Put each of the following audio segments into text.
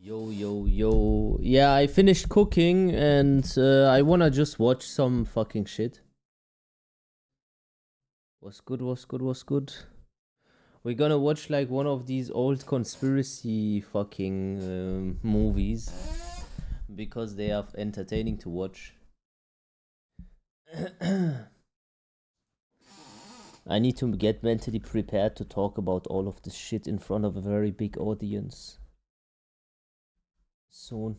Yo, yo, yo. Yeah, I finished cooking and I wanna just watch some fucking shit. What's good, what's good, what's good? We're gonna watch like one of these old conspiracy fucking movies because they are entertaining to watch. I need to get mentally prepared to talk about all of this shit in front of a very big audience soon.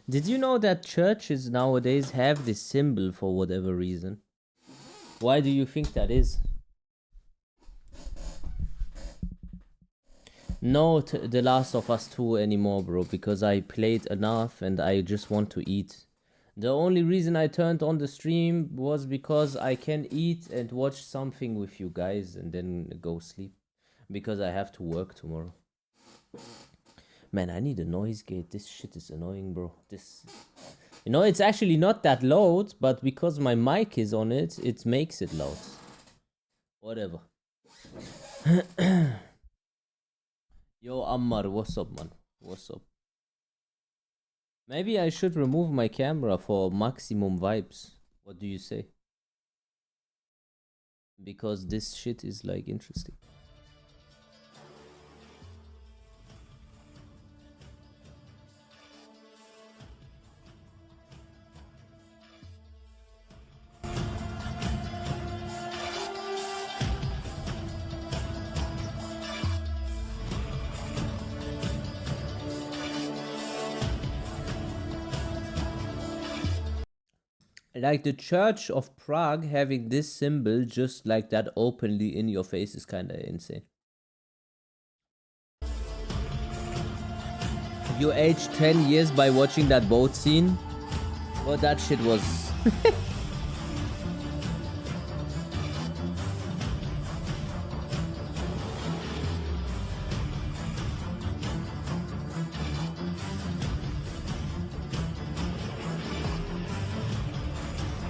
Did you know that churches nowadays have this symbol for whatever reason? Why do you think that is? No, The Last of Us 2 anymore, bro, because I played enough and I just want to eat. The only reason I turned on the stream was because I can eat and watch something with you guys and then go sleep. Because I have to work tomorrow. Man, I need a noise gate. This shit is annoying, bro. You know, it's actually not that loud, but because my mic is on it, it makes it loud. Whatever. Yo, Ammar, what's up, man? What's up? Maybe I should remove my camera for maximum vibes. What do you say? Because this shit is like interesting. Like the Church of Prague having this symbol just like that openly in your face is kind of insane. You aged 10 years by watching that boat scene? Well, that shit was...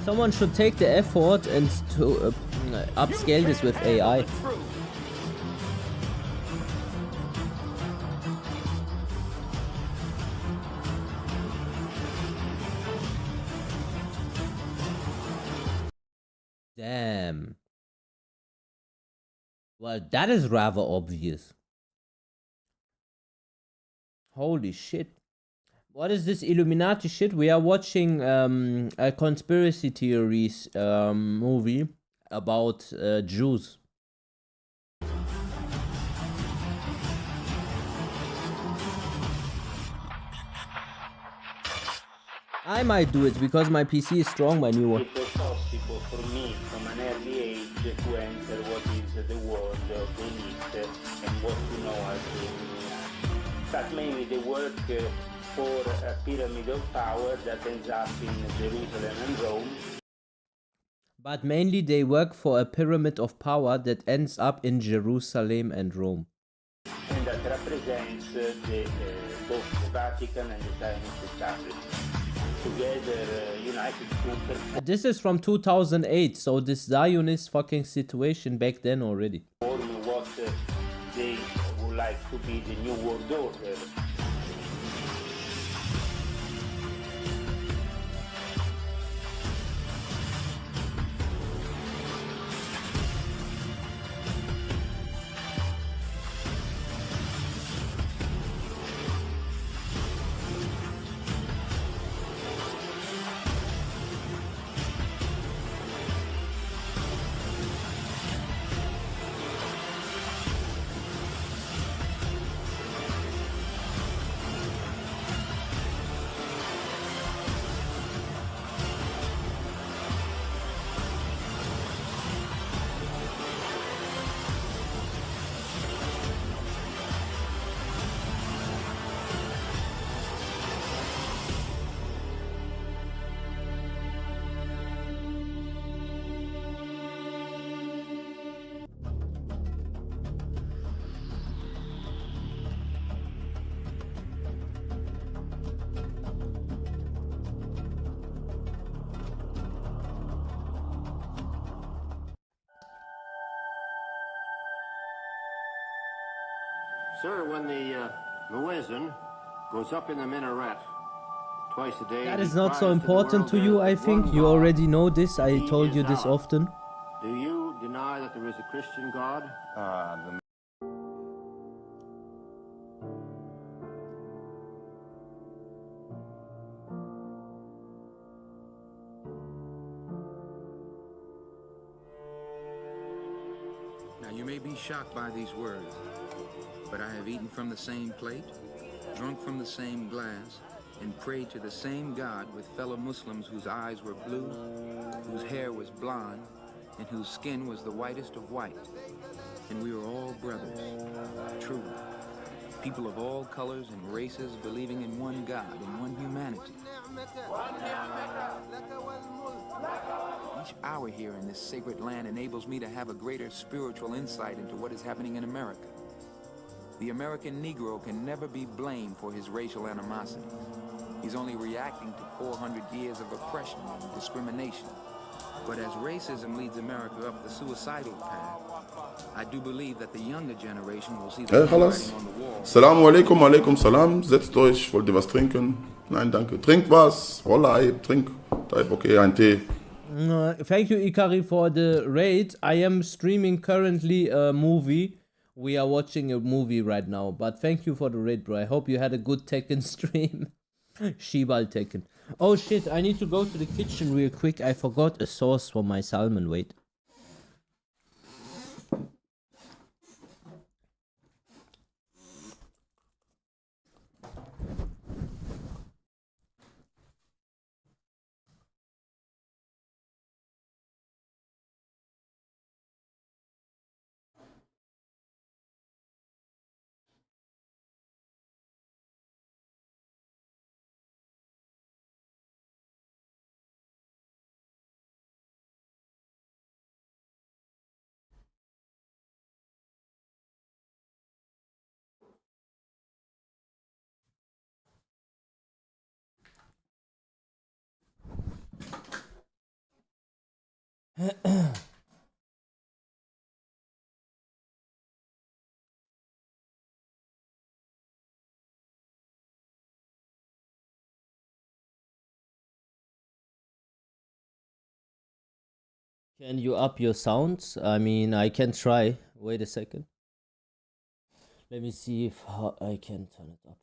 Someone should take the effort and to upscale this with AI. Damn. Well, that is rather obvious. Holy shit. What is this Illuminati shit? We are watching a conspiracy theories movie about Jews. I might do it because my PC is strong, my new one. It was possible for me from an early age to enter what is the world of the elite and what to know as the elite. But mainly they work for a pyramid of power that ends up in Jerusalem and Rome. But mainly they work for a pyramid of power that ends up in Jerusalem and Rome. And that represents both the Vatican and the Zionist establishment. Together, united to... This is from 2008, so this Zionist fucking situation back then already. Form what they would like to be the new world order. Sir, when the muezzin goes up in the minaret twice a day, that is not so important to you, I think. You already know this. I told you this often. Do you deny that there is a Christian God? Now you may be shocked by these words, but I have eaten from the same plate, drunk from the same glass, and prayed to the same God with fellow Muslims whose eyes were blue, whose hair was blonde, and whose skin was the whitest of white. And we were all brothers, truly. People of all colors and races believing in one God, in one humanity. Each hour here in this sacred land enables me to have a greater spiritual insight into what is happening in America. The American Negro can never be blamed for his racial animosity. He's only reacting to 400 years of oppression and discrimination. But as racism leads America up the suicidal path, I do believe that the younger generation will see the Hey, خلاص. writing on the wall. Assalamu alaikum, alaikum salam. Setzt euch, wollt ihr was trinken? Nein, danke. Trinkt was. Wallah, trink. Type, okay, ein Tee. Thank you, Ikari, for the raid. I am streaming currently a movie. We are watching a movie right now. But thank you for the raid, bro. I hope you had a good Tekken stream. Shibal Tekken. Oh shit, I need to go to the kitchen real quick. I forgot a sauce for my salmon. Wait. Can you up your sounds? I mean, I can try. Wait a second. Let me see if I can turn it up.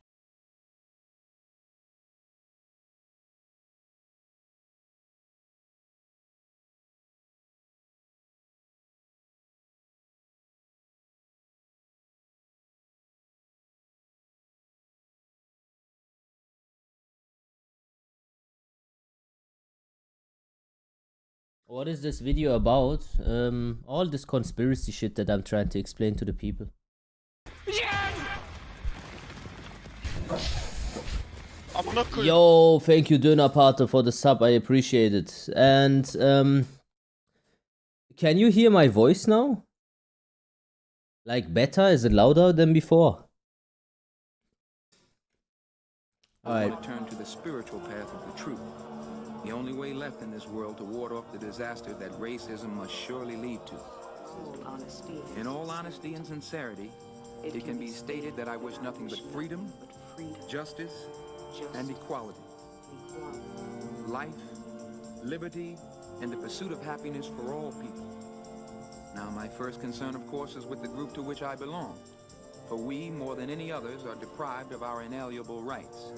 What is this video about? All this conspiracy shit that I'm trying to explain to the people. Yo, thank you, Döner Pater, for the sub. I appreciate it. And can you hear my voice now? Like better? Is it louder than before? I want to turn to the spiritual path of the truth. The only way left in this world to ward off the disaster that racism must surely lead to. In all honesty and sincerity, it can be stated that I wish nothing but freedom, justice, and equality. Life, liberty, and the pursuit of happiness for all people. Now, my first concern, of course, is with the group to which I belong. For we, more than any others, are deprived of our inalienable rights.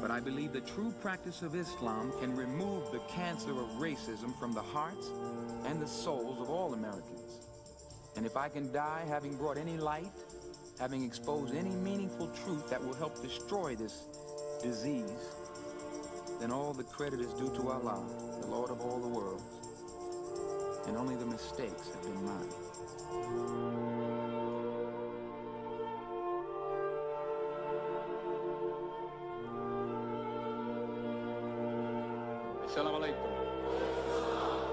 But I believe the true practice of Islam can remove the cancer of racism from the hearts and the souls of all Americans. And if I can die having brought any light, having exposed any meaningful truth that will help destroy this disease, then all the credit is due to Allah, the Lord of all the worlds. And only the mistakes have been mine. Assalamu alaikum.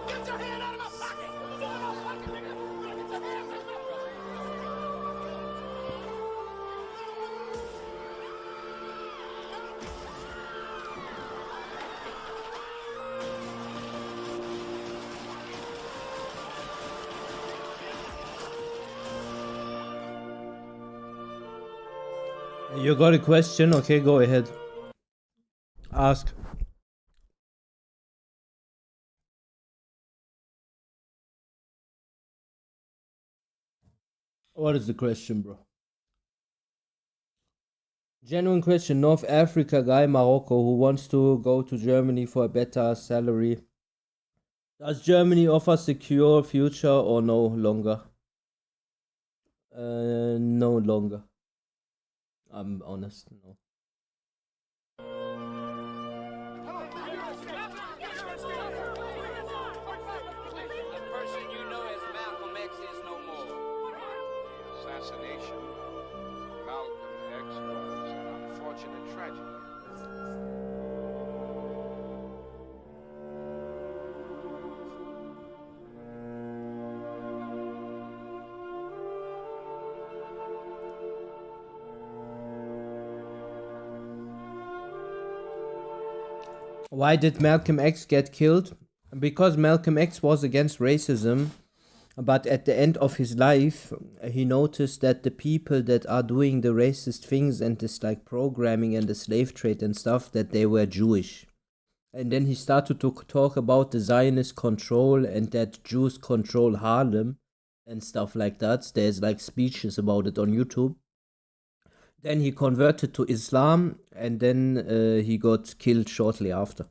Get your hand out of my pocket! Get your hand out of my pocket, nigga! You better get your hand out of my You got a question? Okay, go ahead. Ask. What is the question, bro? Genuine question. North Africa guy, Morocco, who wants to go to Germany for a better salary. Does Germany offer secure future or no longer? No longer. I'm honest, no. The person you know as Malcolm X is no more. Assassination. Malcolm X was an unfortunate tragedy. Why did Malcolm X get killed? Because Malcolm X was against racism, but at the end of his life, he noticed that the people that are doing the racist things and this like programming and the slave trade and stuff, that they were Jewish. And then he started to talk about the Zionist control and that Jews control Harlem and stuff like that. There's like speeches about it on YouTube. Then he converted to Islam, and then he got killed shortly after.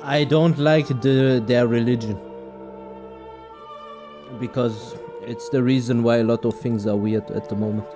I don't like their religion, because it's the reason why a lot of things are weird at the moment.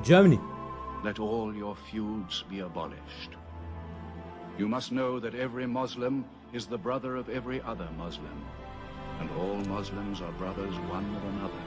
Germany. Let all your feuds be abolished. You must know that every Muslim is the brother of every other Muslim, and all Muslims are brothers one of another.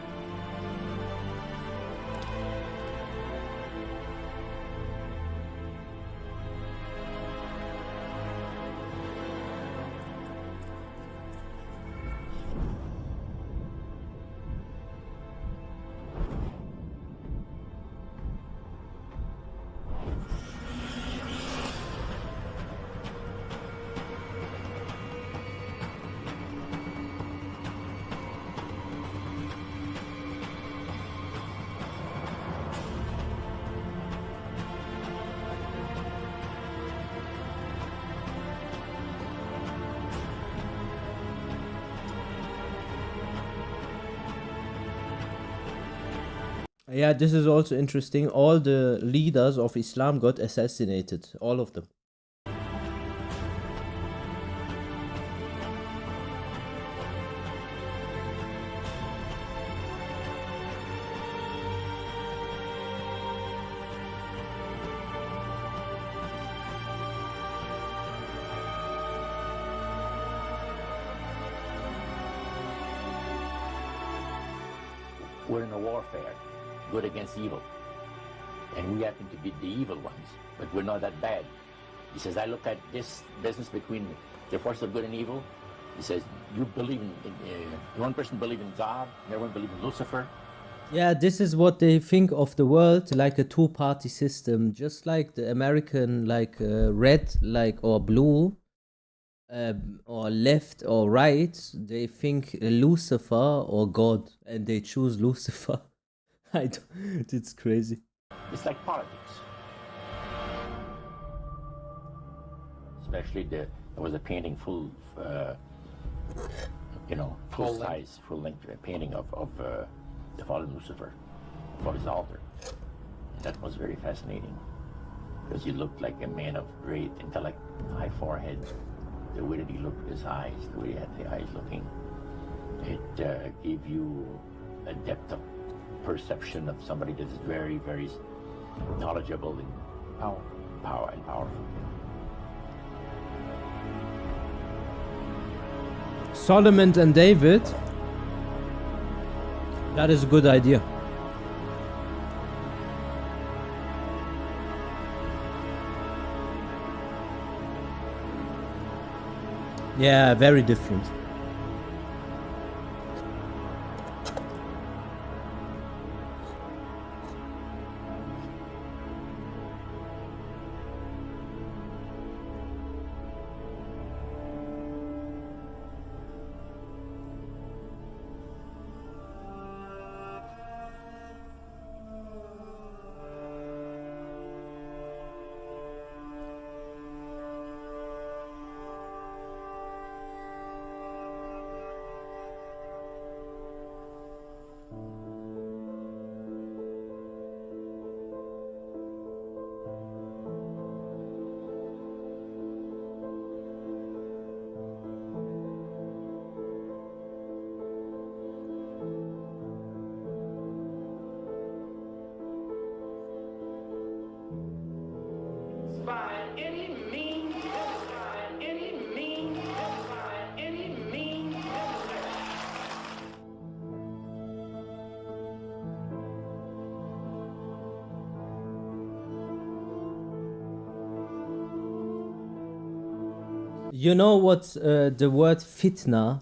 Yeah, this is also interesting. All the leaders of Islam got assassinated. All of them. We're in a warfare, good against evil. And we happen to be the evil ones, but we're not that bad. He says, I look at this business between the force of good and evil. He says, you believe one person believes in God, and everyone believes in Lucifer. Yeah, this is what they think of the world, like a two-party system, just like the American, like red, like or blue, or left or right. They think Lucifer or God, and they choose Lucifer. It's crazy. It's like politics. Especially there was a painting full size, full length painting of the fallen Lucifer above his altar. And that was very fascinating because he looked like a man of great intellect, high forehead, the way that he looked with his eyes, the way he had the eyes looking. It gave you a depth of perception of somebody that is very, very knowledgeable and powerful. Solomon and David. That is a good idea. Yeah, very different. You know what the word fitna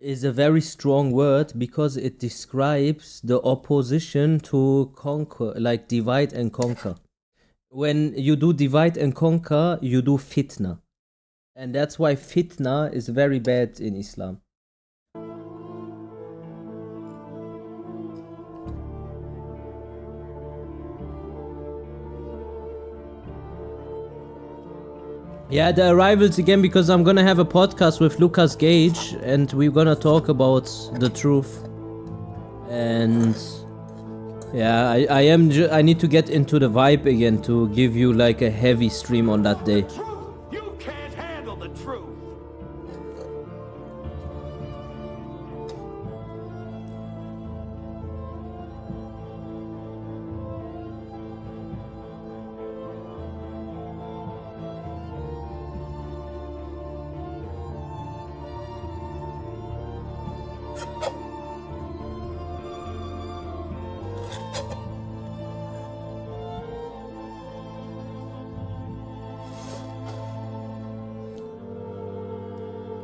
is a very strong word because it describes the opposition to conquer, like divide and conquer. When you do divide and conquer, you do fitna. And that's why fitna is very bad in Islam. Yeah, the arrivals again, because I'm gonna have a podcast with Lucas Gage and we're gonna talk about the truth. And yeah, I need to get into the vibe again to give you like a heavy stream on that day. You can't handle the truth.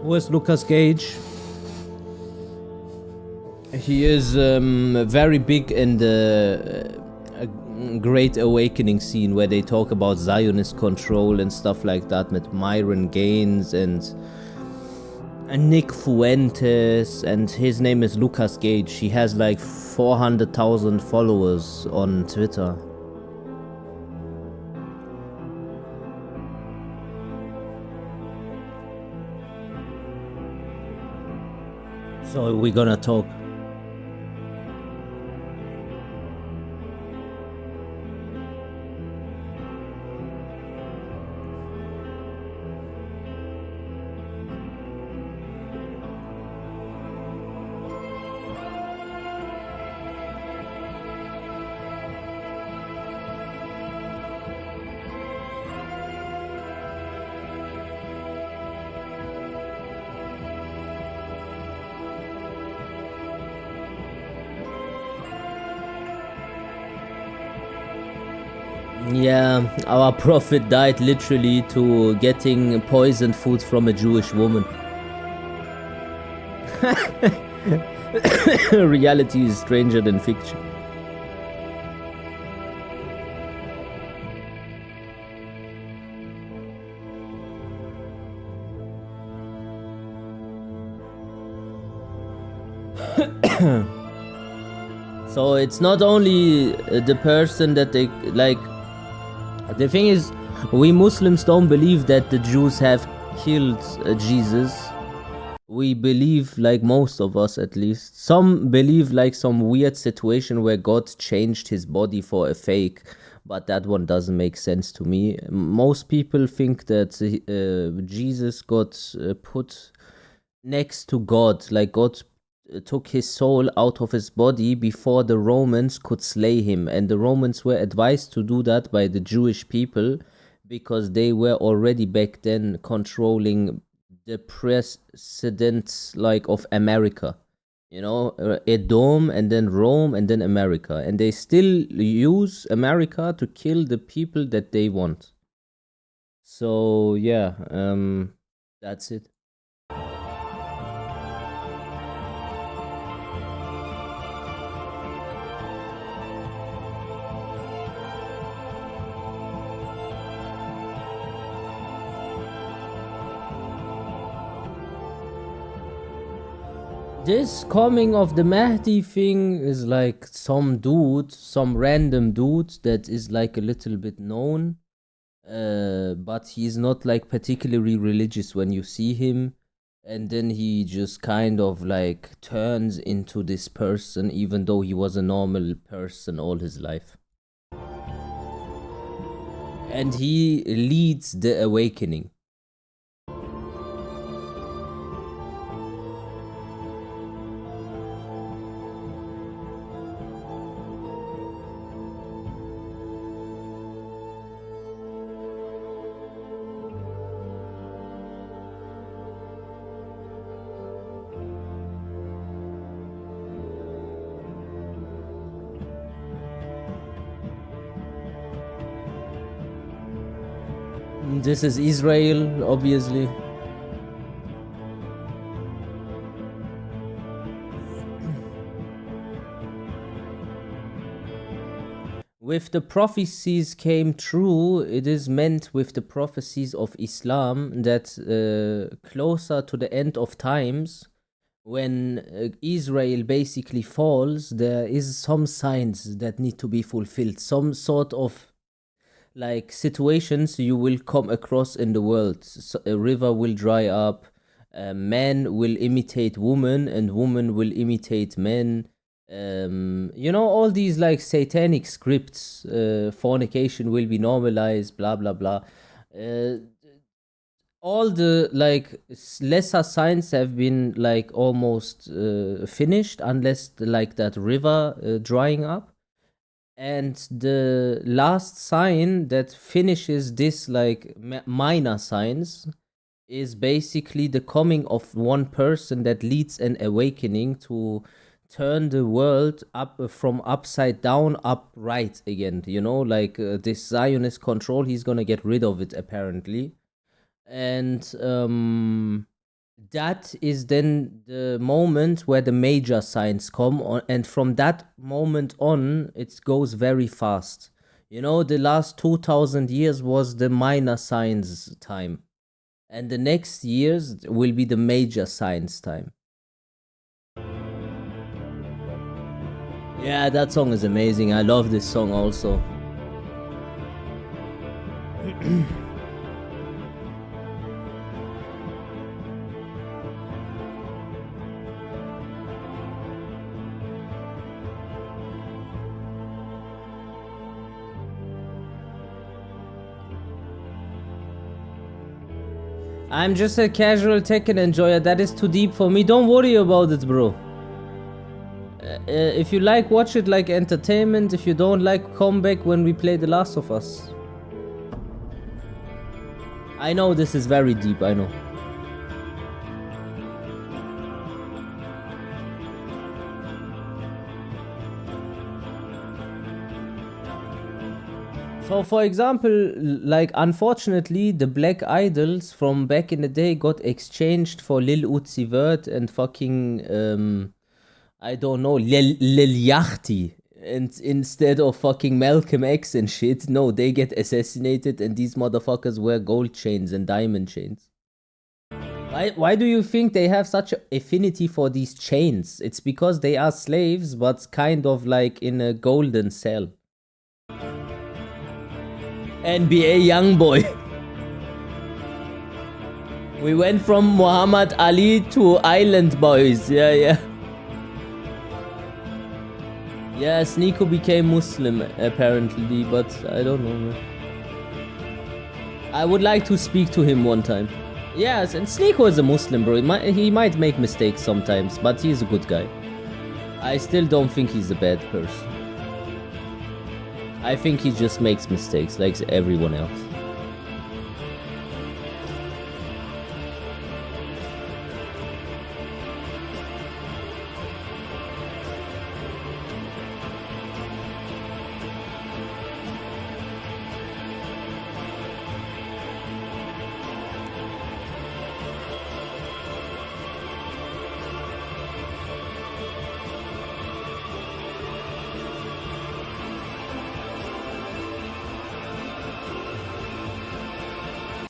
Who is Lucas Gage? He is very big in the Great Awakening scene where they talk about Zionist control and stuff like that with Myron Gaines and Nick Fuentes, and his name is Lucas Gage. He has like 400,000 followers on Twitter. So we're gonna talk. Yeah, our prophet died literally to getting poisoned food from a Jewish woman. Reality is stranger than fiction. So it's not only the person that they like. The thing is, we Muslims don't believe that the Jews have killed Jesus. We believe, like most of us at least, some believe like some weird situation where God changed his body for a fake, but that one doesn't make sense to me. Most people think that Jesus got put next to God. Like God took his soul out of his body before the Romans could slay him. And the Romans were advised to do that by the Jewish people because they were already back then controlling the precedents like of America. You know, Edom and then Rome and then America. And they still use America to kill the people that they want. So yeah, that's it. This coming of the Mahdi thing is like some dude, some random dude that is like a little bit known, but he's not like particularly religious when you see him, and then he just kind of like turns into this person even though he was a normal person all his life. And he leads the awakening. This is Israel, obviously. With the prophecies came true, it is meant with the prophecies of Islam that closer to the end of times, when Israel basically falls, there is some signs that need to be fulfilled, some sort of like situations you will come across in the world. So a river will dry up, men will imitate women, and women will imitate men. You know, all these like satanic scripts, fornication will be normalized, blah blah blah. All the like lesser signs have been like almost finished, unless like that river drying up. And the last sign that finishes this like minor signs is basically the coming of one person that leads an awakening to turn the world up from upside down upright again. You know, like this Zionist control, he's gonna get rid of it apparently. And that is then the moment where the major signs come on, and from that moment on it goes very fast. You know, the last 2000 years was the minor signs time, and the next years will be the major signs time. Yeah, that song is amazing. I love this song also. I'm just a casual Tekken enjoyer. That is too deep for me. Don't worry about it, bro. If you like, watch it like entertainment. If you don't like, come back when we play The Last of Us. I know this is very deep, I know. So, for example, like, unfortunately, the black idols from back in the day got exchanged for Lil Uzi Vert and fucking, I don't know, Lil Yachty. And instead of fucking Malcolm X and shit, no, they get assassinated and these motherfuckers wear gold chains and diamond chains. Why do you think they have such an affinity for these chains? It's because they are slaves, but kind of like in a golden cell. NBA Youngboy. We went from Muhammad Ali to Island Boys. Yeah. Yeah, Sneeko became Muslim apparently, but I don't know. I would like to speak to him one time. Yes, and Sneeko is a Muslim, bro. He might make mistakes sometimes, but he's a good guy. I still don't think he's a bad person. I think he just makes mistakes like everyone else.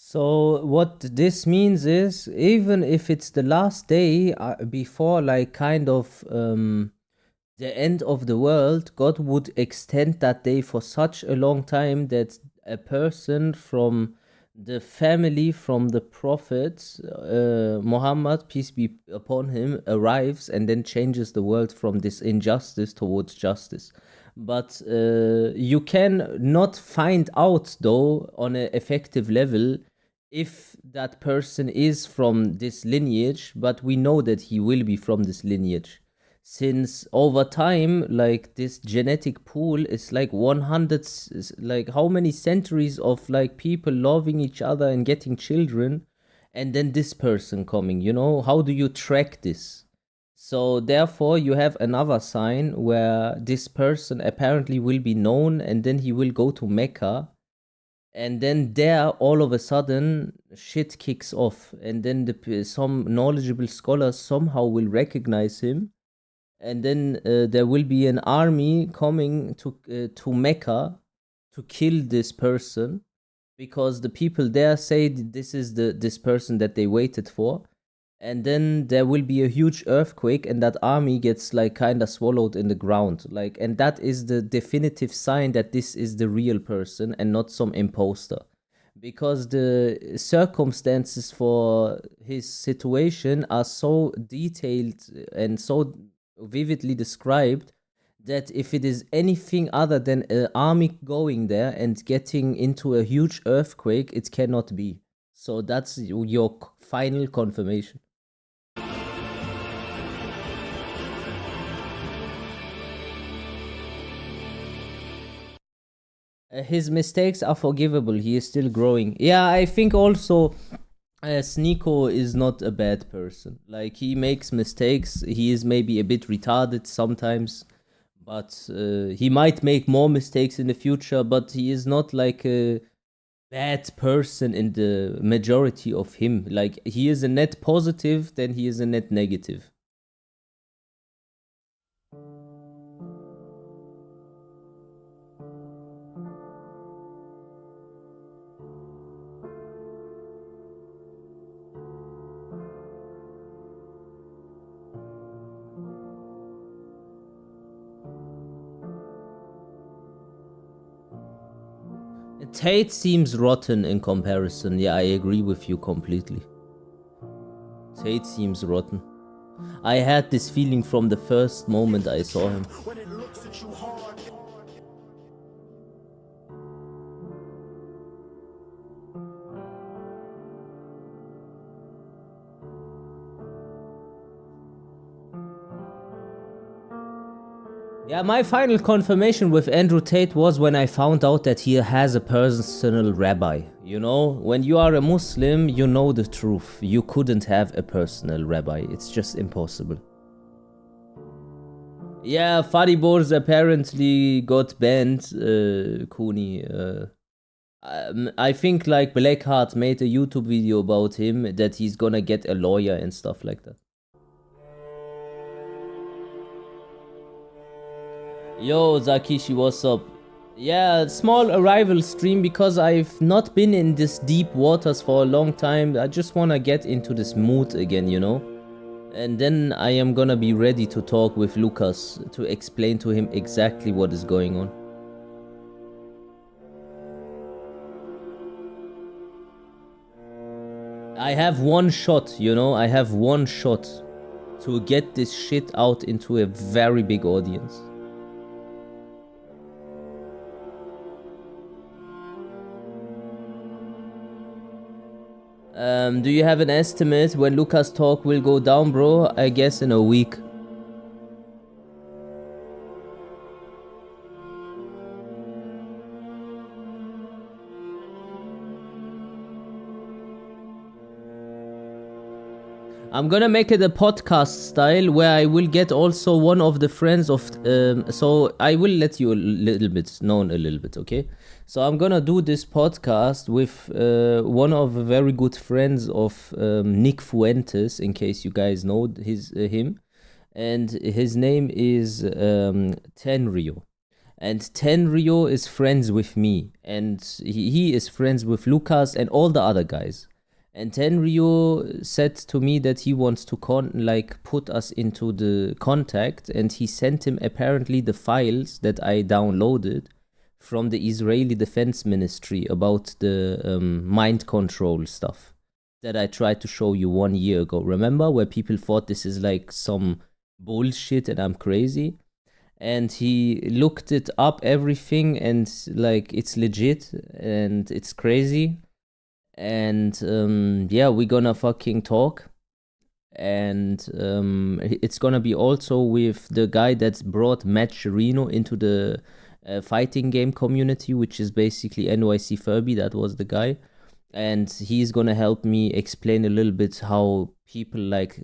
So what this means is, even if it's the last day before like kind of the end of the world, God would extend that day for such a long time that a person from the family from the Prophet Muhammad, peace be upon him, arrives and then changes the world from this injustice towards justice. But you can not find out though on an effective level if that person is from this lineage, but we know that he will be from this lineage. Since over time, like this genetic pool is like 100, like how many centuries of like people loving each other and getting children, and then this person coming, you know, how do you track this? So therefore you have another sign where this person apparently will be known, and then he will go to Mecca, and then there all of a sudden shit kicks off, and then some knowledgeable scholars somehow will recognize him, and then there will be an army coming to Mecca to kill this person, because the people there say this is this person that they waited for. And then there will be a huge earthquake, and that army gets like kind of swallowed in the ground, like, and that is the definitive sign that this is the real person and not some imposter, because the circumstances for his situation are so detailed and so vividly described that if it is anything other than an army going there and getting into a huge earthquake, it cannot be. So that's your final confirmation. His mistakes are forgivable. He is still growing. Yeah, I think also Sneeko is not a bad person. Like, he makes mistakes. He is maybe a bit retarded sometimes, but he might make more mistakes in the future, but he is not like a bad person in the majority of him. Like, he is a net positive, then he is a net negative. Tate seems rotten in comparison. Yeah, I agree with you completely. Tate seems rotten. I had this feeling from the first moment I saw him. Yeah, my final confirmation with Andrew Tate was when I found out that he has a personal rabbi. You know, when you are a Muslim, you know the truth. You couldn't have a personal rabbi. It's just impossible. Yeah, Fadibors apparently got banned, Kuni. I think like Blackheart made a YouTube video about him, that he's gonna get a lawyer and stuff like that. Yo, Zakishi, what's up? Yeah, small arrival stream because I've not been in this deep waters for a long time. I just wanna get into this mood again, you know? And then I am gonna be ready to talk with Lucas to explain to him exactly what is going on. I have one shot, you know? I have one shot to get this shit out into a very big audience. Do you have an estimate when Lucas talk will go down, bro? I guess in a week. I'm gonna make it a podcast style where I will get also one of the friends of so I will let you a little bit known a little bit, okay? So I'm gonna do this podcast with one of the very good friends of Nick Fuentes, in case you guys know him, and his name is Tenryo. And Tenryo is friends with me, and he is friends with Lucas and all the other guys. And Tenryo said to me that he wants to put us into the contact, and he sent him apparently the files that I downloaded from the Israeli Defense Ministry about the mind control stuff that I tried to show you 1 year ago. Remember, where people thought this is like some bullshit and I'm crazy? And he looked it up, everything, and like it's legit and it's crazy. And yeah, we're gonna fucking talk. And it's gonna be also with the guy that brought Matt Chirino into the fighting game community, which is basically NYC Furby. That was the guy. And he's gonna help me explain a little bit how people like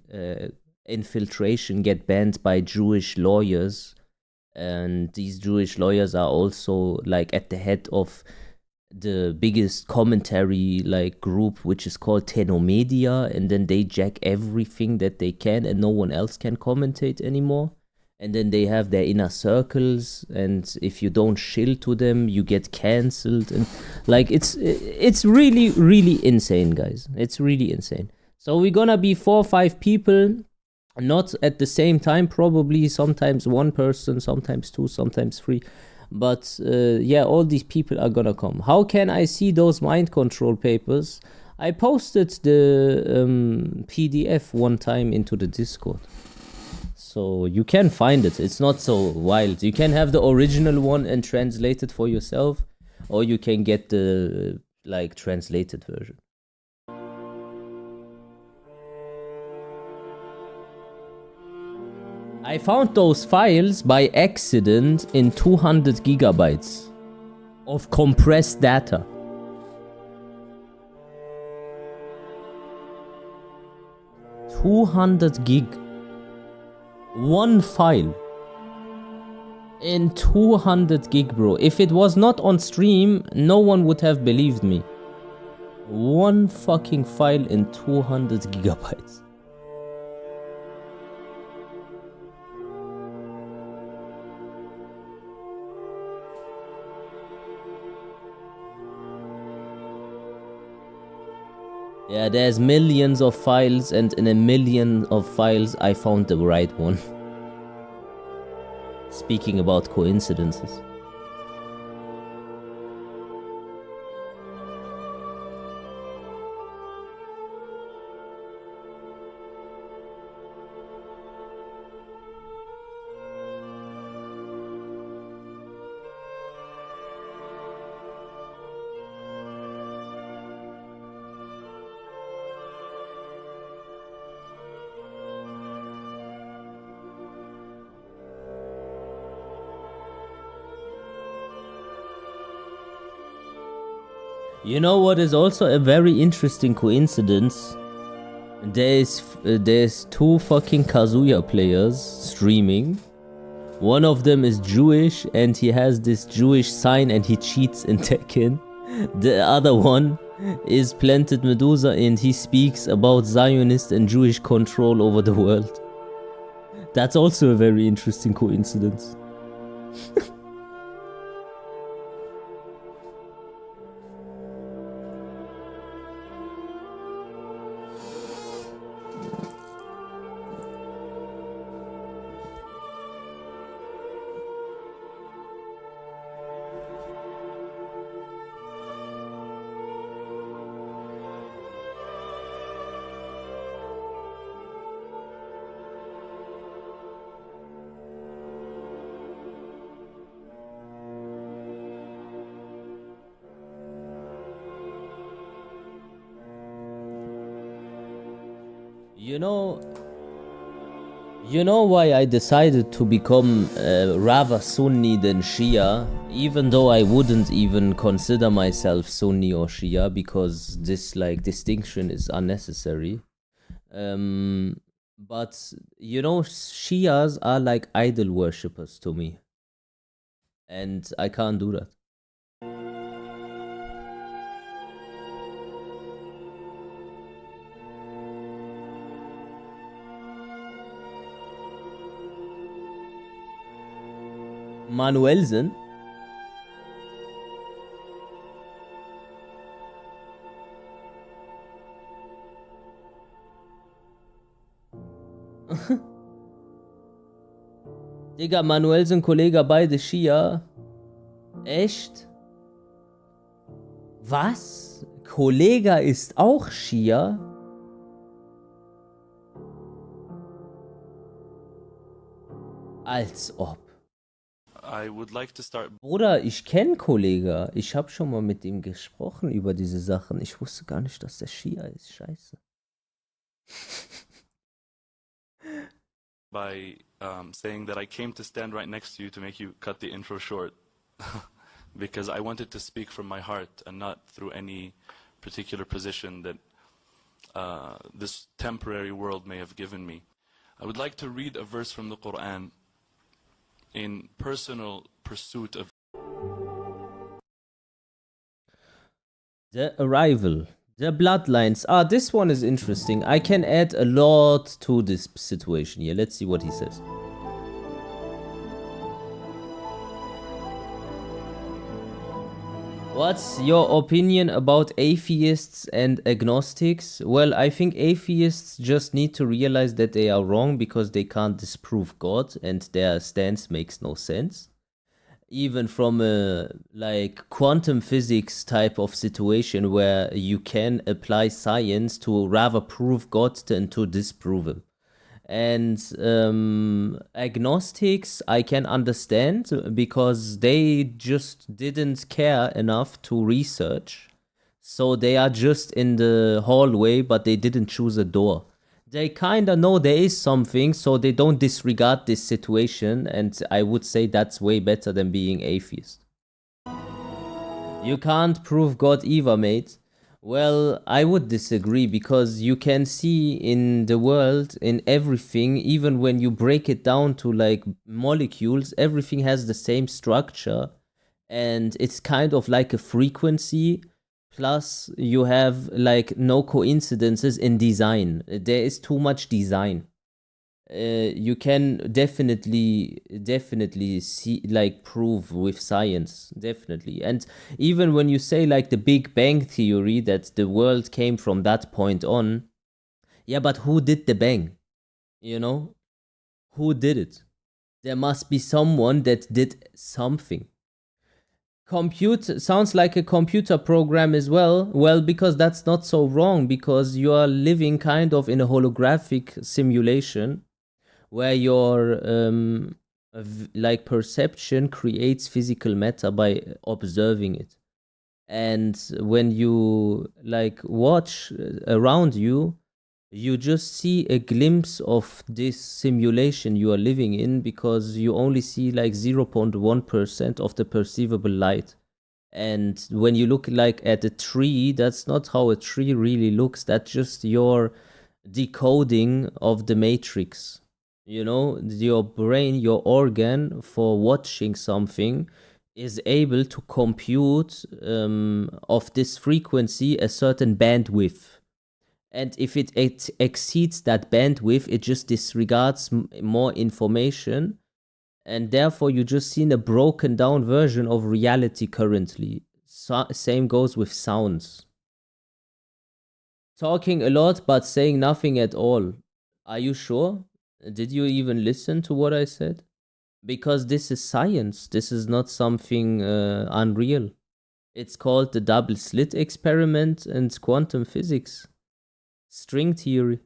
infiltration get banned by Jewish lawyers. And these Jewish lawyers are also like at the head of the biggest commentary like group, which is called Tenomedia, and then they jack everything that they can and no one else can commentate anymore. And then they have their inner circles, and if you don't shill to them, you get cancelled. And like it's really, really insane, guys. It's really insane. So we're gonna be 4 or 5 people, not at the same time, probably sometimes 1 person, sometimes 2, sometimes 3. But yeah, all these people are gonna come. How can I see those mind control papers? I posted the PDF one time into the Discord. So you can find it. It's not so wild. You can have the original one and translate it for yourself, or you can get the like translated version. I found those files by accident in 200 gigabytes of compressed data. $200 gig. One file. In 200 gig, bro. If it was not on stream, no one would have believed me. One fucking file in 200 gigabytes. Yeah, there's millions of files, and in a million of files, I found the right one. Speaking about coincidences. You know what is also a very interesting coincidence? There's 2 fucking Kazuya players streaming. One of them is Jewish and he has this Jewish sign and he cheats in Tekken. The other one is Planted Medusa and he speaks about Zionist and Jewish control over the world. That's also a very interesting coincidence. You know why I decided to become rather Sunni than Shia, even though I wouldn't even consider myself Sunni or Shia, because this like distinction is unnecessary. But you know, Shias are like idol worshippers to me, and I can't do that. Manuelsen? Digga, Manuelsen, Kollege, beide Shia. Echt? Was? Kollega ist auch Shia? Als ob. I would like to start. Bruder, ich kenne Kollega. Ich habe schon mal mit ihm gesprochen über diese Sachen. Ich wusste gar nicht, dass der Shia ist. Scheiße. By saying that I came to stand right next to you to make you cut the intro short. Because I wanted to speak from my heart and not through any particular position that this temporary world may have given me. I would like to read a verse from the Quran in personal pursuit of The Arrival. The Bloodlines. Ah, this one is interesting. I can add a lot to this situation here. Let's see what he says. What's your opinion about atheists and agnostics? Well, I think atheists just need to realize that they are wrong because they can't disprove God and their stance makes no sense. Even from a like quantum physics type of situation where you can apply science to rather prove God than to disprove him. And agnostics I can understand because they just didn't care enough to research. So they are just in the hallway, but they didn't choose a door. They kinda know there is something, so they don't disregard this situation, and I would say that's way better than being atheist. You can't prove God either, mate. Well, I would disagree because you can see in the world, in everything, even when you break it down to like molecules, everything has the same structure and it's kind of like a frequency. Plus, you have like no coincidences in design. There is too much design. You can definitely see like prove with science, definitely. And even when you say like the Big Bang theory that the world came from that point on, yeah, but who did the bang? You know, who did it? There must be someone that did something. Compute sounds like a computer program as well. Well, because that's not so wrong, because you are living kind of in a holographic simulation where your like perception creates physical matter by observing it. And when you like watch around you, you just see a glimpse of this simulation you are living in because you only see like 0.1% of the perceivable light. And when you look like at a tree, that's not how a tree really looks. That's just your decoding of the matrix. You know, your brain, your organ for watching something is able to compute of this frequency a certain bandwidth. And if it exceeds that bandwidth, it just disregards more information. And therefore, you just seen a broken down version of reality currently. Same goes with sounds. Talking a lot, but saying nothing at all. Are you sure? Did you even listen to what I said? Because this is science. This is not something unreal. It's called the double slit experiment and quantum physics. String theory.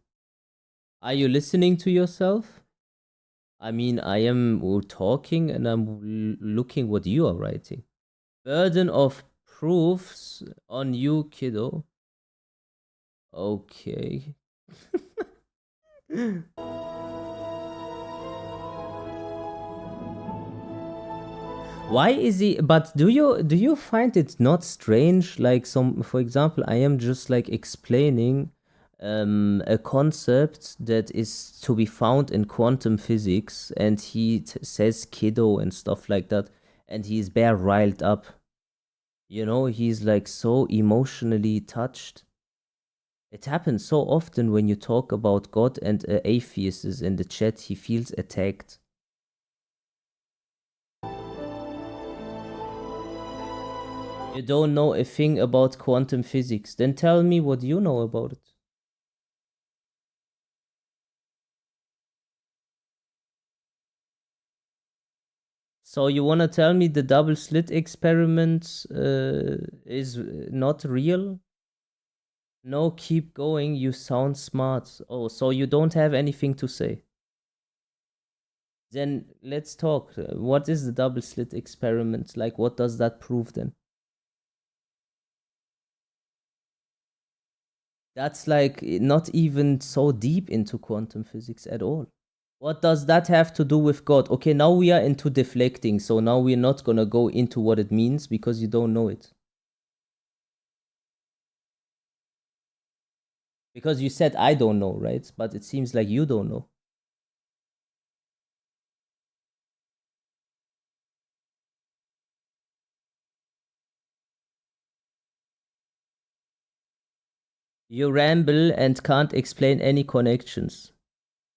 Are you listening to yourself? I mean, I am talking and I'm looking what you are writing. Burden of proofs on you, kiddo. Okay. Why is he? But do you find it not strange? Like for example, I am just like explaining a concept that is to be found in quantum physics, and he says kiddo and stuff like that, and he's bare riled up. You know, he's like so emotionally touched. It happens so often when you talk about God, and atheist is in the chat, he feels attacked. You don't know a thing about quantum physics. Then tell me what you know about it. So you wanna tell me the double slit experiment is not real? No, keep going. You sound smart. Oh, so you don't have anything to say. Then let's talk. What is the double slit experiment? Like, what does that prove then? That's like not even so deep into quantum physics at all. What does that have to do with God? Okay, now we are into deflecting, so now we're not gonna go into what it means because you don't know it. Because you said I don't know, right? But it seems like you don't know. You ramble and can't explain any connections.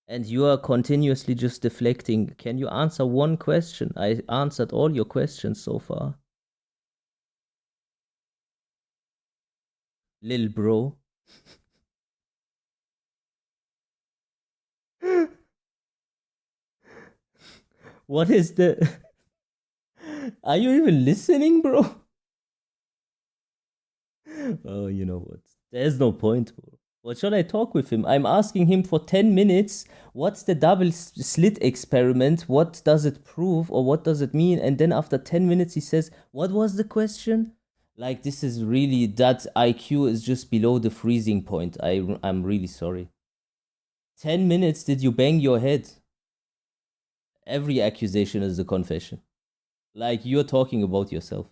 And you are continuously just deflecting. Can you answer one question? I answered all your questions so far. Lil bro. What is the... Are you even listening, bro? Oh, you know what? There's no point, bro. What should I talk with him? I'm asking him for 10 minutes. What's the double slit experiment? What does it prove? Or what does it mean? And then after 10 minutes, he says, what was the question? Like, this is really... That IQ is just below the freezing point. I'm really sorry. 10 minutes did you bang your head? Every accusation is a confession. Like, you're talking about yourself.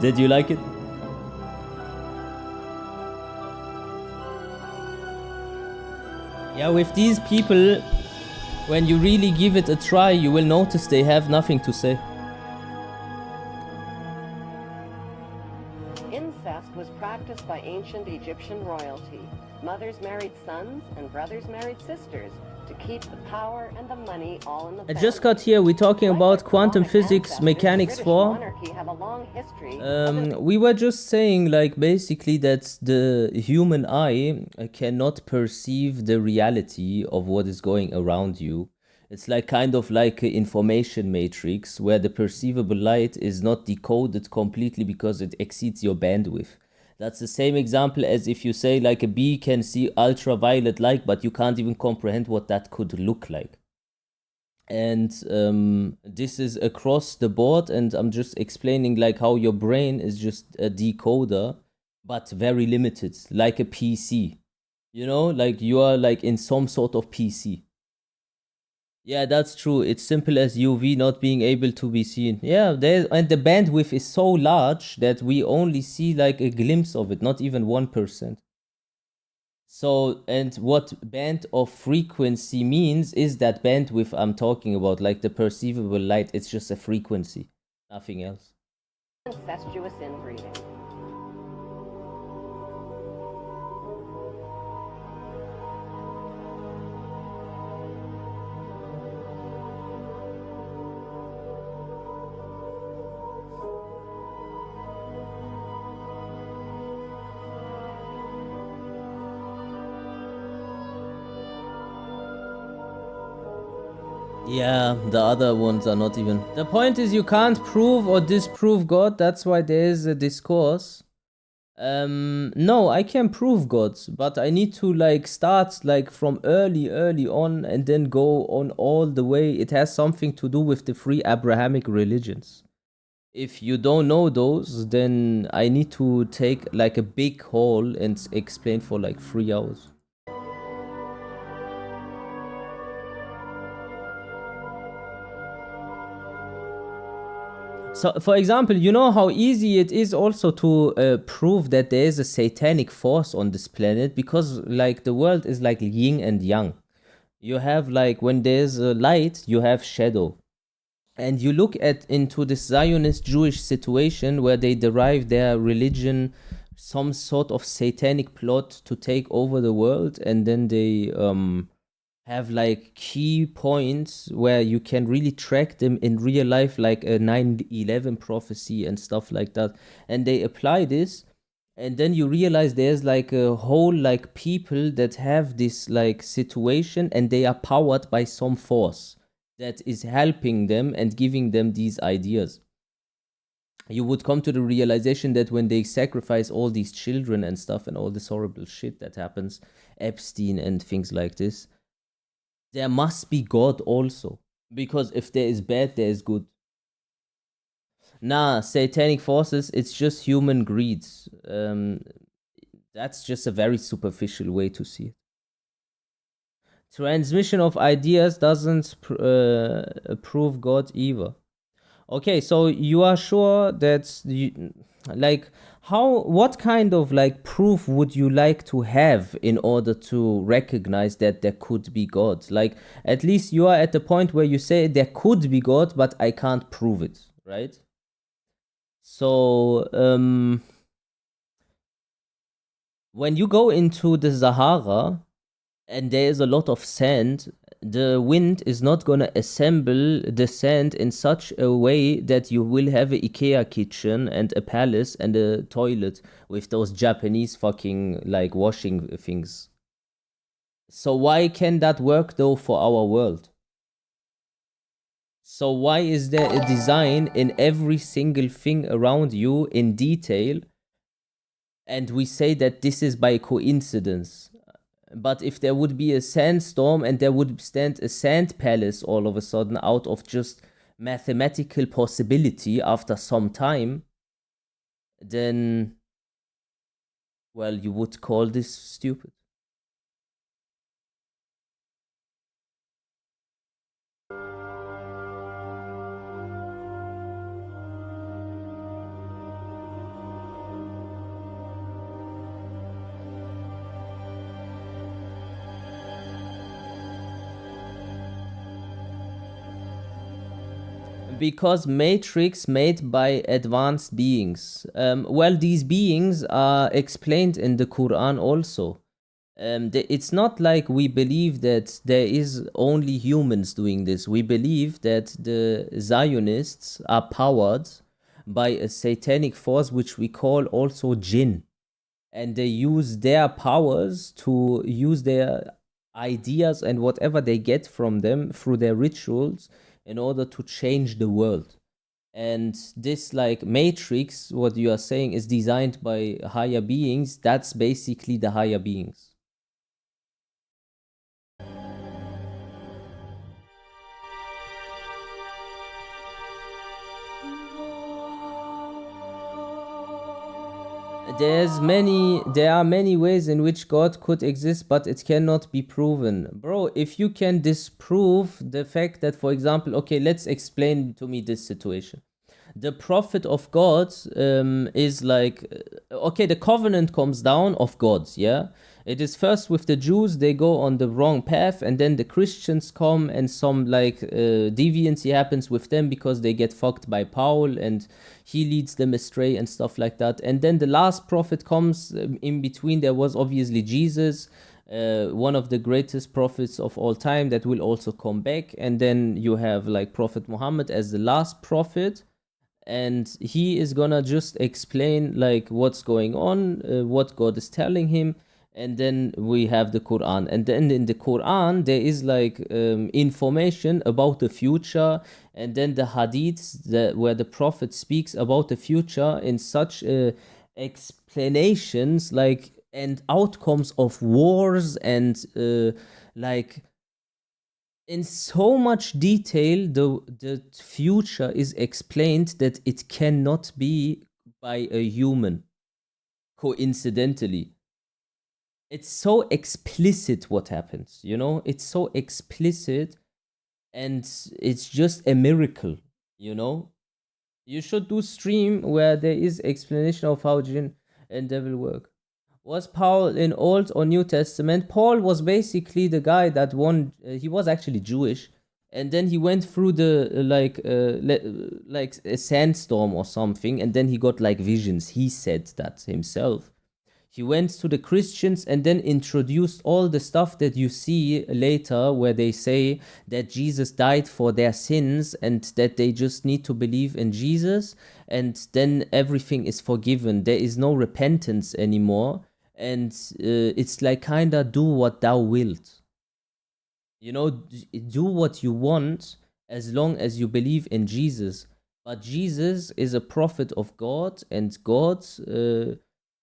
Did you like it? Yeah, with these people, when you really give it a try, you will notice they have nothing to say. Incest was practiced by ancient Egyptian royalty. Mothers married sons and brothers married sisters to keep the power and the money all in the family. I just got here, we're talking about quantum physics, mechanics 4. We were just saying, like, basically that the human eye cannot perceive the reality of what is going around you. It's like kind of like an information matrix where the perceivable light is not decoded completely because it exceeds your bandwidth. That's the same example as if you say like a bee can see ultraviolet light, but you can't even comprehend what that could look like. And this is across the board, and I'm just explaining like how your brain is just a decoder, but very limited, like a PC. You know, like you are like in some sort of PC. Yeah, that's true. It's simple as UV not being able to be seen. Yeah, and the bandwidth is so large that we only see like a glimpse of it, not even 1%. So, and what band of frequency means is that bandwidth I'm talking about, like the perceivable light, it's just a frequency, nothing else. Incestuous inbreeding. Yeah, the other ones are not even. The point is you can't prove or disprove God, that's why there is a discourse. No, I can prove God, but I need to like start like from early on and then go on all the way. It has something to do with the three Abrahamic religions. If you don't know those, then I need to take like a big haul and explain for like 3 hours. So, for example, you know how easy it is also to prove that there is a satanic force on this planet, because like the world is like yin and yang. You have like when there's a light, you have shadow. And you look at into this Zionist Jewish situation where they derive their religion, some sort of satanic plot to take over the world, and then they have like key points where you can really track them in real life, like a 9/11 prophecy and stuff like that. And they apply this, and then you realize there's like a whole like people that have this like situation, and they are powered by some force that is helping them and giving them these ideas. You would come to the realization that when they sacrifice all these children and stuff and all this horrible shit that happens, Epstein and things like this, there must be God also. Because if there is bad, there is good. Nah, satanic forces, it's just human greed. That's just a very superficial way to see it. Transmission of ideas doesn't prove God either. Okay, so you are sure that you, like, what kind of like proof would you like to have in order to recognize that there could be God? Like, at least you are at the point where you say there could be God, but I can't prove it, right? So, when you go into the Sahara and there is a lot of sand, the wind is not gonna assemble the sand in such a way that you will have an IKEA kitchen and a palace and a toilet with those Japanese fucking like washing things. So why can that work though for our world? So why is there a design in every single thing around you in detail, and we say that this is by coincidence? But if there would be a sandstorm and there would stand a sand palace all of a sudden out of just mathematical possibility after some time, then, well, you would call this stupid. Because Matrix made by advanced beings. Well, these beings are explained in the Quran also. It's not like we believe that there is only humans doing this. We believe that the Zionists are powered by a satanic force which we call also jinn. And they use their powers to use their ideas and whatever they get from them through their rituals in order to change the world. And this like matrix, what you are saying, is designed by higher beings. That's basically the higher beings. There are many ways in which God could exist, but it cannot be proven. Bro, if you can disprove the fact that, for example, okay, let's explain to me this situation. The prophet of God is like, okay, the covenant comes down of God, yeah? It is first with the Jews, they go on the wrong path, and then the Christians come and some like deviancy happens with them because they get fucked by Paul and he leads them astray and stuff like that. And then the last prophet comes in between. There was obviously Jesus, one of the greatest prophets of all time that will also come back. And then you have like Prophet Muhammad as the last prophet. And he is gonna just explain like what's going on, what God is telling him. And then we have the Quran, and then in the Quran there is like information about the future, and then the hadiths where the prophet speaks about the future in such a explanations like and outcomes of wars and like in so much detail the future is explained that it cannot be by a human coincidentally. It's so explicit what happens, you know? It's so explicit and it's just a miracle, you know? You should do stream where there is explanation of how jinn and devil work. Was Paul in Old or New Testament? Paul was basically the guy that he was actually Jewish, and then he went through the like a sandstorm or something, and then he got like visions. He said that himself. He went to the Christians and then introduced all the stuff that you see later where they say that Jesus died for their sins and that they just need to believe in Jesus and then everything is forgiven. There is no repentance anymore and it's like kinda do what thou wilt. You know, do what you want as long as you believe in Jesus. But Jesus is a prophet of God and God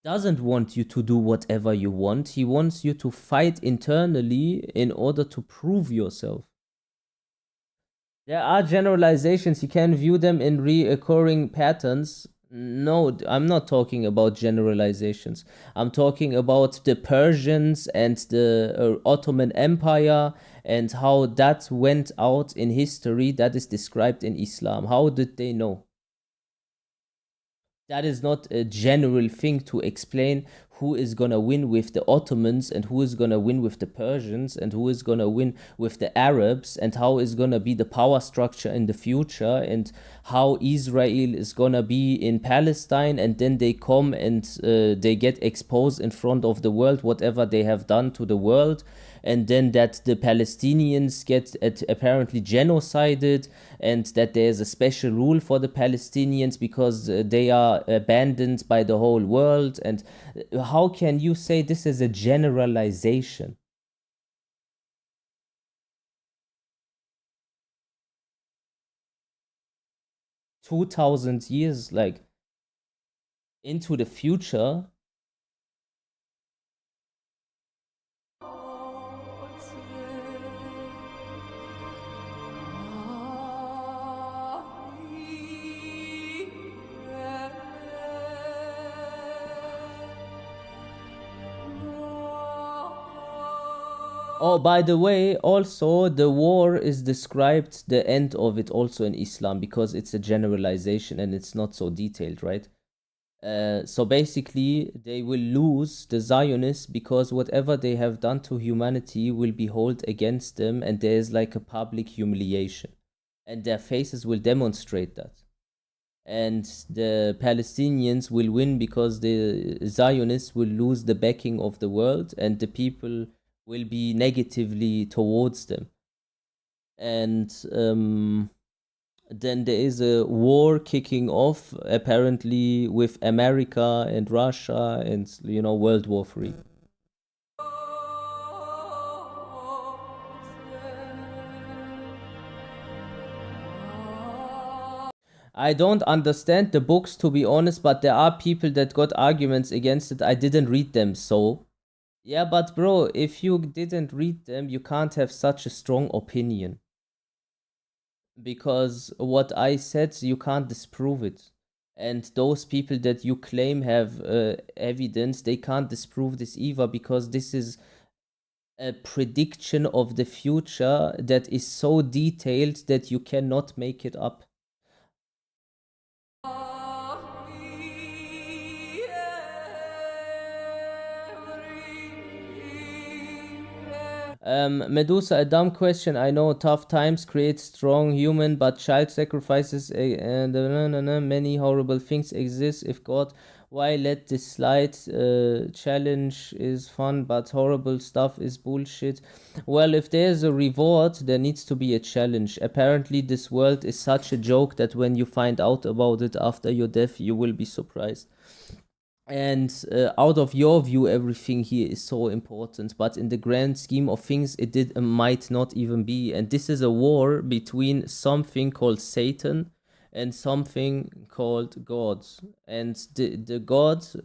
doesn't want you to do whatever you want. He wants you to fight internally in order to prove yourself. There are generalizations. You can view them in reoccurring patterns. No, I'm not talking about generalizations. I'm talking about the Persians and the Ottoman Empire and how that went out in history. That is described in Islam. How did they know? That is not a general thing to explain who is gonna win with the Ottomans and who is gonna win with the Persians and who is gonna win with the Arabs and how is gonna be the power structure in the future and how Israel is gonna be in Palestine and then they come and they get exposed in front of the world whatever they have done to the world and then that the Palestinians get apparently genocided and that there's a special rule for the Palestinians because they are abandoned by the whole world. And how can you say this is a generalization? $2,000 like into the future. Oh, by the way, also the war is described, the end of it also in Islam, because it's a generalization and it's not so detailed, right? So basically, they will lose the Zionists because whatever they have done to humanity will be held against them and there's like a public humiliation. And their faces will demonstrate that. And the Palestinians will win because the Zionists will lose the backing of the world and the people will be negatively towards them. And then there is a war kicking off, apparently, with America and Russia and, you know, World War III. I don't understand the books, to be honest, but there are people that got arguments against it. I didn't read them, so... Yeah, but bro, if you didn't read them, you can't have such a strong opinion. Because what I said, you can't disprove it. And those people that you claim have evidence, they can't disprove this either because this is a prediction of the future that is so detailed that you cannot make it up. Medusa, a dumb question. I know tough times create strong human, but child sacrifices and many horrible things exist. If God, why let this slide? Challenge is fun, but horrible stuff is bullshit. Well, if there's a reward, there needs to be a challenge. Apparently, this world is such a joke that when you find out about it after your death, you will be surprised. And out of your view, everything here is so important, but in the grand scheme of things, might not even be. And this is a war between something called Satan and something called gods. And the gods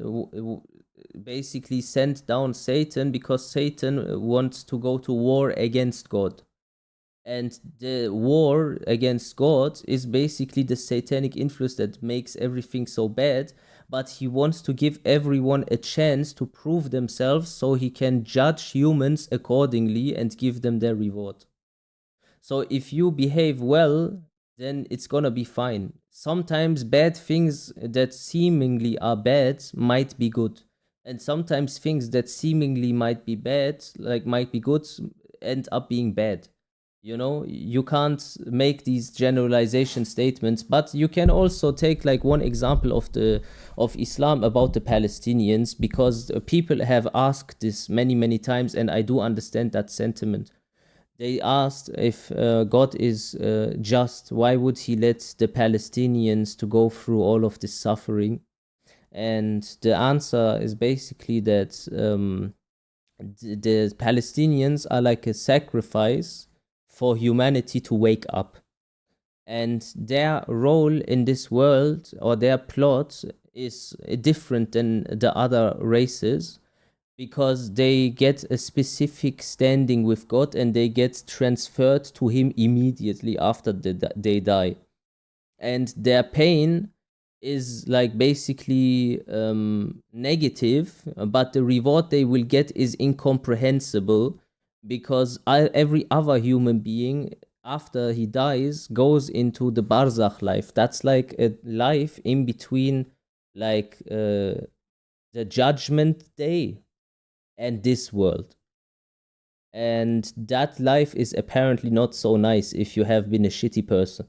basically sent down Satan because Satan wants to go to war against God. And the war against God is basically the satanic influence that makes everything so bad. But he wants to give everyone a chance to prove themselves so he can judge humans accordingly and give them their reward. So if you behave well, then it's gonna be fine. Sometimes bad things that seemingly are bad might be good. And sometimes things that seemingly might be bad, like might be good, end up being bad. You know, you can't make these generalization statements, but you can also take like one example of Islam about the Palestinians, because people have asked this many times, and I do understand that sentiment. They asked if God is just, why would he let the Palestinians to go through all of this suffering? And the answer is basically that the Palestinians are like a sacrifice for humanity to wake up. And their role in this world, or their plot, is different than the other races, because they get a specific standing with God and they get transferred to him immediately after they die. And their pain is like basically negative, but the reward they will get is incomprehensible, because every other human being after he dies goes into the barzakh life. That's like a life in between like the judgment day and this world. And that life is apparently not so nice if you have been a shitty person.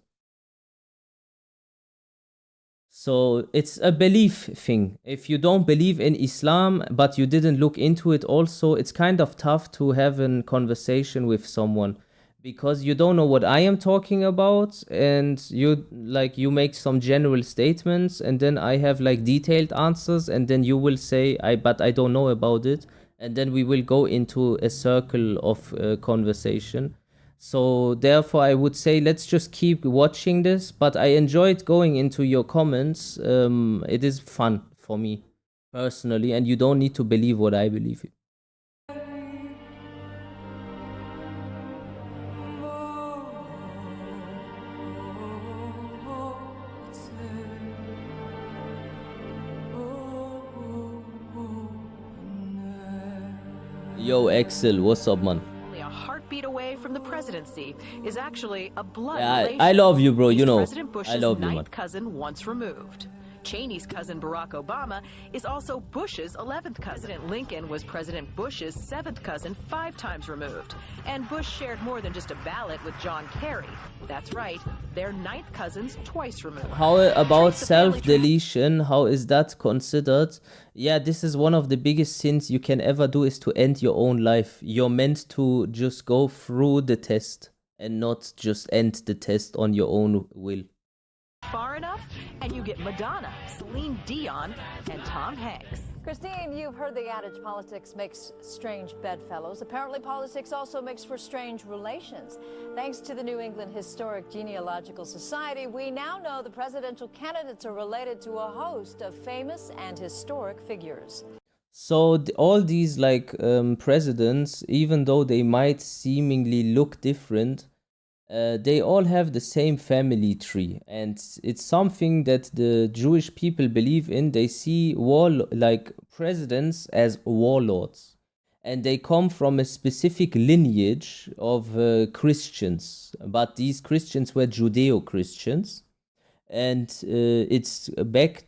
So it's a belief thing. If you don't believe in Islam, but you didn't look into it also, it's kind of tough to have a conversation with someone, because you don't know what I am talking about, and you make some general statements, and then I have like detailed answers, and then you will say, but I don't know about it, and then we will go into a circle of conversation. So therefore I would say let's just keep watching this, but I enjoyed going into your comments. It is fun for me personally, and you don't need to believe what I believe in. Yo, Excel, what's up, man? Beat away from the presidency is actually a blood relation. I love you, bro. You know, President Bush's I love you, man. ninth cousin once removed. Cheney's cousin Barack Obama is also Bush's 11th cousin. President Lincoln was President Bush's 7th cousin 5 times removed. And Bush shared more than just a ballot with John Kerry. That's right, they're 9th cousins twice removed. How about self-deletion? How is that considered? Yeah, this is one of the biggest sins you can ever do, is to end your own life. You're meant to just go through the test and not just end the test on your own will. Far enough, and you get Madonna, Celine Dion, and Tom Hanks. Christine, you've heard the adage politics makes strange bedfellows. Apparently politics also makes for strange relations. Thanks to the New England Historic Genealogical Society, we now know the presidential candidates are related to a host of famous and historic figures. So all these presidents, even though they might seemingly look different, they all have the same family tree, and it's something that the Jewish people believe in. They see presidents as warlords, and they come from a specific lineage of Christians, but these Christians were Judeo-Christians, and it's back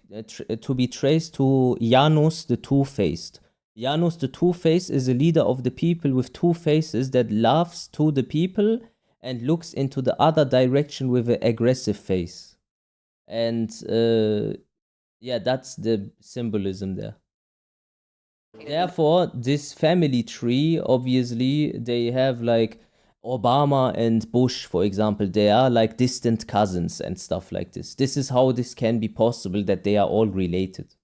to be traced to Janus the Two-Faced. Janus the Two-Faced is a leader of the people with two faces that laughs to the people and looks into the other direction with an aggressive face. And yeah, that's the symbolism there. Therefore, this family tree, obviously, they have like Obama and Bush, for example. They are like distant cousins and stuff like this. This is how this can be possible, that they are all related.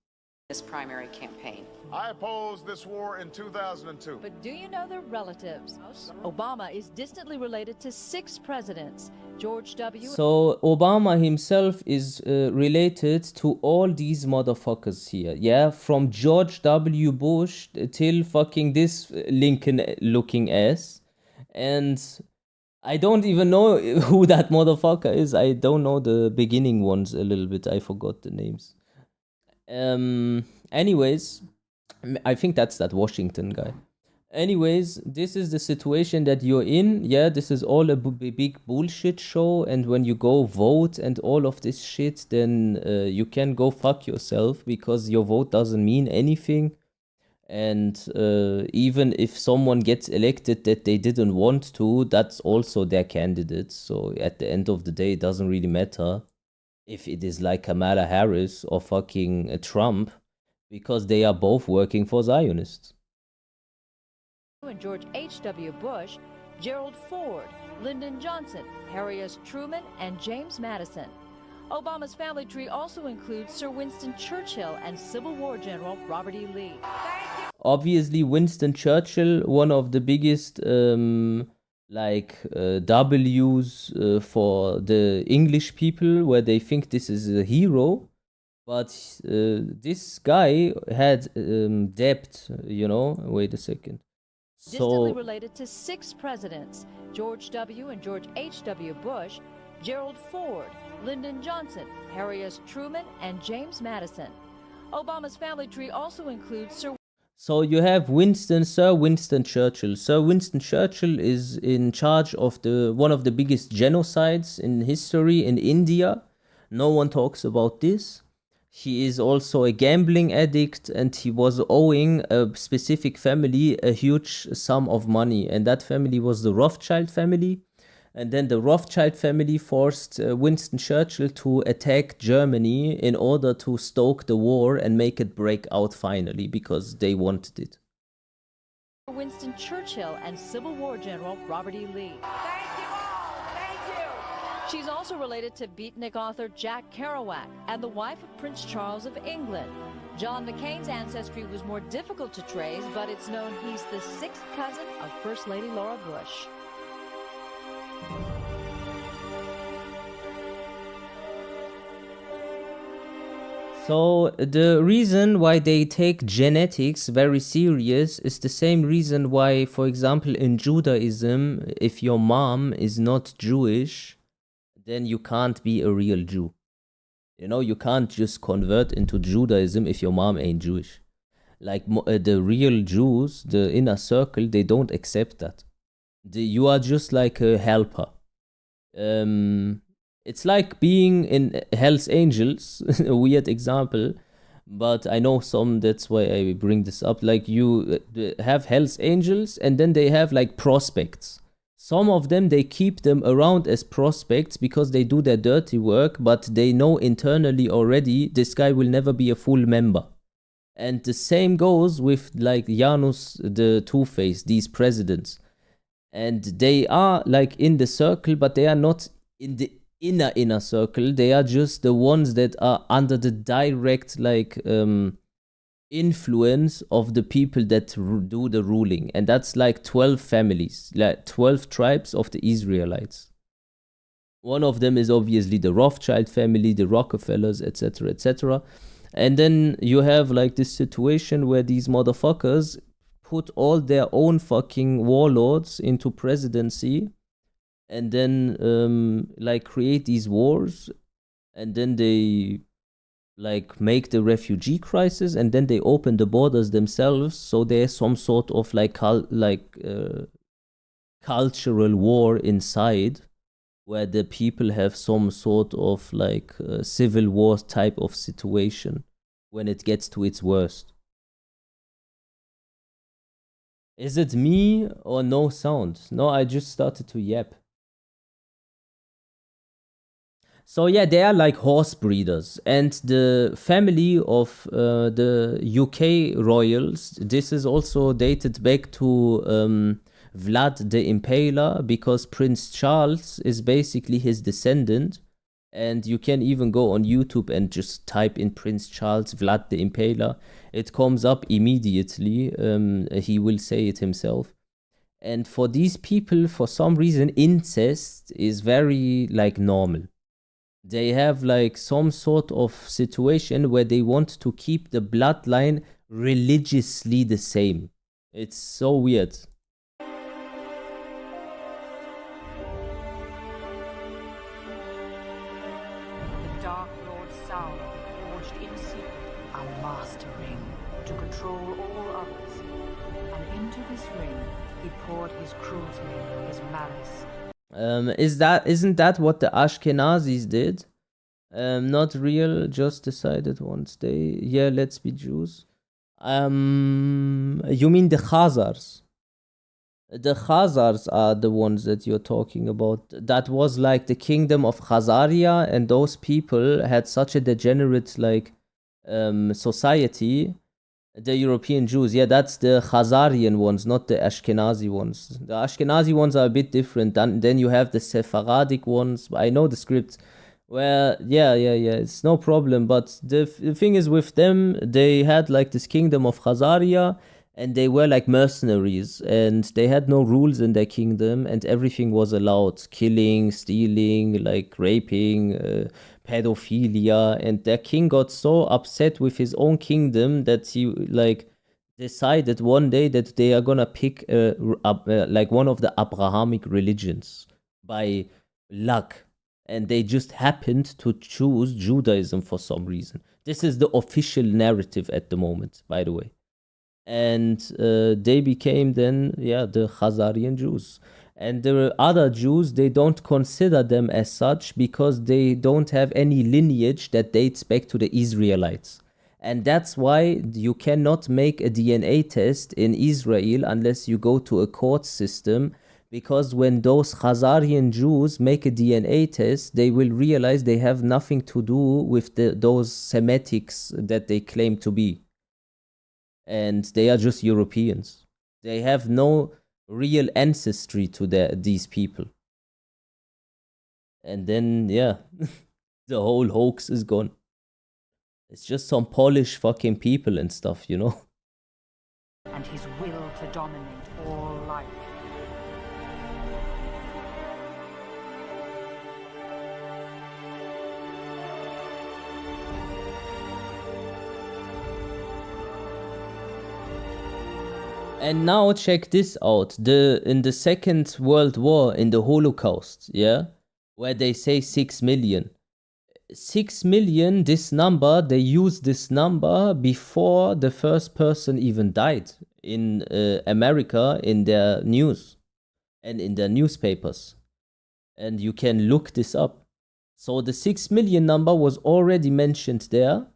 This primary campaign. I opposed this war in 2002. But do you know their relatives? Obama is distantly related to 6 presidents. George W. So Obama himself is related to all these motherfuckers here, yeah? From George W. Bush till fucking this Lincoln-looking ass. And I don't even know who that motherfucker is. I don't know the beginning ones a little bit. I forgot the names. Anyways, I think that's that Washington guy. Anyways, this is the situation that you're in. Yeah, this is all a big bullshit show. And when you go vote and all of this shit, then you can go fuck yourself because your vote doesn't mean anything. And even if someone gets elected that they didn't want to, that's also their candidate. So at the end of the day, it doesn't really matter if it is like Kamala Harris or fucking Trump, because they are both working for Zionists. And George H.W. Bush, Gerald Ford, Lyndon Johnson, Harry S. Truman, and James Madison. Obama's family tree also includes Sir Winston Churchill and Civil War General Robert E. Lee. Obviously, Winston Churchill, one of the biggest W's for the English people, where they think this is a hero. But this guy had debt, you know. Wait a second. Distantly related to 6 presidents: George W. and George H.W. Bush, Gerald Ford, Lyndon Johnson, Harry S. Truman, and James Madison. Obama's family tree also includes Sir. So you have Sir Winston Churchill. Sir Winston Churchill is in charge of one of the biggest genocides in history in India. No one talks about this. He is also a gambling addict, and he was owing a specific family a huge sum of money. And that family was the Rothschild family. And then the Rothschild family forced Winston Churchill to attack Germany in order to stoke the war and make it break out finally, because they wanted it. Winston Churchill and Civil War General Robert E. Lee. Thank you all. Thank you. She's also related to beatnik author Jack Kerouac and the wife of Prince Charles of England. John McCain's ancestry was more difficult to trace, but it's known he's the 6th cousin of First Lady Laura Bush. So the reason why they take genetics very serious is the same reason why, for example, in Judaism, if your mom is not Jewish, then you can't be a real Jew. You know, you can't just convert into Judaism if your mom ain't Jewish. Like the real Jews, the inner circle, they don't accept that. You are just like a helper. It's like being in Hell's Angels, a weird example, but I know some, that's why I bring this up. Like you have Hell's Angels and then they have like prospects. Some of them, they keep them around as prospects because they do their dirty work, but they know internally already this guy will never be a full member. And the same goes with like Janus the Two-Faced, these presidents. And they are like in the circle, but they are not in the inner circle. They are just the ones that are under the direct like influence of the people that do the ruling. And that's like 12 families, like 12 tribes of the Israelites. One of them is obviously the Rothschild family, the Rockefellers, etc., etc. And then you have like this situation where these motherfuckers put all their own fucking warlords into presidency, and then like create these wars, and then they like make the refugee crisis, and then they open the borders themselves, so there's some sort of like cultural war inside, where the people have some sort of like civil war type of situation when it gets to its worst. Is it me or no sound? No, I just started to yap. So yeah, they are like horse breeders, and the family of the UK royals, this is also dated back to Vlad the Impaler, because Prince Charles is basically his descendant, And you can even go on YouTube and just type in Prince Charles, Vlad the Impaler. It comes up immediately. He will say it himself. And for these people, for some reason, incest is very like normal. They have like some sort of situation where they want to keep the bloodline religiously the same. It's so weird. Dark Lord Sauron forged in secret a master ring to control all others. And into this ring he poured his cruelty, his malice. Isn't that what the Ashkenazis did? Not real, just decided once they, yeah, let's be Jews. You mean the Khazars? The Khazars are the ones that you're talking about. That was like the kingdom of Khazaria, and those people had such a degenerate like society. The European Jews, yeah, that's the Khazarian ones, not the Ashkenazi ones. The Ashkenazi ones are a bit different. Then you have the Sephardic ones. I know the script. Well, yeah, it's no problem. But the thing is with them, they had like this kingdom of Khazaria, and they were like mercenaries, and they had no rules in their kingdom, and everything was allowed. Killing, stealing, like raping, pedophilia, and their king got so upset with his own kingdom that he like decided one day that they are gonna pick like one of the Abrahamic religions by luck, and they just happened to choose Judaism for some reason. This is the official narrative at the moment, by the way. And they became then, the Khazarian Jews. And the other Jews, they don't consider them as such because they don't have any lineage that dates back to the Israelites. And that's why you cannot make a DNA test in Israel unless you go to a court system, because when those Khazarian Jews make a DNA test, they will realize they have nothing to do with those Semitics that they claim to be. And they are just Europeans. They have no real ancestry to these people. And then, the whole hoax is gone. It's just some Polish fucking people and stuff, you know? And his will to dominate all life. And now check this out. In the Second World War, in the Holocaust, where they say 6 million. 6 million, this number, they used this number before the first person even died in America, in their news and in their newspapers. And you can look this up. So the 6 million number was already mentioned there.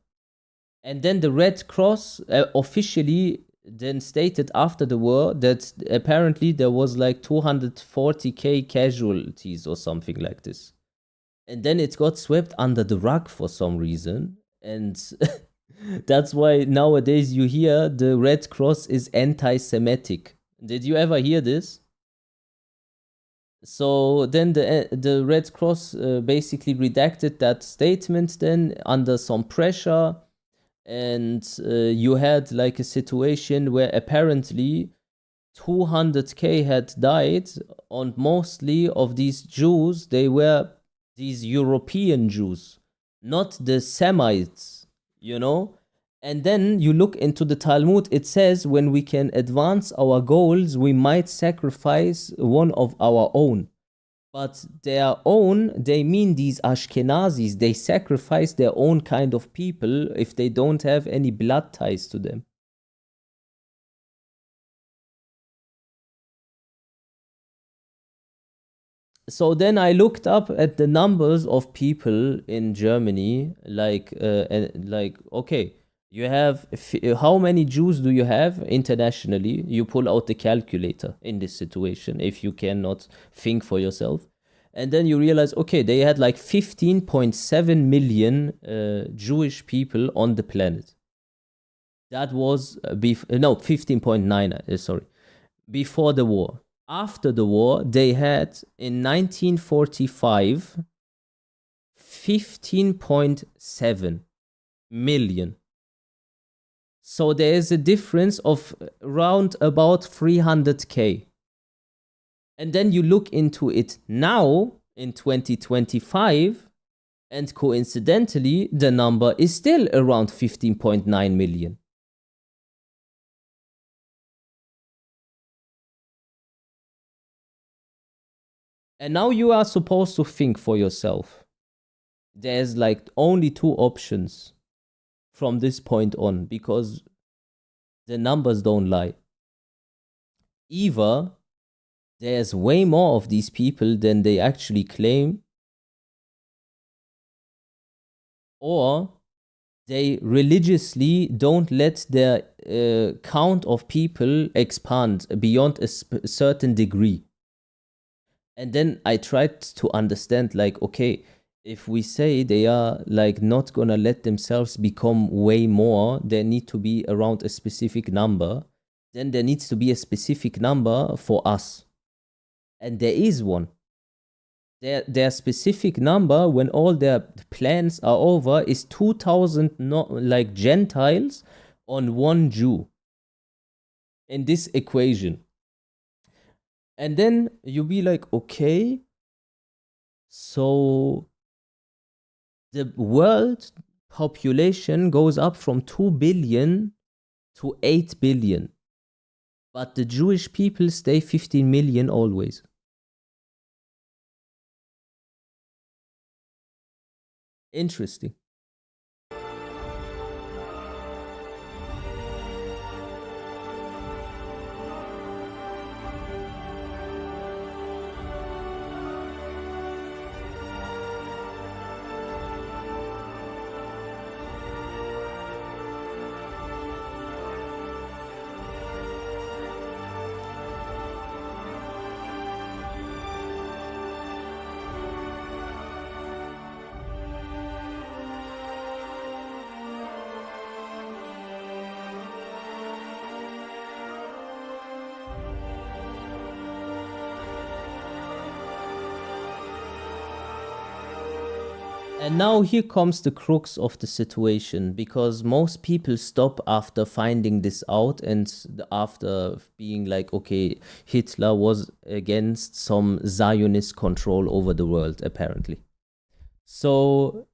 And then the Red Cross officially then stated after the war that apparently there was like 240k casualties or something like this. And then it got swept under the rug for some reason. And that's why nowadays you hear the Red Cross is anti-Semitic. Did you ever hear this? So then the Red Cross basically redacted that statement then under some pressure. And you had like a situation where apparently 200k had died, and mostly of these Jews, they were these European Jews, not the Semites, you know? And then you look into the Talmud, it says when we can advance our goals, we might sacrifice one of our own. But their own, they mean these Ashkenazis, they sacrifice their own kind of people if they don't have any blood ties to them. So then I looked up at the numbers of people in Germany, like, okay, you have, how many Jews do you have internationally? You pull out the calculator in this situation if you cannot think for yourself. And then you realize, okay, they had like 15.7 million Jewish people on the planet. That was, 15.9, sorry, before the war. After the war, they had, in 1945, 15.7 million. So there is a difference of round about 300k. And then you look into it now in 2025, and coincidentally, the number is still around 15.9 million. And now you are supposed to think for yourself. There's like only two options from this point on, because the numbers don't lie. Either there's way more of these people than they actually claim, or they religiously don't let their count of people expand beyond a certain degree. And then I tried to understand, like, okay, if we say they are like not gonna let themselves become way more, there need to be around a specific number, then there needs to be a specific number for us. And there is one. Their specific number, when all their plans are over, is 2,000 like Gentiles on one Jew in this equation. And then you'll be like, okay, so the world population goes up from 2 billion to 8 billion. But the Jewish people stay 15 million always. Interesting. And now here comes the crux of the situation, because most people stop after finding this out and after being like, okay, Hitler was against some Zionist control over the world, apparently. So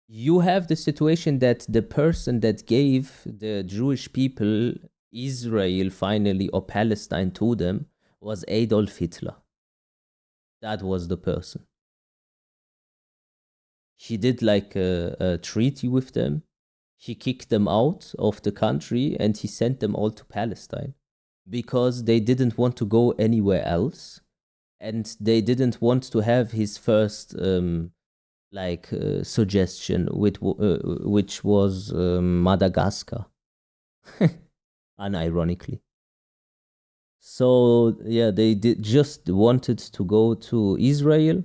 you have the situation that the person that gave the Jewish people Israel finally, or Palestine, to them was Adolf Hitler. That was the person. He did like a treaty with them. He kicked them out of the country and he sent them all to Palestine because they didn't want to go anywhere else. And they didn't want to have his first suggestion, which was Madagascar, unironically. So yeah, they just wanted to go to Israel,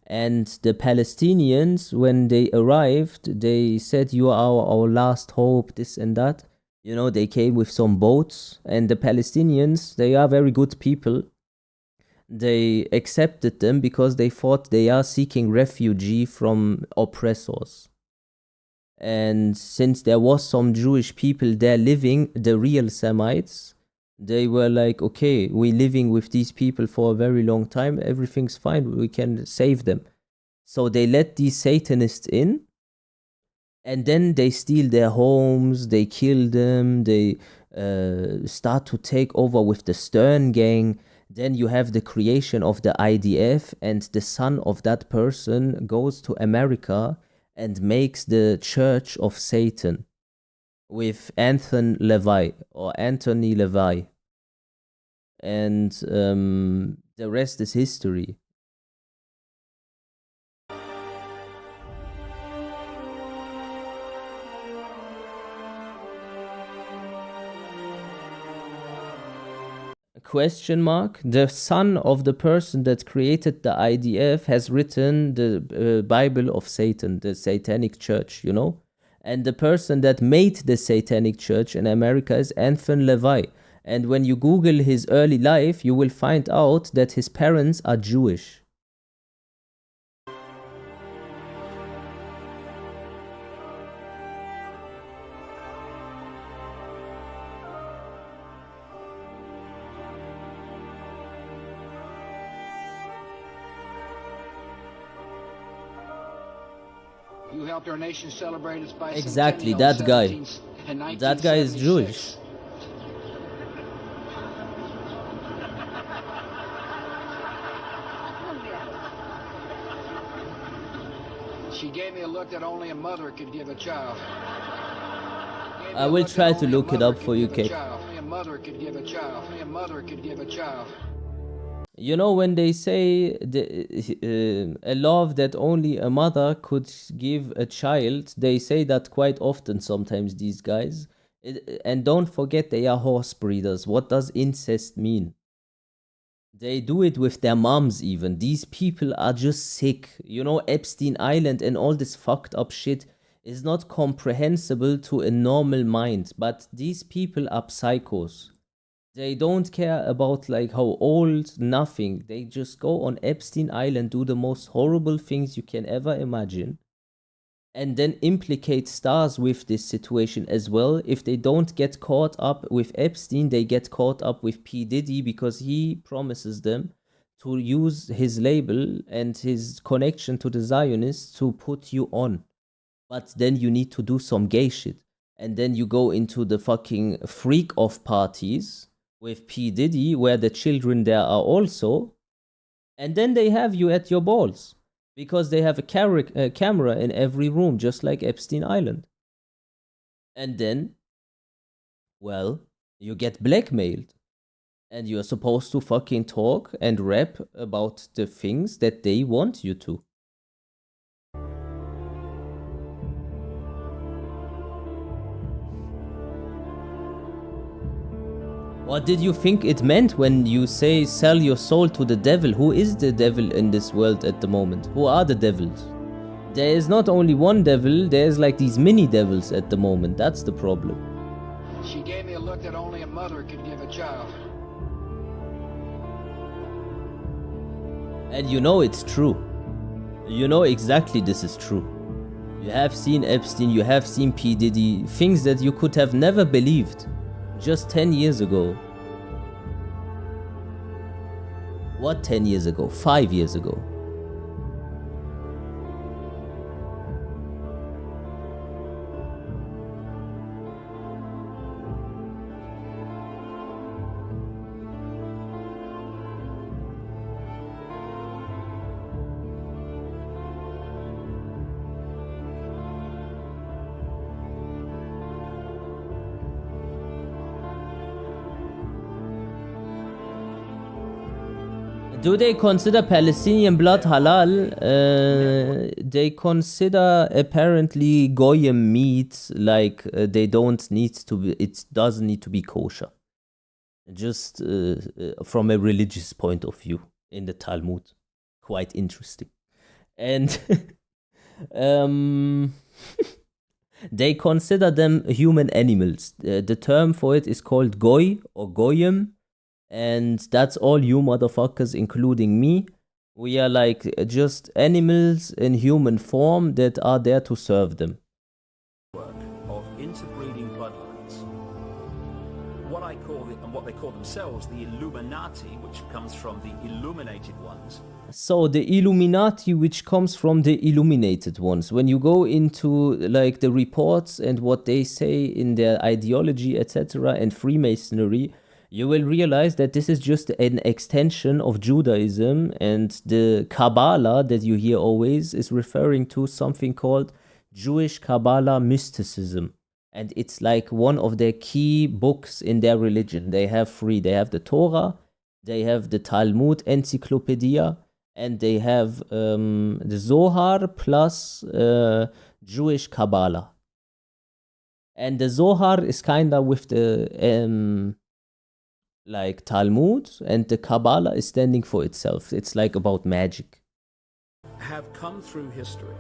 and the Palestinians, when they arrived, they said, "You are our last hope," this and that. You know, they came with some boats, and the Palestinians, they are very good people. They accepted them because they thought they are seeking refuge from oppressors. And since there was some Jewish people there living, the real Semites, they were like, okay, we're living with these people for a very long time. Everything's fine. We can save them. So they let these Satanists in, and then they steal their homes. They kill them. They start to take over with the Stern gang. Then you have the creation of the IDF, and the son of that person goes to America and makes the Church of Satan with Anthony Levi. And the rest is history. Question mark. The son of the person that created the IDF has written the Bible of Satan, the Satanic Church, you know? And the person that made the Satanic Church in America is Anthony Levi. And when you Google his early life, you will find out that his parents are Jewish. You helped our nation celebrate its bicentennial Exactly, that guy. in That guy is 1976. Jewish. She gave me a look that only a mother could give a child. I will try to look it up for you, Kate. Only a mother could give a child. Only a mother could give a child. You know, when they say a love that only a mother could give a child, they say that quite often sometimes, these guys. And don't forget, they are horse breeders. What does incest mean? They do it with their moms even. These people are just sick. You know, Epstein Island and all this fucked up shit is not comprehensible to a normal mind. But these people are psychos. They don't care about like how old, nothing. They just go on Epstein Island, do the most horrible things you can ever imagine, and then implicate stars with this situation as well. If they don't get caught up with Epstein, they get caught up with P. Diddy because he promises them to use his label and his connection to the Zionists to put you on. But then you need to do some gay shit. And then you go into the fucking freak-off parties with P. Diddy, where the children there are also, and then they have you at your balls, because they have a camera in every room, just like Epstein Island. And then, well, you get blackmailed, and you're supposed to fucking talk and rap about the things that they want you to. What did you think it meant when you say sell your soul to the devil? Who is the devil in this world at the moment? Who are the devils? There is not only one devil, there's like these mini devils at the moment. That's the problem. She gave me a look that only a mother could give a child. And you know it's true. You know exactly this is true. You have seen Epstein, you have seen P. Diddy, things that you could have never believed just 10 years ago. What 10 years ago? 5 years ago. Do they consider Palestinian blood halal? They consider apparently goyim meat like they don't need to be, it doesn't need to be kosher. Just from a religious point of view in the Talmud. Quite interesting. And they consider them human animals. The term for it is called goy or goyim. And that's all you motherfuckers, including me. We are like just animals in human form that are there to serve them. Of interbreeding bloodlines. What I call it, and what they call themselves, the Illuminati, which comes from the illuminated ones. So the Illuminati, which comes from the illuminated ones. When you go into like the reports and what they say in their ideology, etc., and Freemasonry, you will realize that this is just an extension of Judaism, and the Kabbalah that you hear always is referring to something called Jewish Kabbalah mysticism. And it's like one of their key books in their religion. They have three. They have the Torah, they have the Talmud Encyclopedia, and they have the Zohar plus Jewish Kabbalah. And the Zohar is kind of with the like Talmud, and the Kabbalah is standing for itself. It's like about magic. Have come through history.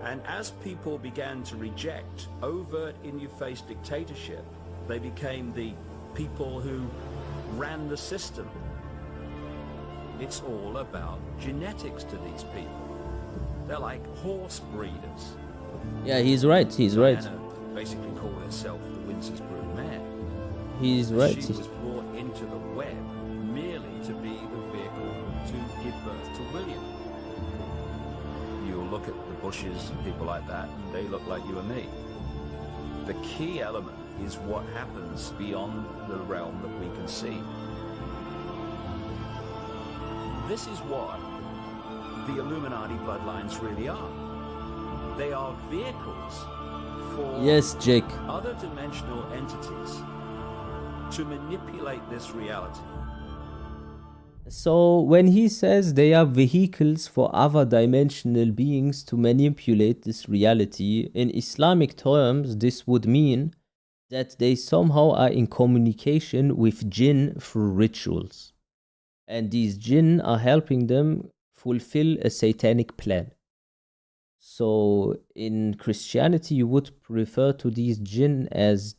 And as people began to reject overt in-your-face dictatorship, they became the people who ran the system. It's all about genetics to these people. They're like horse breeders. Yeah, he's right. He's right. Diana basically called herself the Windsor's brood mare. He's right. She was brought into the web merely to be the vehicle to give birth to William. You'll look at the Bushes and people like that, and they look like you and me. The key element is what happens beyond the realm that we can see. This is what the Illuminati bloodlines really are. They are vehicles for Yes, Jake. other dimensional entities to manipulate this reality. So when he says they are vehicles for other dimensional beings to manipulate this reality, in Islamic terms, this would mean that they somehow are in communication with jinn through rituals. And these jinn are helping them fulfill a satanic plan. So in Christianity, you would refer to these jinn as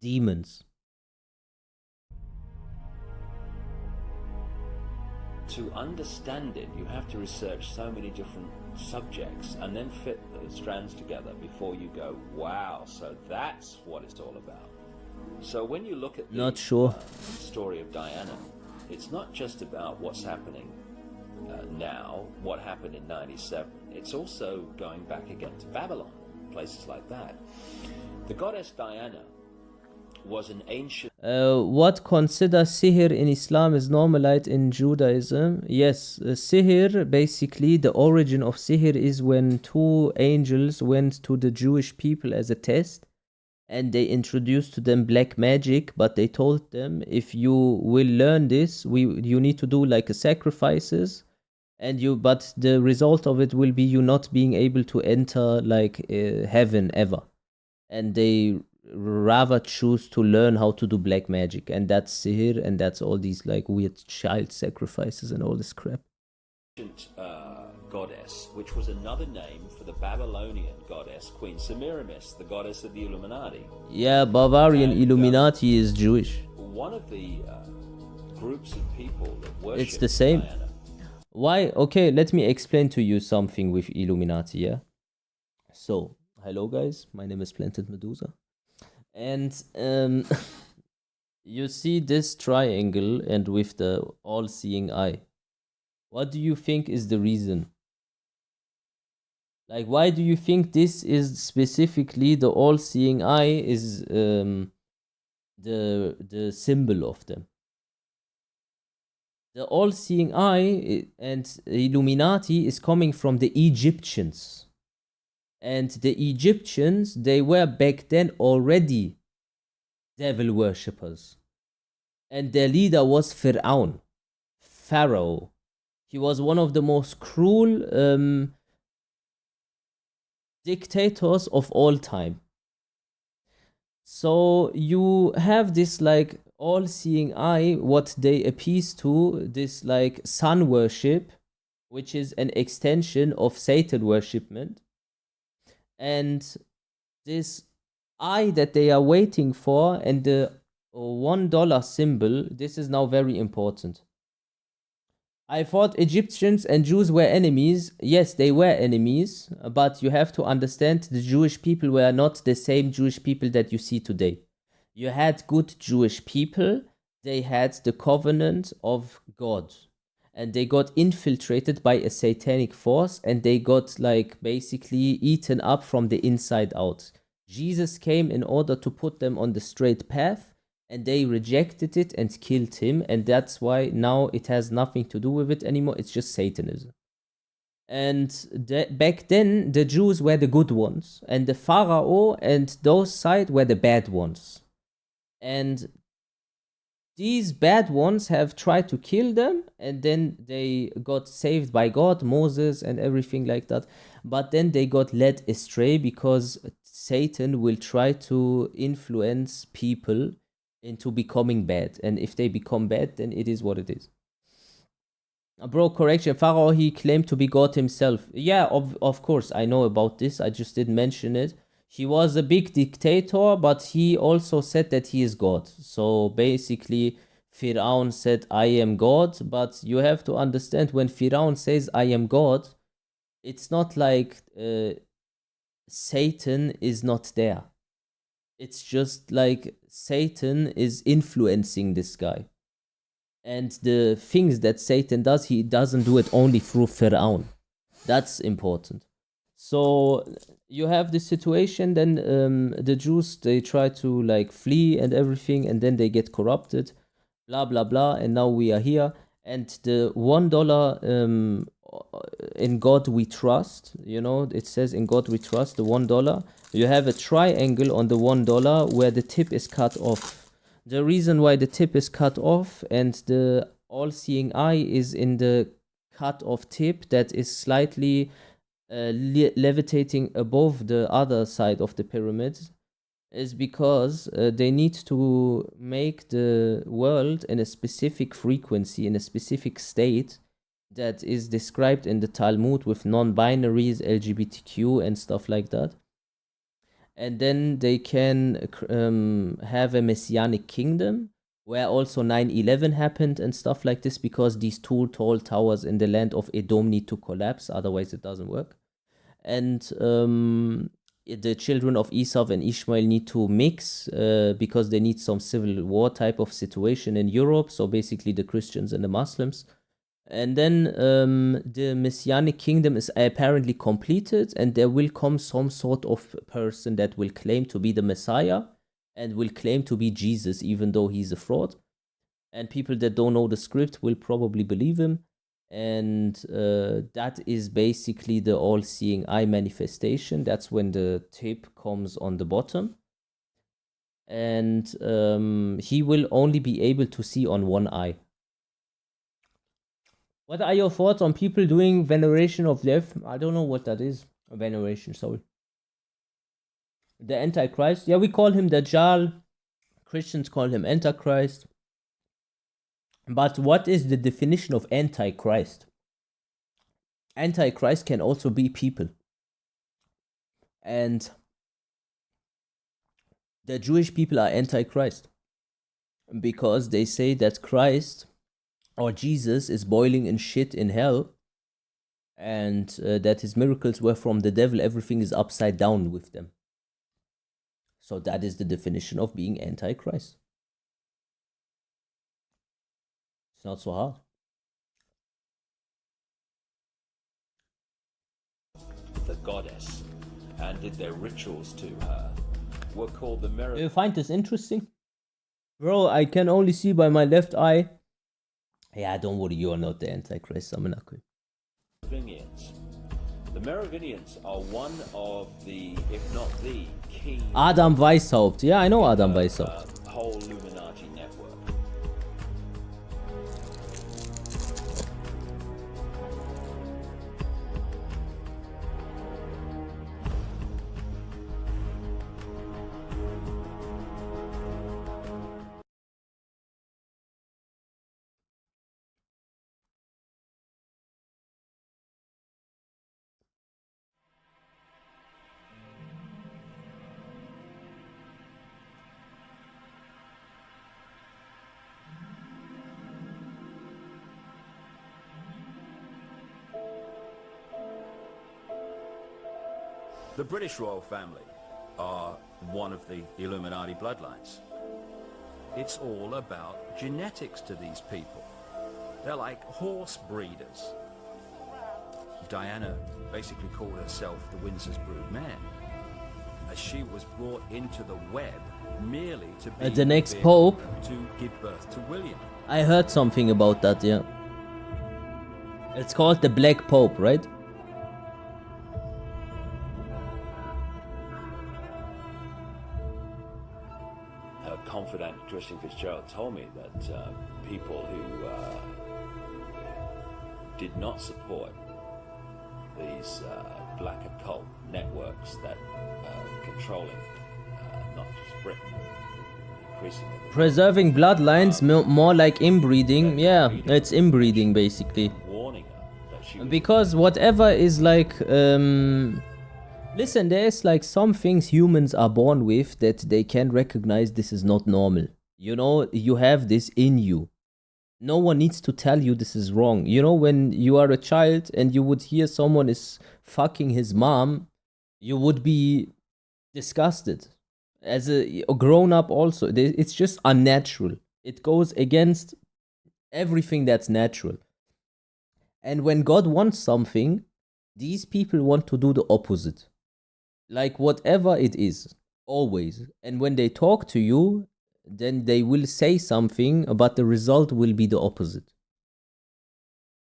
demons. To understand it, you have to research so many different subjects and then fit the strands together before you go, wow, so that's what it's all about. So when you look at the Not sure. story of Diana, it's not just about what's happening now, what happened in 97. It's also going back again to Babylon, places like that. The goddess Diana was an ancient... What consider sihr in Islam is normalized in Judaism? Yes, sihr, basically, the origin of sihr is when two angels went to the Jewish people as a test, and they introduced to them black magic, but they told them, if you will learn this, you need to do like a sacrifices, but the result of it will be you not being able to enter like heaven ever. And they rather choose to learn how to do black magic, and that's sihr, and that's all these like weird child sacrifices and all this crap. Goddess, which was another name for the Babylonian goddess Queen Semiramis, the goddess of the Illuminati. Yeah, Bavarian Illuminati is Jewish. One of the groups of people that worship It's the same. Diana. Why? Okay, let me explain to you something with Illuminati, yeah? So, hello guys, my name is Planted Medusa. And you see this triangle and with the all-seeing eye. What do you think is the reason? Like, why do you think this is specifically the all-seeing eye is the symbol of them? The all-seeing eye and Illuminati is coming from the Egyptians. And the Egyptians, they were back then already devil worshippers. And their leader was Pharaoh. He was one of the most cruel dictators of all time. So you have this like all-seeing eye, what they appease to, this like sun worship, which is an extension of Satan worshipment. And this eye that they are waiting for, and the $1 symbol, this is now very important. I thought Egyptians and Jews were enemies. Yes, they were enemies, but you have to understand the Jewish people were not the same Jewish people that you see today. You had good Jewish people, they had the covenant of God, and they got infiltrated by a satanic force, and they got like basically eaten up from the inside out. Jesus came in order to put them on the straight path, and they rejected it and killed him, and that's why now it has nothing to do with it anymore. It's just Satanism. And back then, the Jews were the good ones, and the Pharaoh and those side were the bad ones. And these bad ones have tried to kill them, and then they got saved by God, Moses, and everything like that. But then they got led astray because Satan will try to influence people into becoming bad. And if they become bad, then it is what it is. Bro, correction. Pharaoh, he claimed to be God himself. Yeah, of course, I know about this. I just didn't mention it. he was a big dictator, but he also said that he is God. So basically, Firaun said, I am God, but you have to understand when Firaun says, I am God, it's not like Satan is not there. It's just like Satan is influencing this guy. And the things that Satan does, he doesn't do it only through Firaun. That's important. So you have this situation, then the Jews, they try to like flee and everything, and then they get corrupted, blah, blah, blah, and now we are here. And the $1 in God we trust, you know, it says in God we trust, the $1. You have a triangle on the $1 where the tip is cut off. The reason why the tip is cut off and the all-seeing eye is in the cut-off tip that is slightly levitating above the other side of the pyramid is because they need to make the world in a specific frequency, in a specific state that is described in the Talmud with non-binaries, LGBTQ and stuff like that. And then they can have a messianic kingdom where also 9/11 happened and stuff like this, because these two tall towers in the land of Edom need to collapse, otherwise it doesn't work. And the children of Esau and Ishmael need to mix because they need some civil war type of situation in Europe, so basically the Christians and the Muslims. And then the Messianic kingdom is apparently completed, and there will come some sort of person that will claim to be the Messiah and will claim to be Jesus, even though he's a fraud. And people that don't know the script will probably believe him. And that is basically the all-seeing eye manifestation. That's when the tip comes on the bottom. And he will only be able to see on one eye. What are your thoughts on people doing veneration of death? I don't know what that is. Veneration, sorry. The Antichrist. Yeah, we call him Dajjal. Christians call him Antichrist. But what is the definition of Antichrist? Antichrist can also be people. And the Jewish people are Antichrist because they say that Christ or Jesus is boiling in shit in hell, and that his miracles were from the devil. Everything is upside down with them. So that is the definition of being Antichrist. It's not so hard. The goddess, and did their rituals to her, were called the miracles. Do you find this interesting? Bro, I can only see by my left eye. Yeah, don't worry, you are not the Antichrist. I'm not good. Merovingians. The Merovingians are one of the, if not the, key... Adam Weishaupt. Yeah, I know Adam Weishaupt. Whole Illuminati network. The British royal family are one of the Illuminati bloodlines. It's all about genetics to these people. They're like horse breeders. Diana basically called herself the Windsor's brood mare, as she was brought into the web merely to be the next pope to give birth to William. I heard something about that, yeah. It's called the Black Pope, right? Confidant Christian Fitzgerald told me that people who did not support these black occult networks that controlling not just Britain, increasingly preserving bloodlines, more like inbreeding. Yeah, it's inbreeding basically. Warning her that she because whatever is like Listen, there's like some things humans are born with that they can recognize this is not normal. You know, you have this in you. No one needs to tell you this is wrong. You know, when you are a child and you would hear someone is fucking his mom, you would be disgusted. As a grown up also, it's just unnatural. It goes against everything that's natural. And when God wants something, these people want to do the opposite. Like whatever it is, always. And when they talk to you, then they will say something, but the result will be the opposite.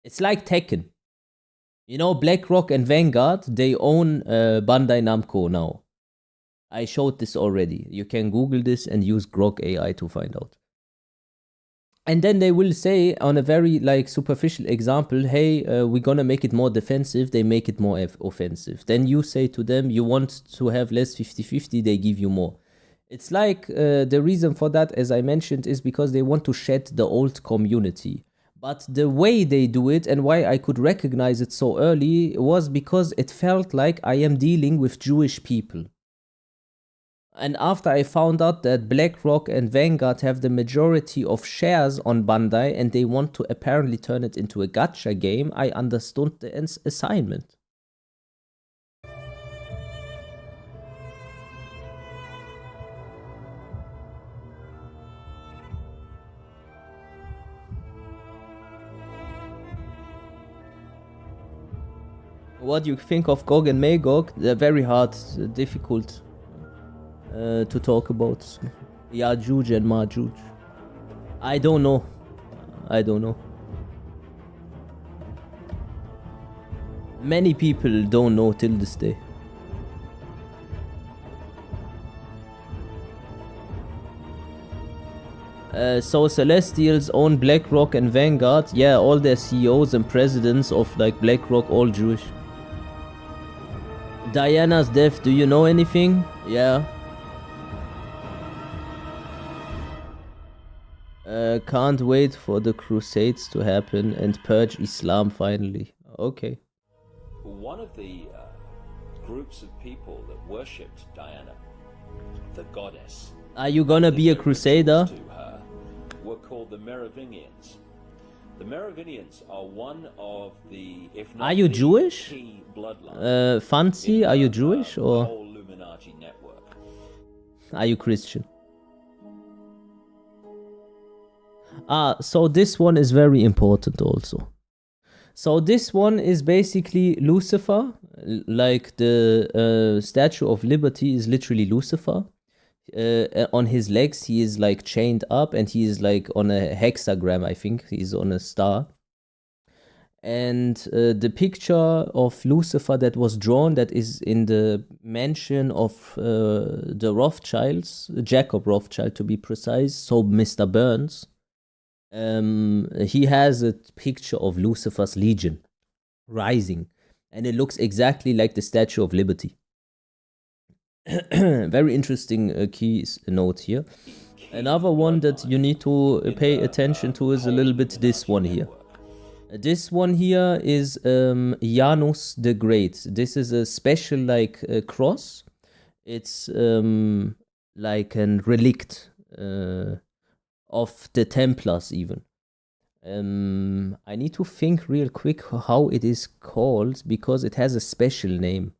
It's like Tekken. You know, BlackRock and Vanguard, they own Bandai Namco now. I showed this already. You can Google this and use Grok AI to find out. And then they will say, on a very like superficial example, hey, we're gonna make it more defensive, they make it more offensive. Then you say to them, you want to have less 50-50, they give you more. It's like the reason for that, as I mentioned, is because they want to shed the old community. But the way they do it and why I could recognize it so early was because it felt like I am dealing with Jewish people. And after I found out that BlackRock and Vanguard have the majority of shares on Bandai and they want to apparently turn it into a gacha game, I understood the assignment. What do you think of Gog and Magog? They're very hard, difficult to talk about. Yajuj and Majuj. I don't know. Many people don't know till this day. So Celestials own BlackRock and Vanguard. Yeah, all their CEOs and presidents of like BlackRock, all Jewish. Diana's death, do you know anything? Yeah. Can't wait for the Crusades to happen and purge Islam finally. Okay. One of the groups of people that worshipped Diana, the goddess, are you gonna be a crusader? to her were called the Merovingians. The Merovingians are one of the, if not are you the Jewish? key bloodlines. Fancy, are you Jewish The or whole Illuminati network. are you Christian? So this one is very important also. So this one is basically Lucifer, like the Statue of Liberty is literally Lucifer. On his legs he is like chained up and he is like on a hexagram, I think he's on a star. And the picture of Lucifer that was drawn, that is in the mansion of the Rothschilds, Jacob Rothschild to be precise, so Mr. Burns. He has a picture of Lucifer's legion rising, and it looks exactly like the Statue of Liberty. Very interesting key note here. Another one that you need to pay attention to is a little bit this one here. This one here is Janus the Great. This is a special like cross. It's like a relict of the Templars even. I need to think real quick how it is called because it has a special name.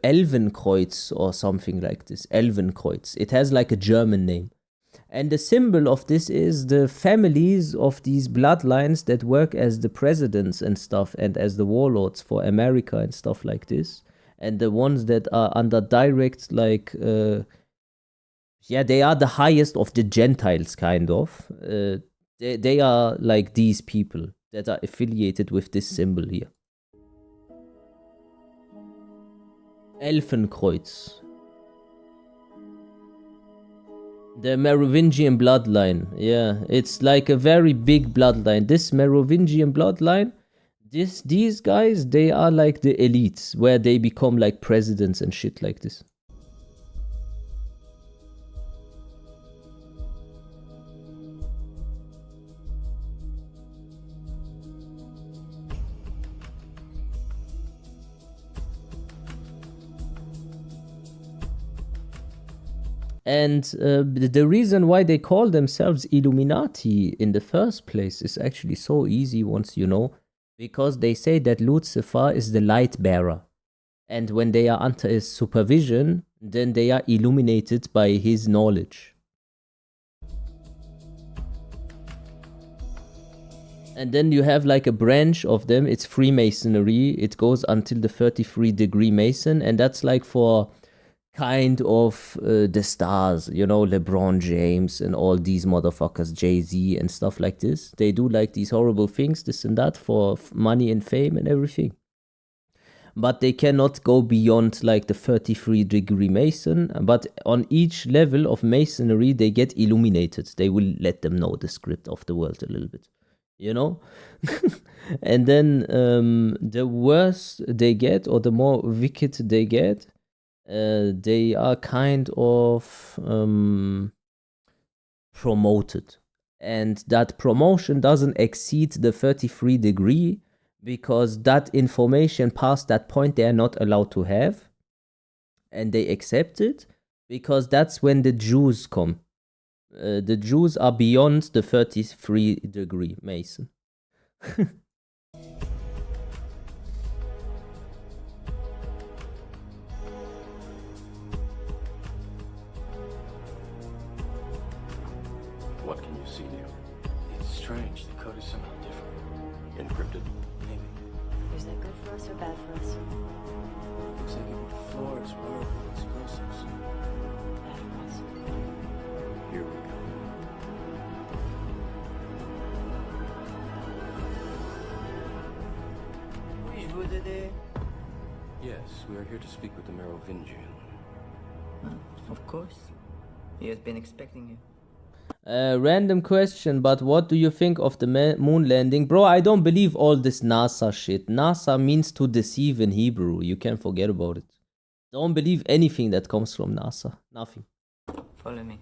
Elvenkreuz or something like this. Elvenkreuz. It has like a German name. And the symbol of this is the families of these bloodlines that work as the presidents and stuff and as the warlords for America and stuff like this. And the ones that are under direct, like, they are the highest of the Gentiles, kind of. They are like these people that are affiliated with this symbol here. Elfenkreuz. The Merovingian bloodline. Yeah, it's like a very big bloodline. This Merovingian bloodline, these guys, they are like the elites, where they become like presidents and shit like this. And the reason why they call themselves Illuminati in the first place is actually so easy once you know, because they say that Lucifer is the light bearer. And when they are under his supervision, then they are illuminated by his knowledge. And then you have like a branch of them, it's Freemasonry, it goes until the 33-degree Mason, and that's like for kind of the stars, you know, LeBron James and all these motherfuckers, Jay-Z and stuff like this. They do like these horrible things, this and that, for money and fame and everything. But they cannot go beyond like the 33-degree Mason. But on each level of Masonry, they get illuminated. They will let them know the script of the world a little bit, you know? And then the worse they get, or the more wicked they get, they are kind of promoted. And that promotion doesn't exceed the 33-degree, because that information past that point they are not allowed to have, and they accept it because that's when the Jews come. The Jews are beyond the 33-degree Mason. What can you see, Neil? It's strange. The code is somehow different. Encrypted? Maybe. Is that good for us or bad for us? Looks like it would floor its wearable explosives. Bad for us. Here we go. Yes, we are here to speak with the Merovingian. Of course. He has been expecting you. Random question, but what do you think of the moon landing? Bro, I don't believe all this NASA shit. NASA means to deceive in Hebrew. You can forget about it. Don't believe anything that comes from NASA. Nothing. Follow me.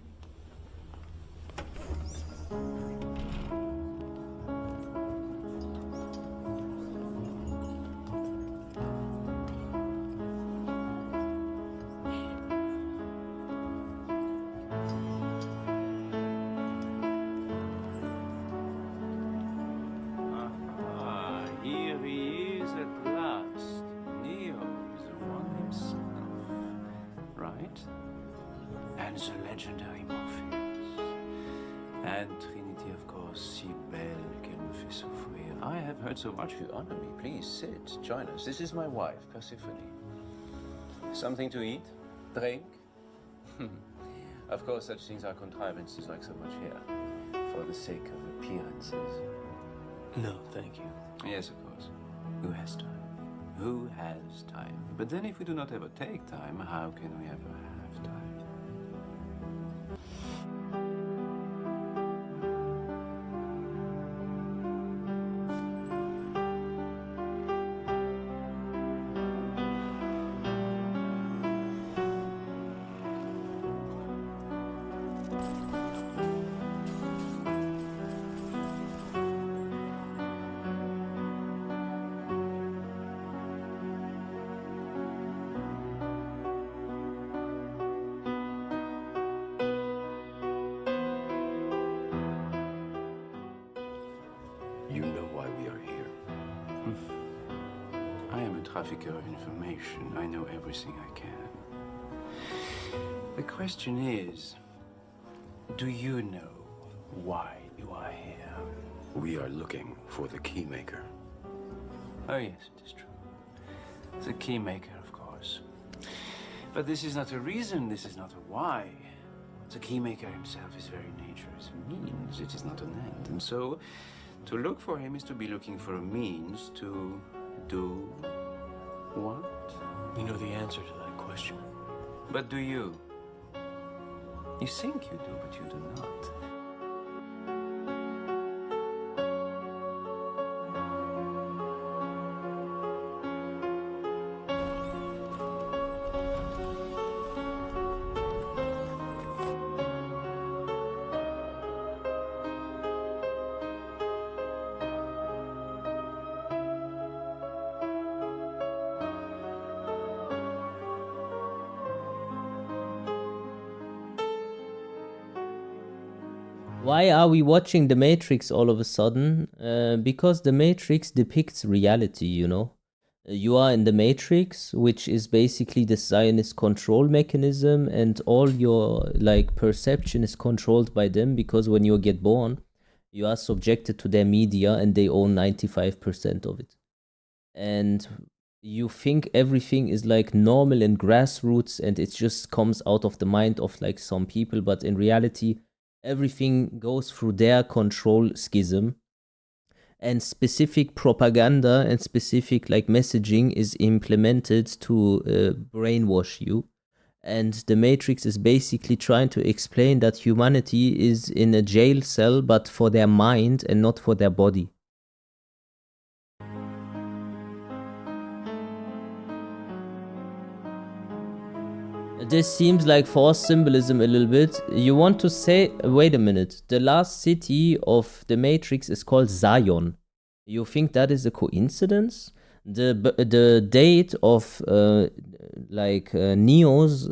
Here he is at last. Neo is the one himself, right? And the legendary Morpheus. And Trinity, of course, si belle qu'elle me fait souffrir. I have heard so much you honor me. Please sit, join us. This is my wife, Persephone. Something to eat? Drink? Of course, such things are contrivances like so much here, for the sake of appearances. No, thank you. Yes, of course. Who has time? Who has time? But then if we do not ever take time, how can we ever have time? You know why we are here. I am a trafficker of information. I know everything I can. The question is, do you know why you are here? We are looking for the keymaker. Oh, yes, it is true. The keymaker, of course. But this is not a reason, this is not a why. The keymaker himself is very nature is a means, it is not an end. And so, to look for him is to be looking for a means to do what? You know the answer to that question. But do you? You think you do, but you do not. Why are we watching The Matrix all of a sudden? Because The Matrix depicts reality, you know? You are in The Matrix, which is basically the Zionist control mechanism, and all your like perception is controlled by them, because when you get born, you are subjected to their media and they own 95% of it. And you think everything is like normal and grassroots, and it just comes out of the mind of like some people, but in reality, everything goes through their control schism, and specific propaganda and specific like messaging is implemented to brainwash you. And The Matrix is basically trying to explain that humanity is in a jail cell, but for their mind and not for their body. This seems like false symbolism a little bit. You want to say, wait a minute, the last city of The Matrix is called Zion. You think that is a coincidence? The date of Neo's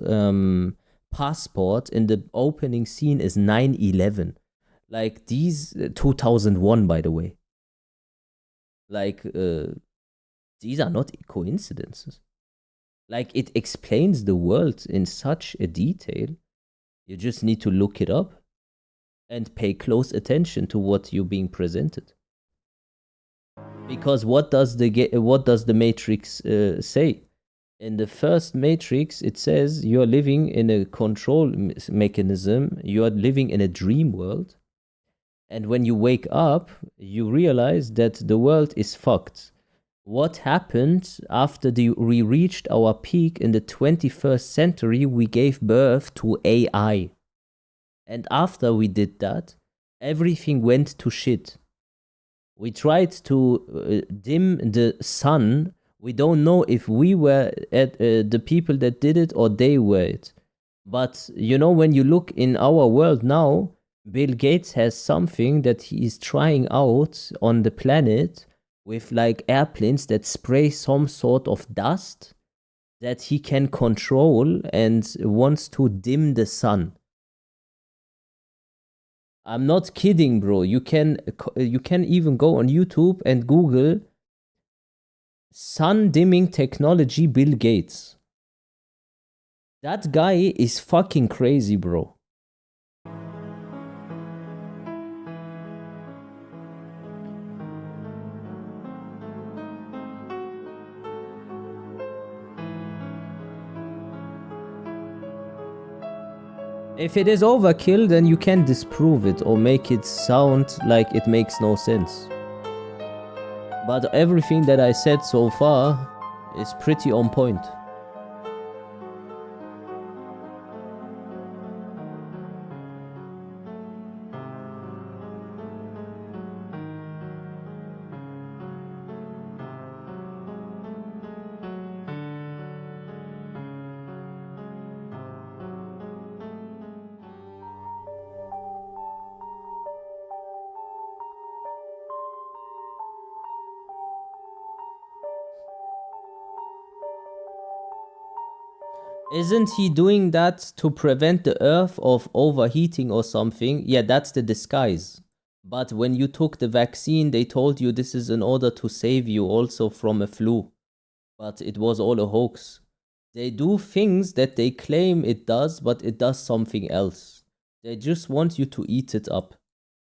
passport in the opening scene is 9/11. Like these 2001, by the way. Like these are not coincidences. Like, it explains the world in such a detail. You just need to look it up and pay close attention to what you're being presented. Because what does the Matrix say? In the first Matrix, it says you're living in a control mechanism. You are living in a dream world. And when you wake up, you realize that the world is fucked. What happened after we reached our peak in the 21st century? We gave birth to AI. And after we did that, everything went to shit. We tried to dim the sun. We don't know if we were the people that did it or they were it. But, you know, when you look in our world now, Bill Gates has something that he is trying out on the planet, with like airplanes that spray some sort of dust that he can control and wants to dim the sun. I'm not kidding, bro. You can even go on YouTube and Google sun dimming technology Bill Gates. That guy is fucking crazy, bro. If it is overkill, then you can disprove it or make it sound like it makes no sense. But everything that I said so far is pretty on point. Isn't he doing that to prevent the earth of overheating or something? Yeah, that's the disguise. But when you took the vaccine, they told you this is in order to save you also from a flu. But it was all a hoax. They do things that they claim it does, but it does something else. They just want you to eat it up.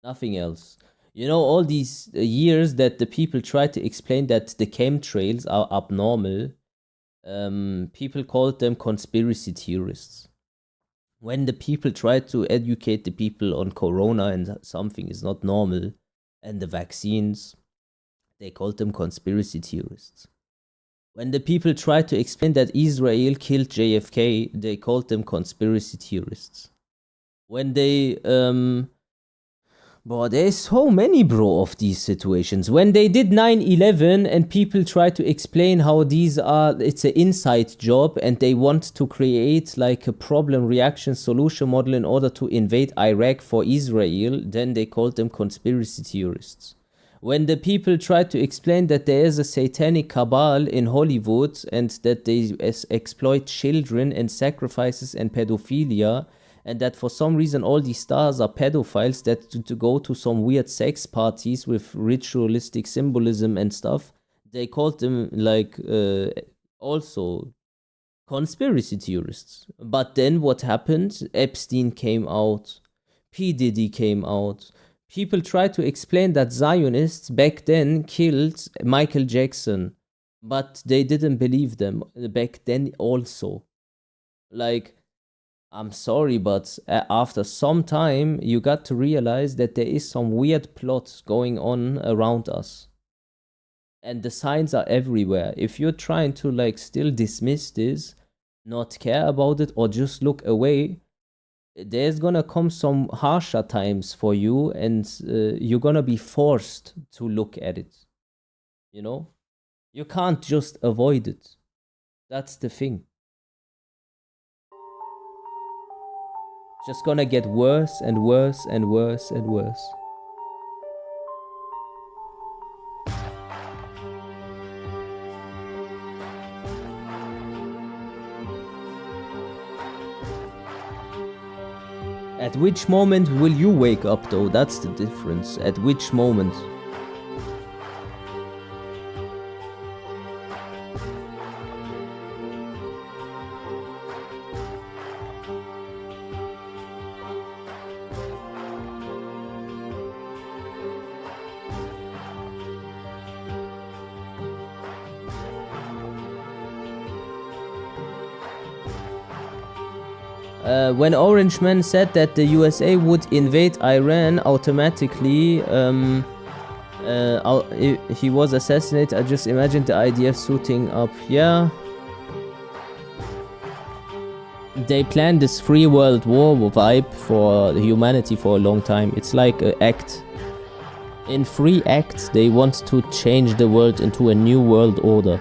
Nothing else. You know, all these years that the people try to explain that the chemtrails are abnormal, people called them conspiracy theorists. When the people tried to educate the people on corona and something is not normal, and the vaccines, they called them conspiracy theorists. When the people tried to explain that Israel killed JFK, they called them conspiracy theorists. When they there's so many, bro, of these situations. When they did 9/11 and people try to explain how it's an inside job and they want to create like a problem reaction solution model in order to invade Iraq for Israel, then they called them conspiracy theorists. When the people try to explain that there is a satanic cabal in Hollywood and that they exploit children and sacrifices and pedophilia, and that for some reason all these stars are pedophiles that to go to some weird sex parties with ritualistic symbolism and stuff. They called them like also conspiracy theorists. But then what happened? Epstein came out, Diddy came out. People tried to explain that Zionists back then killed Michael Jackson, but they didn't believe them back then also. Like, I'm sorry, but after some time, you got to realize that there is some weird plot going on around us. And the signs are everywhere. If you're trying to like still dismiss this, not care about it, or just look away, there's gonna come some harsher times for you, and you're gonna be forced to look at it. You know? You can't just avoid it. That's the thing. Just gonna get worse and worse and worse and worse. At which moment will you wake up though? That's the difference. At which moment? When Orange Man said that the USA would invade Iran automatically, he was assassinated. I just imagined the IDF suiting up. Yeah. They planned this free world war vibe for humanity for a long time. It's like an act. In free acts, they want to change the world into a new world order.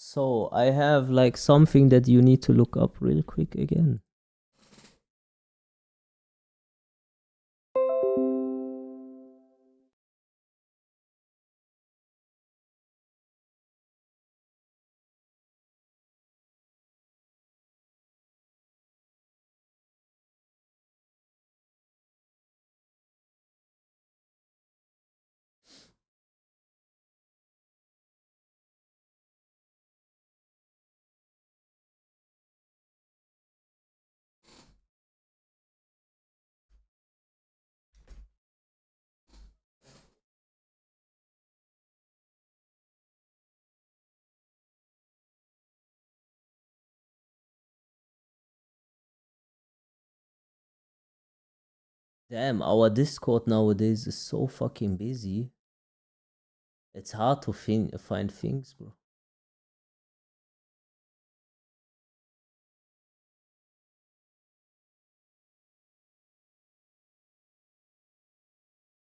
So I have like something that you need to look up real quick again. Damn, our Discord nowadays is so fucking busy. It's hard to find things, bro.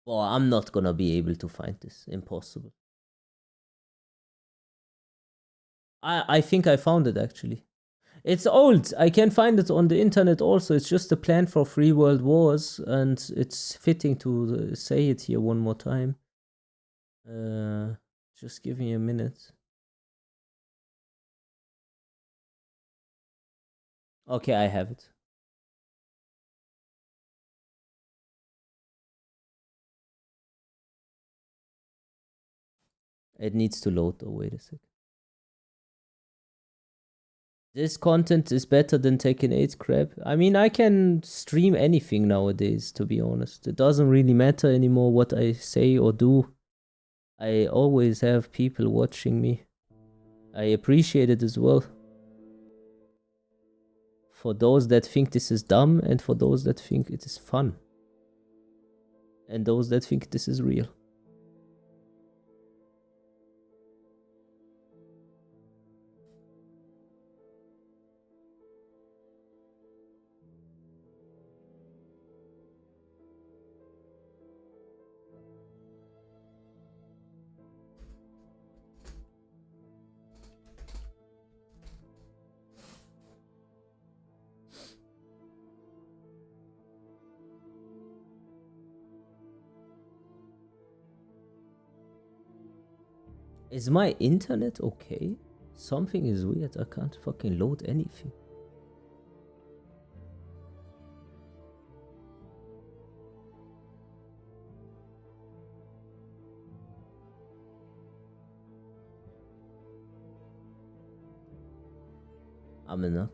Well, I'm not gonna be able to find this. Impossible. I think I found it actually. It's old. I can find it on the internet also. It's just a plan for free world wars, and it's fitting to say it here one more time. Just give me a minute. Okay, I have it. It needs to load though. Wait a sec. This content is better than Tekken 8 crap. I mean, I can stream anything nowadays, to be honest. It doesn't really matter anymore what I say or do. I always have people watching me. I appreciate it as well. For those that think this is dumb, and for those that think it is fun. And those that think this is real. Is my internet okay? Something is weird. I can't fucking load anything. I'm not.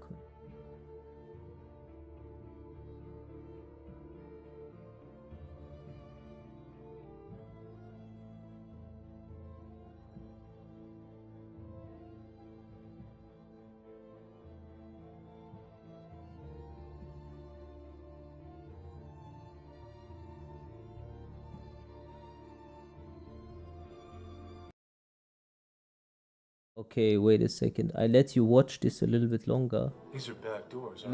Okay, wait a second. I let you watch this a little bit longer. These are back doors.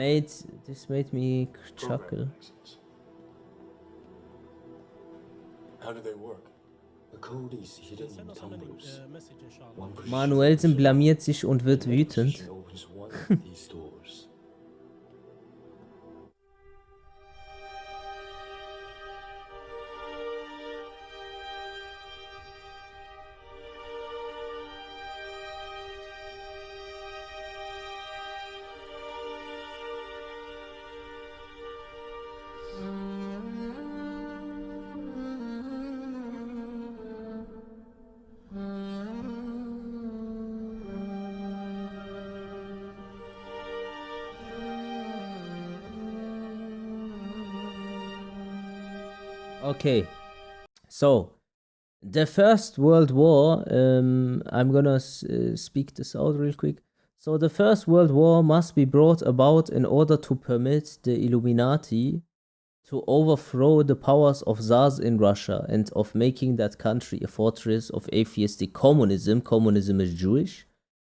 This made me chuckle. How do they work? The code is hidden in tumblers. Manuelsen blamiert sich und wird wütend. Okay, so the First World War, I'm gonna speak this out real quick. So the First World War must be brought about in order to permit the Illuminati to overthrow the powers of Tsars in Russia and of making that country a fortress of atheistic communism. Communism is Jewish.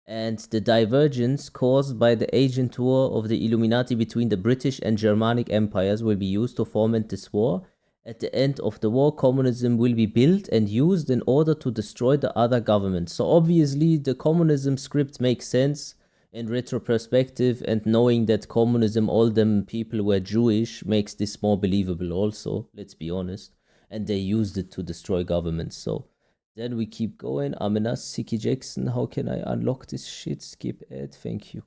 And the divergence caused by the agentur of the Illuminati between the British and Germanic empires will be used to foment this war. At the end of the war, communism will be built and used in order to destroy the other governments. So obviously the communism script makes sense in retrospective, and knowing that communism, all them people were Jewish, makes this more believable also, let's be honest. And they used it to destroy governments. So then we keep going. Amina Siki Jackson, how can I unlock this shit? Skip ad, thank you.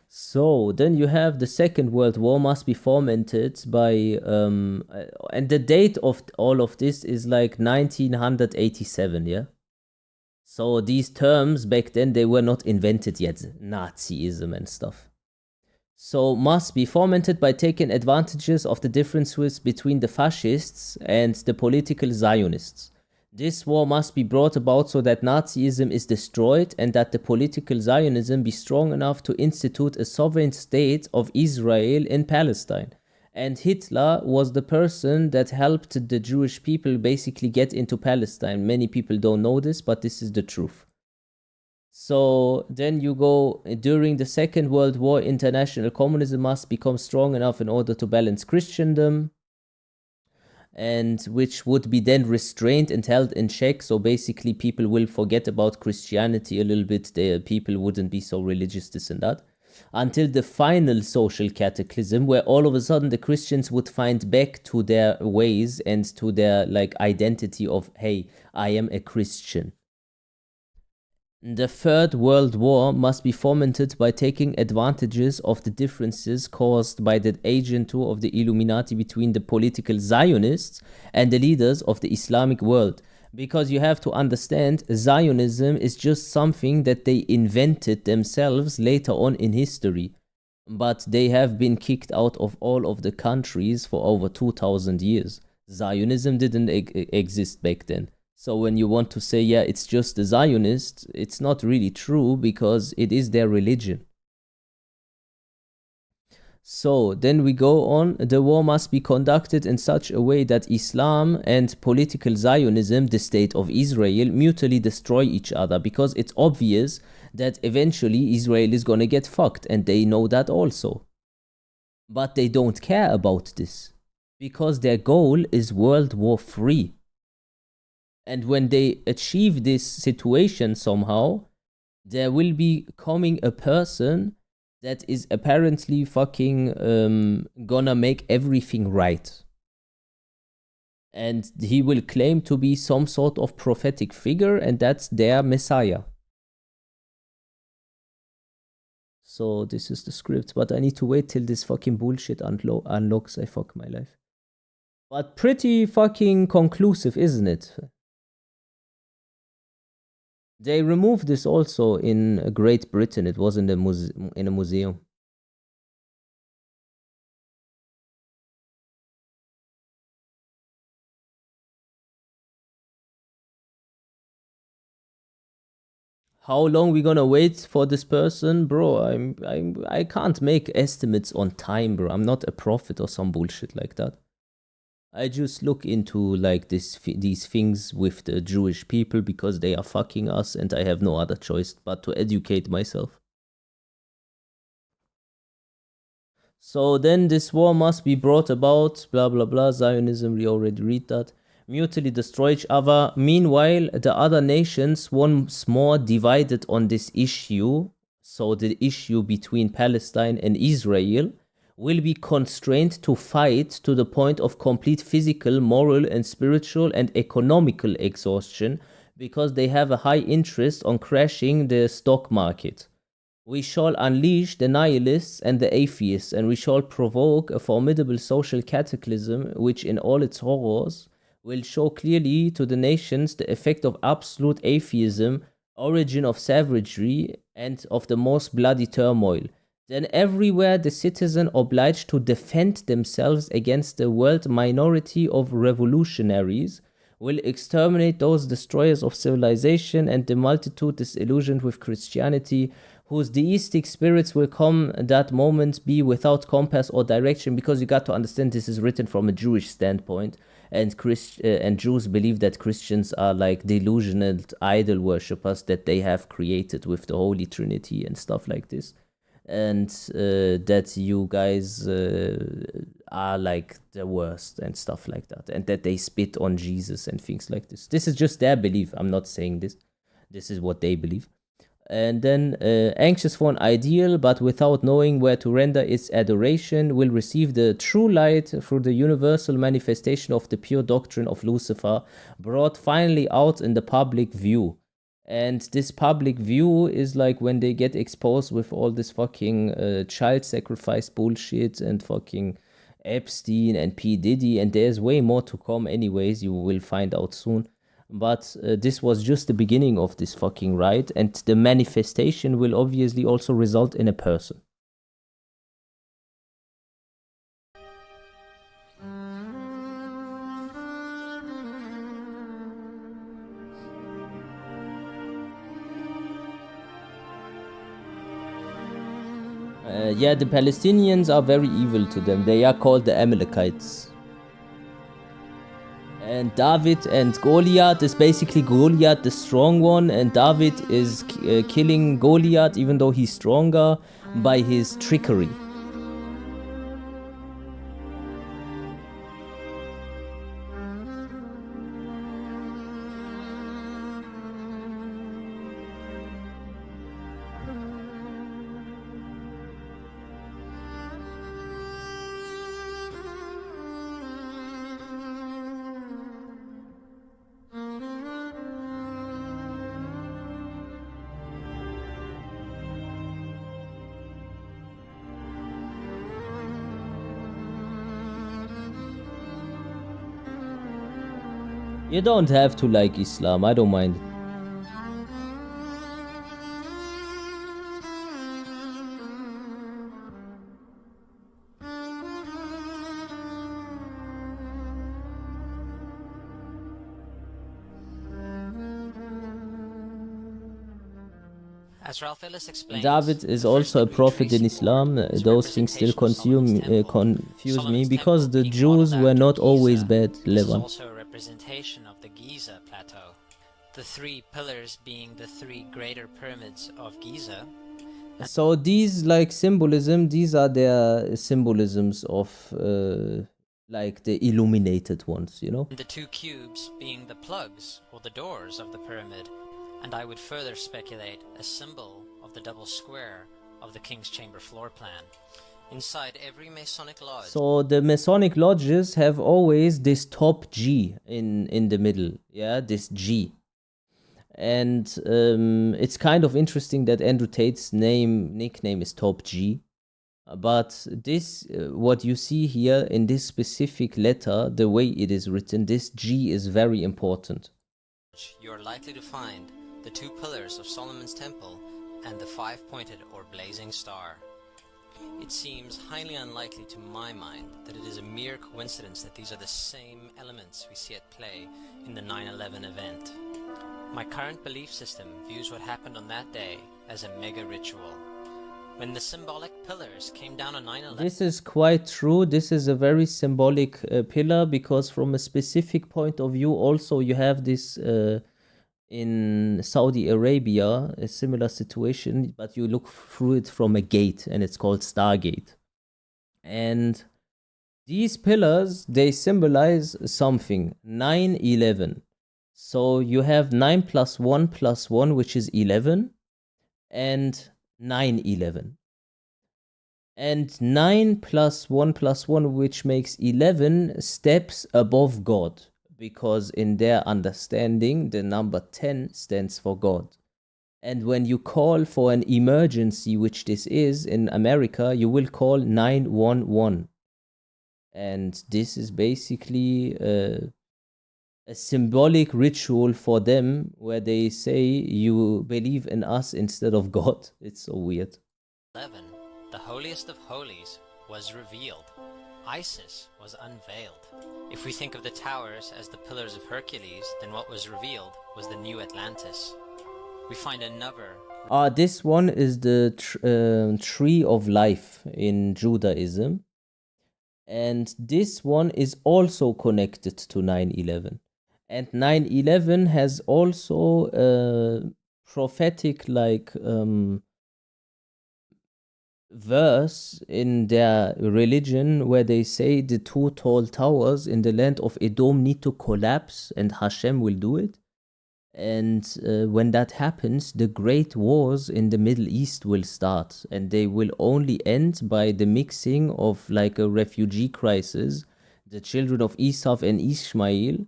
So then you have the Second World War must be fomented by and the date of all of this is like 1987, yeah. So these terms back then, they were not invented yet, Nazism and stuff. So must be fomented by taking advantages of the differences between the fascists and the political Zionists. This war must be brought about so that Nazism is destroyed and that the political Zionism be strong enough to institute a sovereign state of Israel in Palestine. And Hitler was the person that helped the Jewish people basically get into Palestine. Many people don't know this, but this is the truth. So then you go, during the Second World War, international communism must become strong enough in order to balance Christendom, and which would be then restrained and held in check. So basically people will forget about Christianity a little bit. The people wouldn't be so religious, this and that, until the final social cataclysm, where all of a sudden the Christians would find back to their ways and to their like identity of, hey, I am a Christian. The Third World War must be fomented by taking advantages of the differences caused by the agentur of the Illuminati between the political Zionists and the leaders of the Islamic world. Because you have to understand, Zionism is just something that they invented themselves later on in history. But they have been kicked out of all of the countries for over 2,000 years. Zionism didn't exist back then. So when you want to say, yeah, it's just the Zionists, it's not really true because it is their religion. So then we go on. The war must be conducted in such a way that Islam and political Zionism, the state of Israel, mutually destroy each other, because it's obvious that eventually Israel is gonna get fucked, and they know that also. But they don't care about this, because their goal is World War III. And when they achieve this situation somehow, there will be coming a person that is apparently fucking gonna make everything right. And he will claim to be some sort of prophetic figure, and that's their messiah. So this is the script, but I need to wait till this fucking bullshit unlocks. I fuck my life. But pretty fucking conclusive, isn't it? They removed this also in Great Britain. It was in a museum. How long we gonna wait for this person, bro? I can't make estimates on time, bro. I'm not a prophet or some bullshit like that. I just look into like these things with the Jewish people because they are fucking us, and I have no other choice but to educate myself. So then this war must be brought about, blah blah blah. Zionism, we already read that. Mutually destroy each other. Meanwhile, the other nations, once more divided on this issue, so the issue between Palestine and Israel, will be constrained to fight to the point of complete physical, moral, and spiritual and economical exhaustion, because they have a high interest on crashing the stock market. We shall unleash the nihilists and the atheists, and we shall provoke a formidable social cataclysm which in all its horrors will show clearly to the nations the effect of absolute atheism, origin of savagery, and of the most bloody turmoil. Then everywhere the citizen obliged to defend themselves against the world minority of revolutionaries will exterminate those destroyers of civilization and the multitude disillusioned with Christianity, whose deistic spirits will come that moment be without compass or direction, because you got to understand this is written from a Jewish standpoint, and Jews believe that Christians are like delusional idol worshippers that they have created with the Holy Trinity and stuff like this. And that you guys are like the worst and stuff like that, and that they spit on Jesus and things like this. This is just their belief. I'm not saying this. This is what they believe. And then anxious for an ideal but without knowing where to render its adoration, will receive the true light through the universal manifestation of the pure doctrine of Lucifer, brought finally out in the public view. And this public view is like when they get exposed with all this fucking child sacrifice bullshit and fucking Epstein and P. Diddy, and there's way more to come anyways, you will find out soon. But this was just the beginning of this fucking ride, and the manifestation will obviously also result in a person. Yeah, the Palestinians are very evil to them. They are called the Amalekites. And David and Goliath is basically Goliath the strong one, and David is killing Goliath, even though he's stronger, by his trickery. You don't have to like Islam, I don't mind. As Ralph Ellis explains, David is also a prophet in Islam. Those things still confuse me because the Jews were not always bad. this is Levan. also a representation of the Giza plateau. The three pillars being the three greater pyramids of Giza. So these like symbolism, these are their symbolisms of like the illuminated ones, you know? And the two cubes being the plugs or the doors of the pyramid. And I would further speculate a symbol of the double square of the King's Chamber floor plan. Inside every Masonic lodge. So the Masonic lodges have always this top G in the middle, yeah, this G. And it's kind of interesting that Andrew Tate's nickname is Top G. But this, what you see here in this specific letter, the way it is written, this G is very important. You are likely to find the two pillars of Solomon's temple and the five-pointed or blazing star. It seems highly unlikely to my mind that it is a mere coincidence that these are the same elements we see at play in the 9/11 event. My current belief system views what happened on that day as a mega ritual. When the symbolic pillars came down on 9/11... This is quite true. This is a very symbolic pillar because from a specific point of view also you have this in Saudi Arabia, a similar situation, but you look through it from a gate and it's called Stargate. And these pillars, they symbolize something, 9/11. So you have 9 plus 1, which is 11, and 9/11. And 9 plus 1, which makes 11 steps above God, because in their understanding, the number 10 stands for God. And when you call for an emergency, which this is in America, you will call 911. And this is basically a symbolic ritual for them where they say you believe in us instead of God. It's so weird. 11, the holiest of holies, was revealed. Isis was unveiled. If we think of the towers as the pillars of Hercules, then what was revealed was the new Atlantis. We find another... This one is the tree of life in Judaism. And this one is also connected to 9/11. And 9/11 has also a prophetic verse in their religion where they say the two tall towers in the land of Edom need to collapse and Hashem will do it. And when that happens, the great wars in the Middle East will start, and they will only end by the mixing of like a refugee crisis, the children of Esau and Ishmael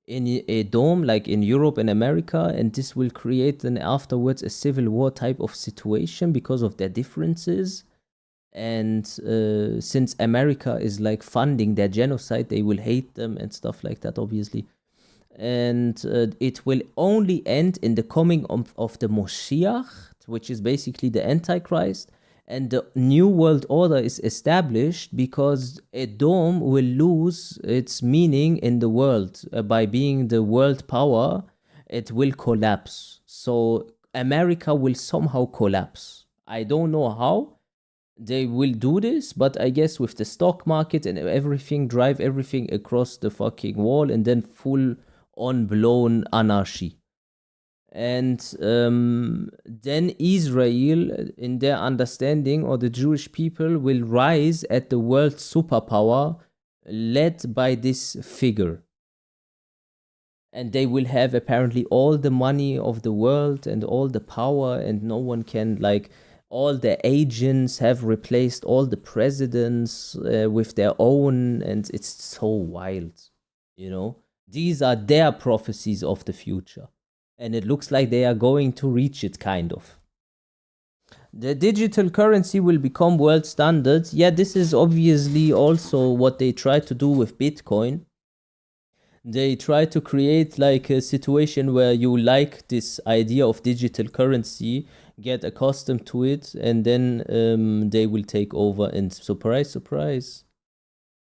in Edom, like in Europe and America, and this will create then afterwards a civil war type of situation because of their differences. And since America is like funding their genocide, they will hate them and stuff like that, obviously. And it will only end in the coming of the Moshiach, which is basically the Antichrist, and the new world order is established because Edom will lose its meaning in the world. By being the world power, it will collapse. So America will somehow collapse. I don't know how they will do this, but I guess with the stock market and everything, drive everything across the fucking wall and then full on blown anarchy. And then Israel, in their understanding, or the Jewish people, will rise at the world superpower led by this figure. And they will have apparently all the money of the world and all the power, and no one can, like, all the agents have replaced all the presidents with their own, and it's so wild, you know? These are their prophecies of the future. And it looks like they are going to reach it, kind of. The digital currency will become world standard. Yeah, this is obviously also what they try to do with Bitcoin. They try to create like a situation where you like this idea of digital currency, get accustomed to it, and then they will take over. And surprise, surprise,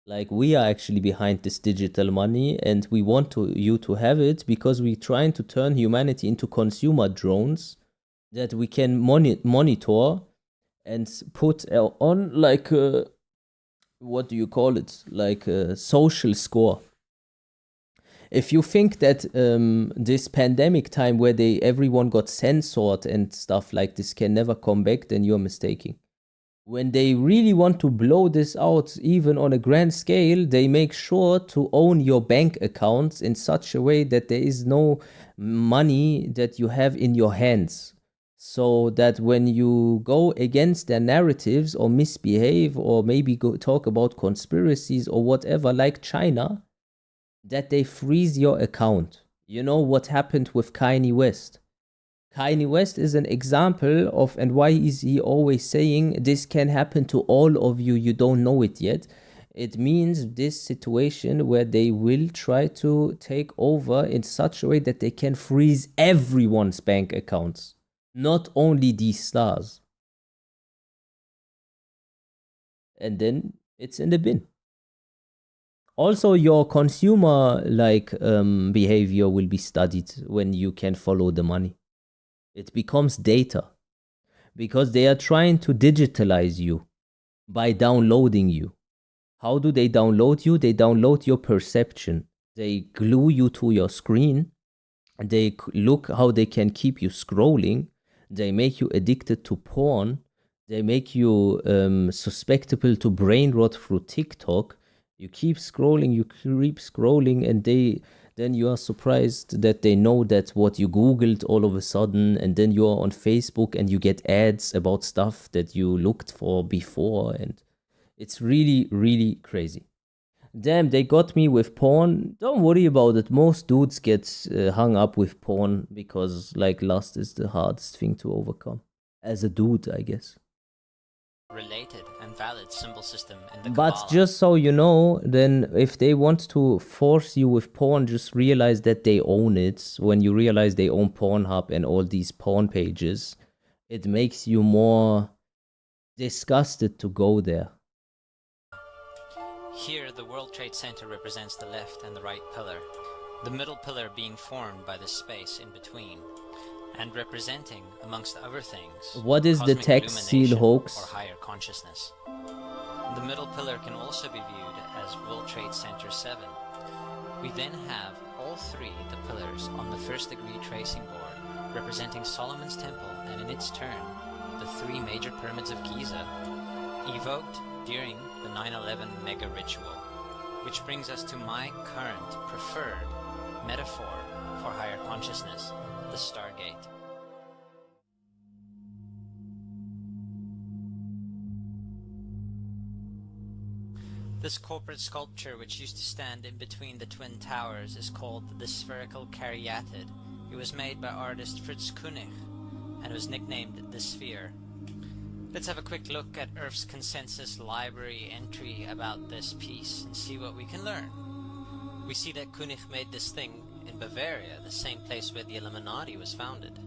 like we are actually behind this digital money, and we want you to have it because we're trying to turn humanity into consumer drones that we can monitor and put on like what do you call it? Like a social score. If you think that this pandemic time where everyone got censored and stuff like this can never come back, then you're mistaken. When they really want to blow this out, even on a grand scale, they make sure to own your bank accounts in such a way that there is no money that you have in your hands. So that when you go against their narratives or misbehave or maybe talk about conspiracies or whatever, like China, that they freeze your account. You know what happened with Kanye West? Kanye West is an example of, and why is he always saying this can happen to all of you, you don't know it yet. It means this situation where they will try to take over in such a way that they can freeze everyone's bank accounts, not only these stars. And then it's in the bin. Also, your consumer behavior will be studied when you can follow the money. It becomes data because they are trying to digitalize you by downloading you. How do they download you? They download your perception. They glue you to your screen. They look how they can keep you scrolling. They make you addicted to porn. They make you susceptible to brain rot through TikTok. You keep scrolling, and then you are surprised that they know that what you Googled all of a sudden, and then you are on Facebook and you get ads about stuff that you looked for before, and it's really, really crazy. Damn, they got me with porn. Don't worry about it. Most dudes get hung up with porn because like lust is the hardest thing to overcome. As a dude, I guess. Related and valid symbol system in the But Kabbalah. just so you know, then if they want to force you with porn, just realize that they own it. When you realize they own Pornhub and all these porn pages, it makes you more disgusted to go there. Here, the World Trade Center represents the left and the right pillar, the middle pillar being formed by the space in between, and representing, amongst other things, What is the cosmic text seal illumination hoax? or higher consciousness. The middle pillar can also be viewed as World Trade Center 7. We then have all three the pillars on the first degree tracing board, representing Solomon's Temple and in its turn, the three major pyramids of Giza, evoked during the 9/11 mega ritual, which brings us to my current preferred metaphor for higher consciousness, the Stargate. This corporate sculpture, which used to stand in between the twin towers, is called the spherical caryatid. It was made by artist Fritz Koenig and was nicknamed the Sphere. Let's have a quick look at Earth's Consensus Library entry about this piece and see what we can learn. We see that Koenig made this thing in Bavaria, the same place where the Illuminati was founded.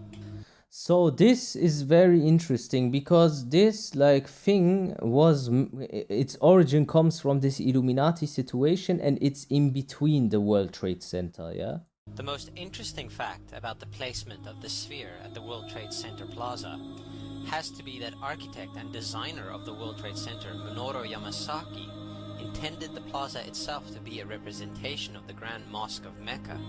So this is very interesting because this thing was, its origin comes from this Illuminati situation, and it's in between the World Trade Center, yeah? The most interesting fact about the placement of the sphere at the World Trade Center Plaza has to be that architect and designer of the World Trade Center, Minoru Yamasaki, intended the plaza itself to be a representation of the Grand Mosque of Mecca.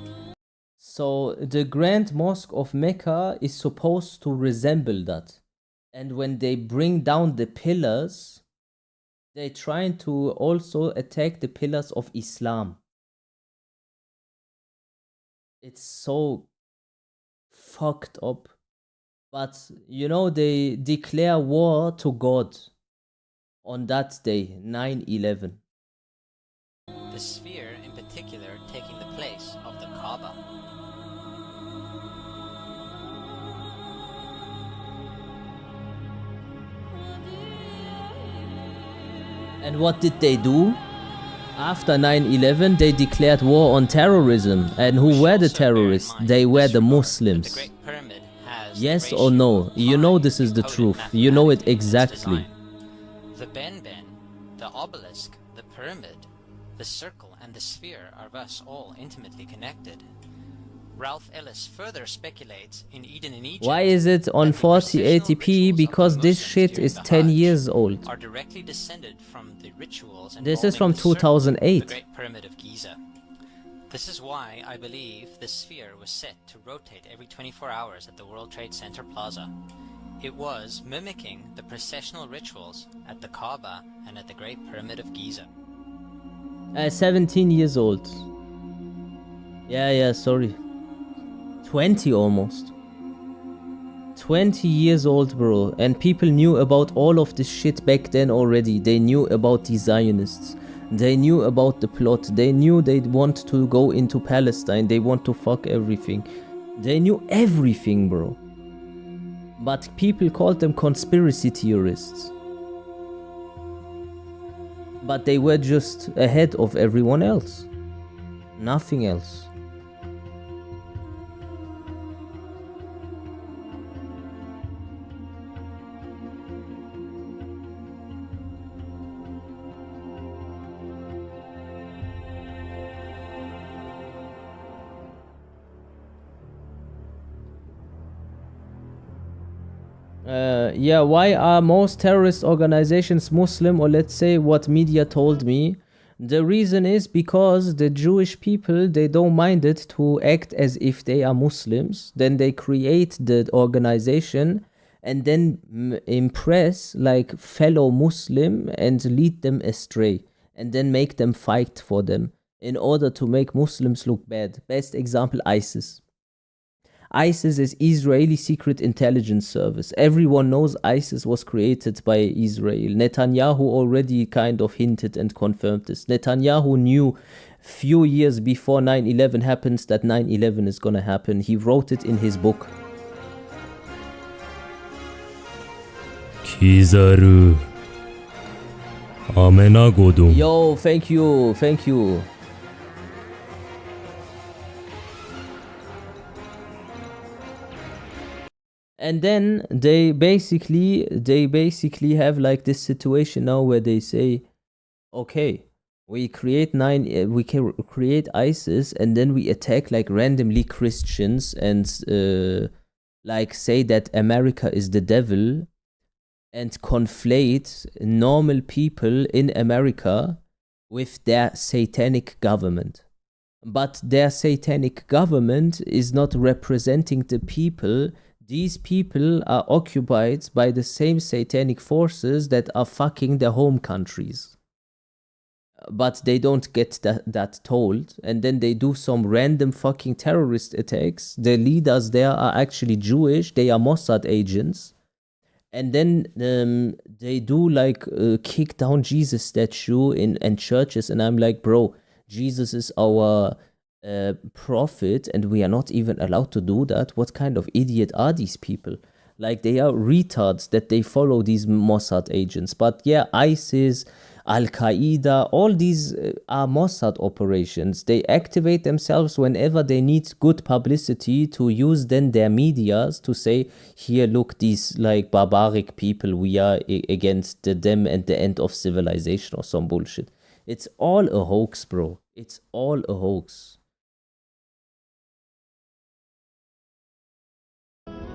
So the Grand Mosque of Mecca is supposed to resemble that. And when they bring down the pillars, they're trying to also attack the pillars of Islam. It's so fucked up. But, you know, they declare war to God on that day, 9/11. The sphere, in particular, taking the place of the Kaaba. And what did they do? After 9/11, they declared war on terrorism. And who were the terrorists? They were the Muslims. Yes or no? You know this is the truth. You know it exactly. The Ben, the obelisk, the pyramid, the circle, and the sphere are thus all intimately connected. Ralph Ellis further speculates in Eden in Egypt. Why is it on 4080p? Because this shit is 10 years old. Are directly descended from the rituals This is from involving the circle, 2008. the Great Pyramid of Giza. This is why I believe the sphere was set to rotate every 24 hours at the World Trade Center Plaza. It was mimicking the processional rituals at the Kaaba and at the Great Pyramid of Giza. 17 years old. Yeah, sorry. 20 almost. 20 years old, bro. And people knew about all of this shit back then already. They knew about the Zionists. They knew about the plot. They knew they'd want to go into Palestine. They want to fuck everything. They knew everything, bro. But people called them conspiracy theorists. But they were just ahead of everyone else. Nothing else. Yeah, why are most terrorist organizations Muslim, or let's say what media told me? The reason is because the Jewish people, they don't mind it to act as if they are Muslims. Then they create the organization and then impress like fellow Muslim and lead them astray. And then make them fight for them in order to make Muslims look bad. Best example, ISIS. ISIS is Israeli Secret Intelligence Service. Everyone knows ISIS was created by Israel. Netanyahu already kind of hinted and confirmed this. Netanyahu knew few years before 9/11 happens that 9/11 is gonna happen. He wrote it in his book. Kizaru. Amena godum. Yo, thank you. And then they basically have like this situation now where they say, okay, we create ISIS and then we attack like randomly Christians and like say that America is the devil and conflate normal people in America with their satanic government. But their satanic government is not representing the people. These people are occupied by the same satanic forces that are fucking their home countries. But they don't get that told. And then they do some random fucking terrorist attacks. The leaders there are actually Jewish. They are Mossad agents. And then they do like kick down Jesus statue in churches. And I'm like, bro, Jesus is our prophet and we are not even allowed to do that. What kind of idiot are these people? Like, they are retards that they follow these Mossad agents. But yeah, ISIS, Al-Qaeda, all these are Mossad operations. They activate themselves whenever they need good publicity to use then their medias to say, here, look, these like barbaric people, we are against them and the end of civilization or some bullshit. It's all a hoax, bro. It's all a hoax.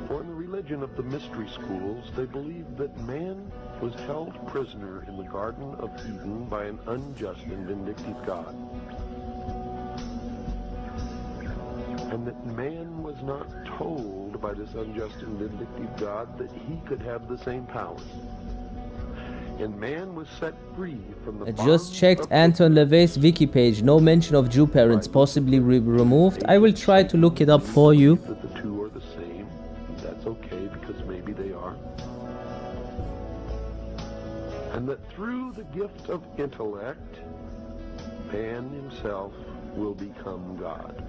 For in the religion of the mystery schools, they believed that man was held prisoner in the Garden of Eden by an unjust and vindictive God. And that man was not told by this unjust and vindictive God that he could have the same powers. And man was set free from the I just checked Anton LaVey's wiki page. No mention of Jew parents, possibly removed. I will try to look it up for you. That the two are the same. That's okay, because maybe they are. And that through the gift of intellect, man himself will become God.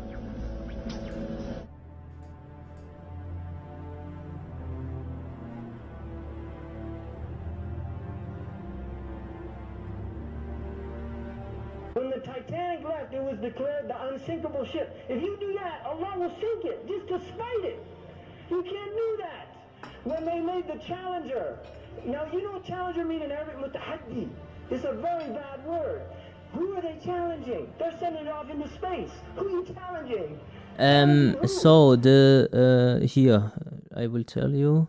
When the Titanic left, it was declared the unsinkable ship. If you do that, Allah will sink it, just to spite it. You can't do that. When they made the Challenger, now you know what Challenger mean in Arabic? Mutahaddi. It's a very bad word. Who are they challenging? They're sending it off into space. Who are you challenging? So the here I will tell you.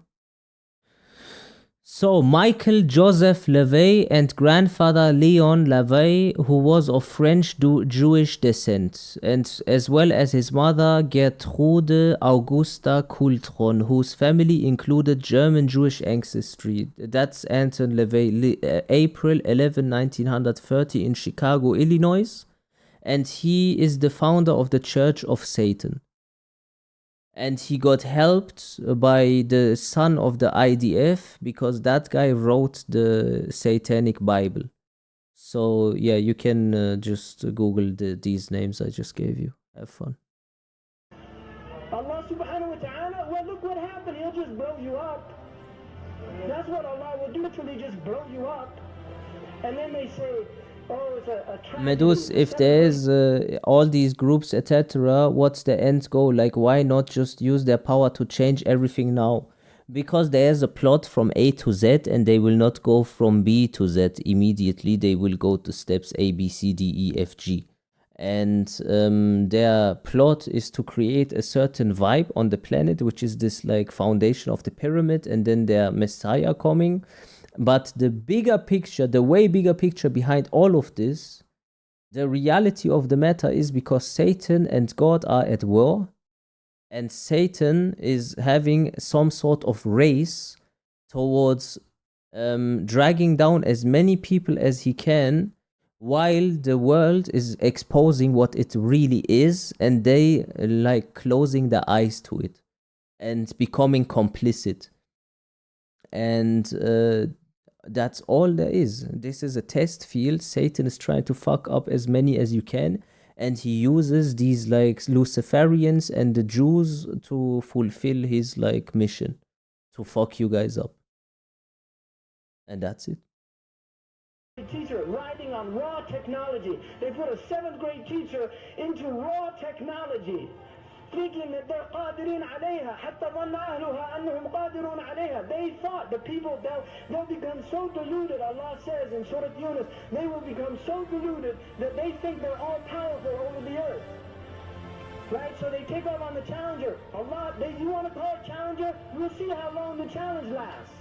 So Michael Joseph Levey and grandfather Leon Levey, who was of French Jewish descent, and as well as his mother Gertrude Augusta Coultron, whose family included German Jewish ancestry. That's Anton Levey, April 11, 1930 in Chicago, Illinois, and he is the founder of the Church of Satan. And he got helped by the son of the IDF because that guy wrote the Satanic Bible. So yeah, you can just Google these names I just gave you. Have fun. Allah subhanahu wa ta'ala, well look what happened, he'll just blow you up. That's what Allah will do, literally just blow you up. And then they say, oh, it's a Medus, if there's all these groups, etc., what's the end goal? Like, why not just use their power to change everything now? Because there's a plot from A to Z, and they will not go from B to Z immediately. They will go to steps A, B, C, D, E, F, G. And their plot is to create a certain vibe on the planet, which is this like foundation of the pyramid, and then their messiah coming. But the bigger picture, the way bigger picture behind all of this, the reality of the matter is because Satan and God are at war, and Satan is having some sort of race towards dragging down as many people as he can, while the world is exposing what it really is, and they like closing their eyes to it and becoming complicit. And that's all there is. This is a test field. Satan is trying to fuck up as many as you can, and he uses these like Luciferians and the Jews to fulfill his like mission to fuck you guys up. And that's it. Teacher riding on raw technology. They put a 7th grade teacher into raw technology, thinking that they're قادرين عليها حتى ظن أهلها أنهم قادرون عليها. They thought the people, they'll become so deluded. Allah says in Surah Yunus, they will become so deluded that they think they're all powerful over the earth. Right? So they take off on the Challenger. Allah, you want to call it Challenger? We'll see how long the challenge lasts.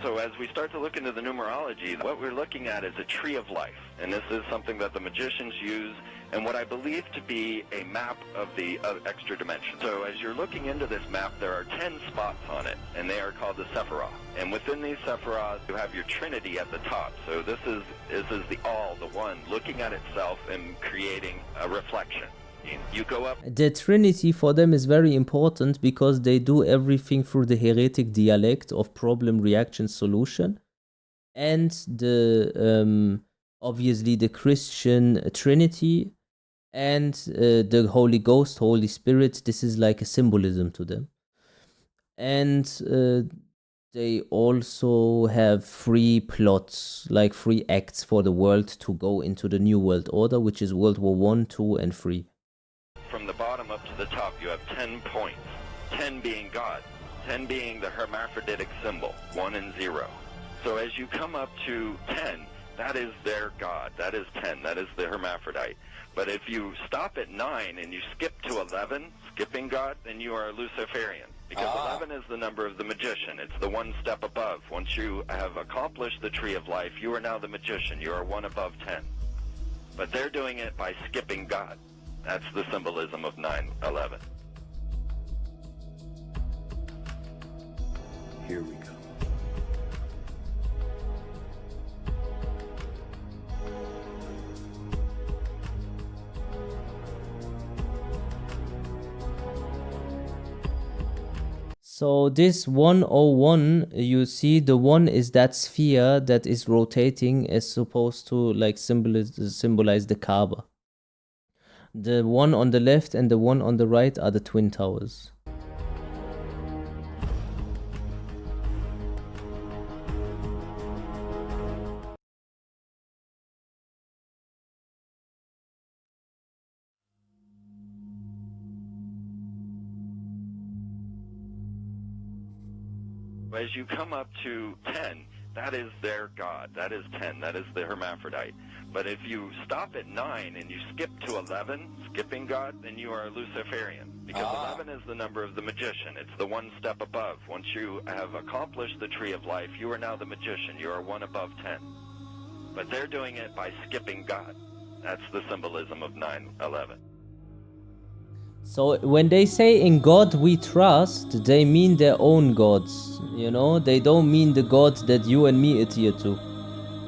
So as we start to look into the numerology, what we're looking at is a tree of life. And this is something that the magicians use, and what I believe to be a map of the extra dimension. So as you're looking into this map, there are 10 spots on it, and they are called the Sephirah. And within these Sephirah, you have your Trinity at the top. So this is the all, the one, looking at itself and creating a reflection. You go up. The Trinity for them is very important because they do everything through the heretic dialect of problem, reaction, solution, and the obviously the Christian Trinity and the Holy Ghost, Holy Spirit. This is like a symbolism to them, and they also have 3 plots, like 3 acts for the world to go into the New World Order, which is World War 1, 2, and 3. From the bottom up to the top, you have 10 points. 10 being God, 10 being the hermaphroditic symbol, 1 and 0. So as you come up to 10, that is their God. That is 10. That is the hermaphrodite. But if you stop at 9 and you skip to 11, skipping God, then you are a Luciferian. Because 11 is the number of the magician. It's the one step above. Once you have accomplished the tree of life, you are now the magician. You are one above 10. But they're doing it by skipping God. That's the symbolism of 9/11. Here we go. So this 101, you see the 1 is that sphere that is rotating, as supposed to like symbolize the Kaaba. The 1 on the left and the 1 on the right are the Twin Towers. As you come up to 10, that is their God. That is 10. That is the hermaphrodite. But if you stop at 9 and you skip to 11, skipping God, then you are a Luciferian. Because 11 is the number of the magician. It's the one step above. Once you have accomplished the tree of life, you are now the magician. You are one above 10. But they're doing it by skipping God. That's the symbolism of 9/11. So when they say in God we trust, they mean their own gods, you know? They don't mean the gods that you and me adhere to.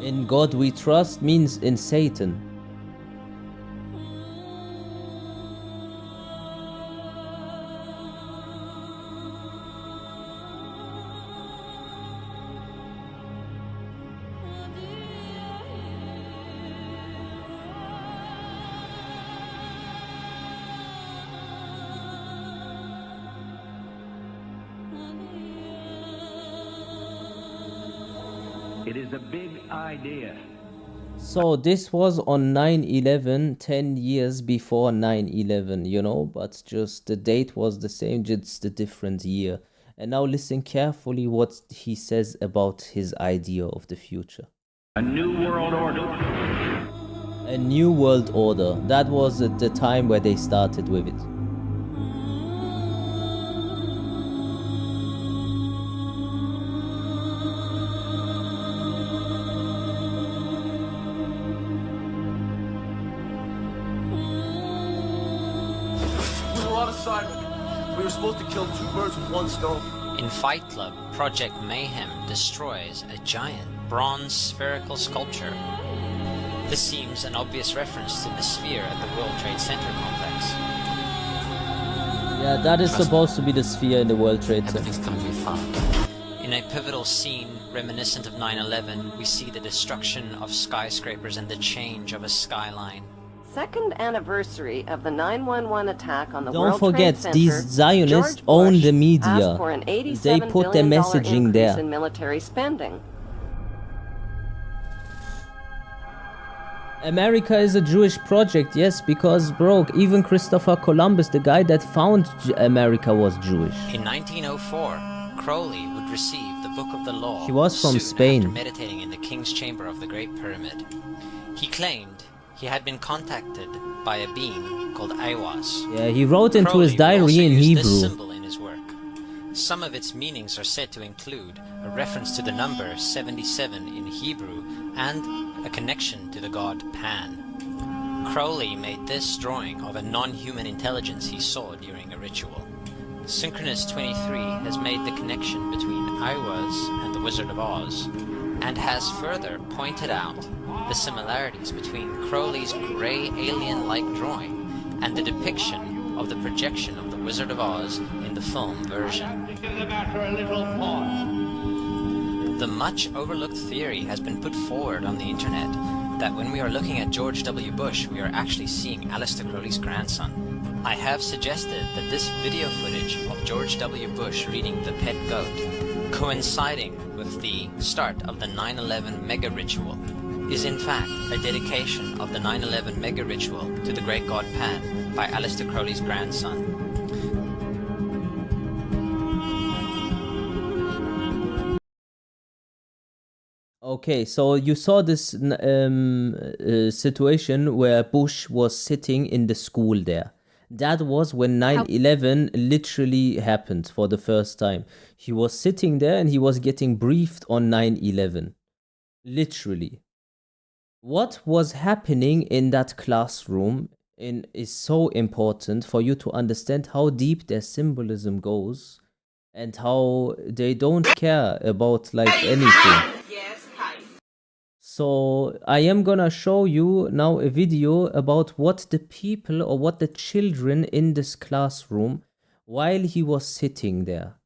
In God we trust means in Satan. It is a big idea. So this was on 9/11, 10 years before 9/11, you know, but just the date was the same, just a different year. And now listen carefully what he says about his idea of the future. A new world order. A new world order. That was at the time where they started with it. We were supposed to kill 2 birds with 1 stone. In Fight Club, Project Mayhem destroys a giant bronze spherical sculpture. This seems an obvious reference to the sphere at the World Trade Center complex. Yeah, that is supposed to be the sphere in the World Trade Center. Everything's gonna be fine. In a pivotal scene reminiscent of 9/11, we see the destruction of skyscrapers and the change of a skyline. Second anniversary of the 9/11 attack on the Don't World forget, Trade Center, these Zionists own the media. asked for an They $87 put their billion messaging increase there. in military spending. America is a Jewish project, yes, because, bro, even Christopher Columbus, the guy that found America, was Jewish. In 1904, Crowley would receive the Book of the Law. He was from soon Spain. After meditating in the King's Chamber of the Great Pyramid. He claimed he had been contacted by a being called Aiwas. Yeah, he wrote into Crowley his diary would also in use Hebrew. This symbol in his work. Some of its meanings are said to include a reference to the number 77 in Hebrew and a connection to the god Pan. Crowley made this drawing of a non-human intelligence he saw during a ritual. Synchronous 23 has made the connection between Aiwas and the Wizard of Oz, and has further pointed out the similarities between Crowley's grey alien-like drawing and the depiction of the projection of the Wizard of Oz in the film version. The much overlooked theory has been put forward on the internet that when we are looking at George W. Bush, we are actually seeing Aleister Crowley's grandson. I have suggested that this video footage of George W. Bush reading The Pet Goat, coinciding with the start of the 9/11 mega ritual, is in fact a dedication of the 9/11 mega ritual to the great god Pan by Aleister Crowley's grandson. Okay, so you saw this situation where Bush was sitting in the school there. That was when 9/11 literally happened for the first time. He was sitting there and he was getting briefed on 9/11. Literally. What was happening in that classroom is so important for you to understand how deep their symbolism goes and how they don't care about like anything. So I am gonna show you now a video about what the people or what the children in this classroom, while he was sitting there,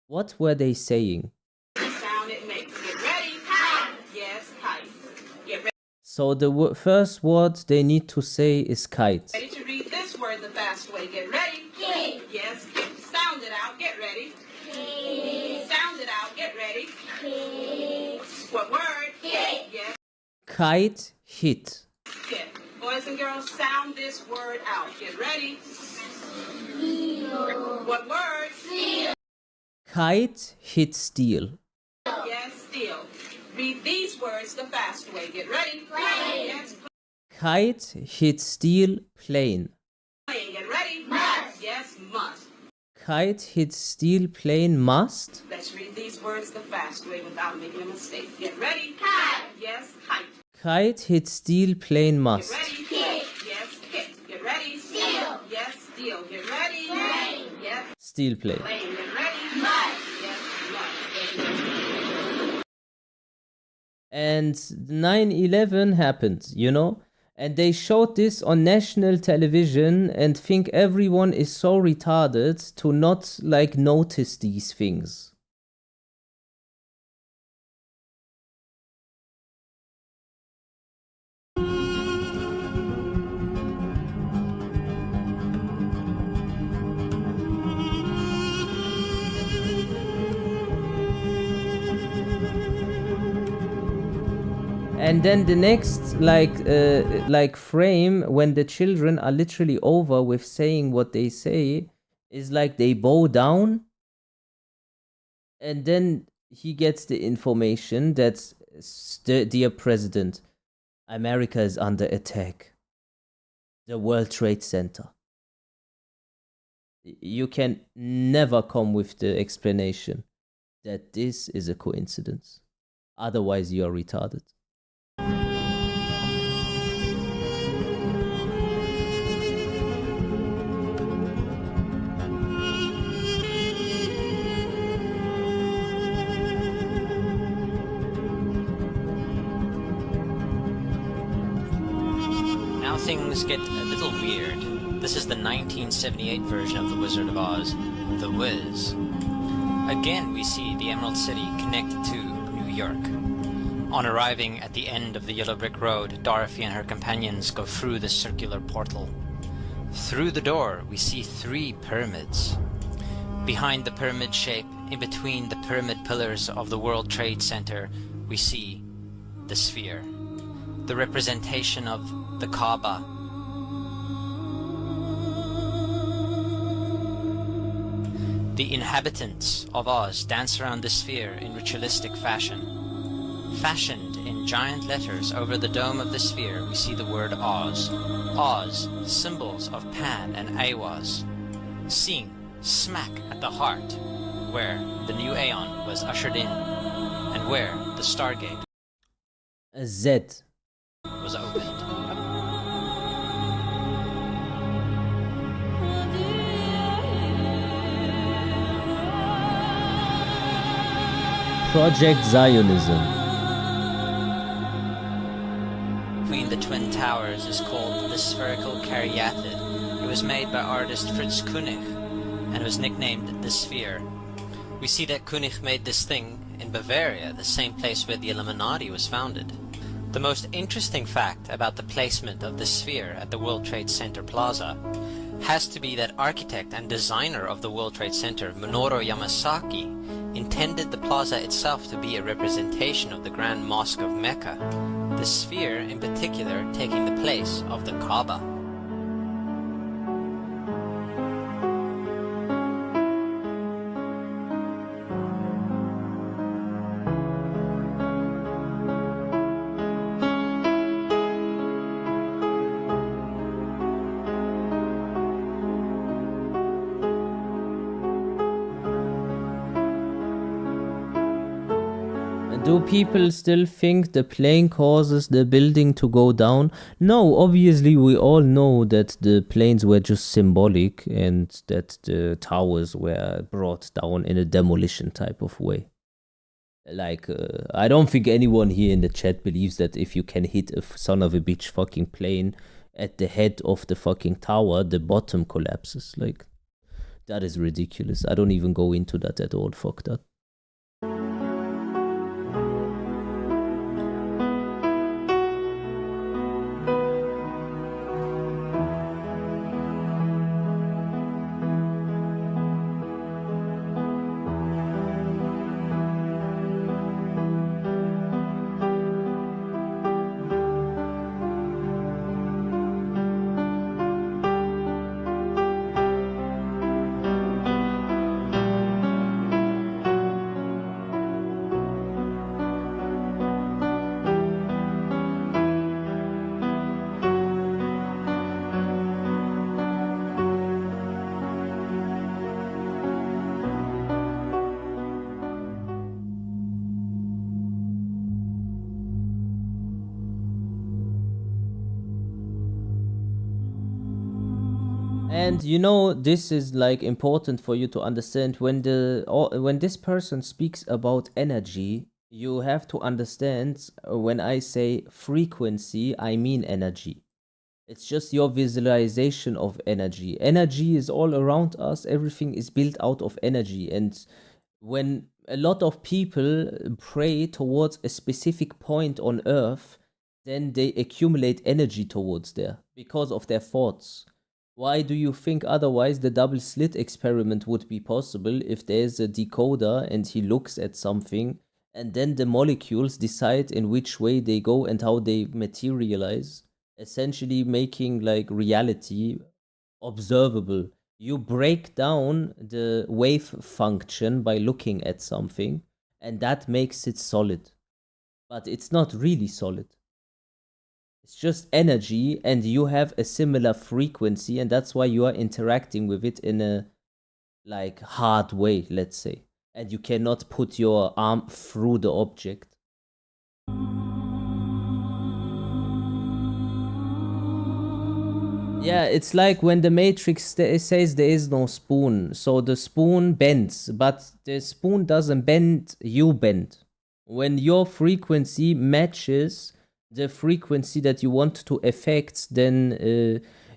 what were they saying? So the first word they need to say is kite. Ready to read this word the fast way. Get ready. Kite. Yes, sound it out. Get ready. Kite. Sound it out. Get ready. Kite. What word? Kite. Yes. Kite hit. Yeah. Boys and girls, sound this word out. Get ready. Seal. What word? Seal. Kite hit steel. Yes, steel. Read these words the fast way. Get ready. Plane. Yes, Kite hit steel plane. plane. Get ready. Must. Yes, must. Kite hit steel plane must. Let's read these words the fast way without making a mistake. Get ready. Kite. Yes, height. Kite hit steel plane must. Get ready. Hit. Yes, hit. Get ready. Steel. Yes, steel. Get ready. Plane. Yes. Steel plane. Plane. Get ready. Must. Yes, must. And 9/11 happened, you know? And they showed this on national television and think everyone is so retarded to not like notice these things. And then the next like frame when the children are literally over with saying what they say is like they bow down, and then he gets the information that, dear President, America is under attack. The World Trade Center. You can never come with the explanation that this is a coincidence. Otherwise, you are retarded. Now things get a little weird. This is the 1978 version of The Wizard of Oz, The Wiz. Again, we see the Emerald City connected to New York. On arriving at the end of the Yellow Brick Road, Dorothy and her companions go through the circular portal. Through the door, we see 3 pyramids. Behind the pyramid shape, in between the pyramid pillars of the World Trade Center, we see the sphere, the representation of the Kaaba. The inhabitants of Oz dance around the sphere in ritualistic fashion. Fashioned in giant letters over the dome of the sphere, we see the word Oz. Oz, symbols of Pan and Aiwass. Seen smack at the heart, where the new Aeon was ushered in, and where the Stargate, a Z, was opened. Project Zionism. Between the Twin Towers is called the Spherical Caryatid. It was made by artist Fritz Koenig and was nicknamed the Sphere. We see that Koenig made this thing in Bavaria, the same place where the Illuminati was founded. The most interesting fact about the placement of the sphere at the World Trade Center Plaza has to be that architect and designer of the World Trade Center, Minoru Yamasaki, intended the plaza itself to be a representation of the Grand Mosque of Mecca, the sphere in particular taking the place of the Kaaba. Do people still think the plane causes the building to go down? No, obviously we all know that the planes were just symbolic and that the towers were brought down in a demolition type of way. Like, I don't think anyone here in the chat believes that if you can hit a son of a bitch fucking plane at the head of the fucking tower, the bottom collapses. Like, that is ridiculous. I don't even go into that at all. Fuck that. And you know, this is like important for you to understand when when this person speaks about energy, you have to understand when I say frequency, I mean energy. It's just your visualization of energy. Energy is all around us, everything is built out of energy. And when a lot of people pray towards a specific point on earth, then they accumulate energy towards there because of their thoughts. Why do you think otherwise the double slit experiment would be possible if there's a decoder and he looks at something and then the molecules decide in which way they go and how they materialize, essentially making like reality observable. You break down the wave function by looking at something, and that makes it solid. But it's not really solid. It's just energy, and you have a similar frequency, and that's why you are interacting with it in a like hard way, let's say. And you cannot put your arm through the object. Yeah, it's like when the Matrix says there is no spoon. So the spoon bends, but the spoon doesn't bend, you bend. When your frequency matches the frequency that you want to affect, then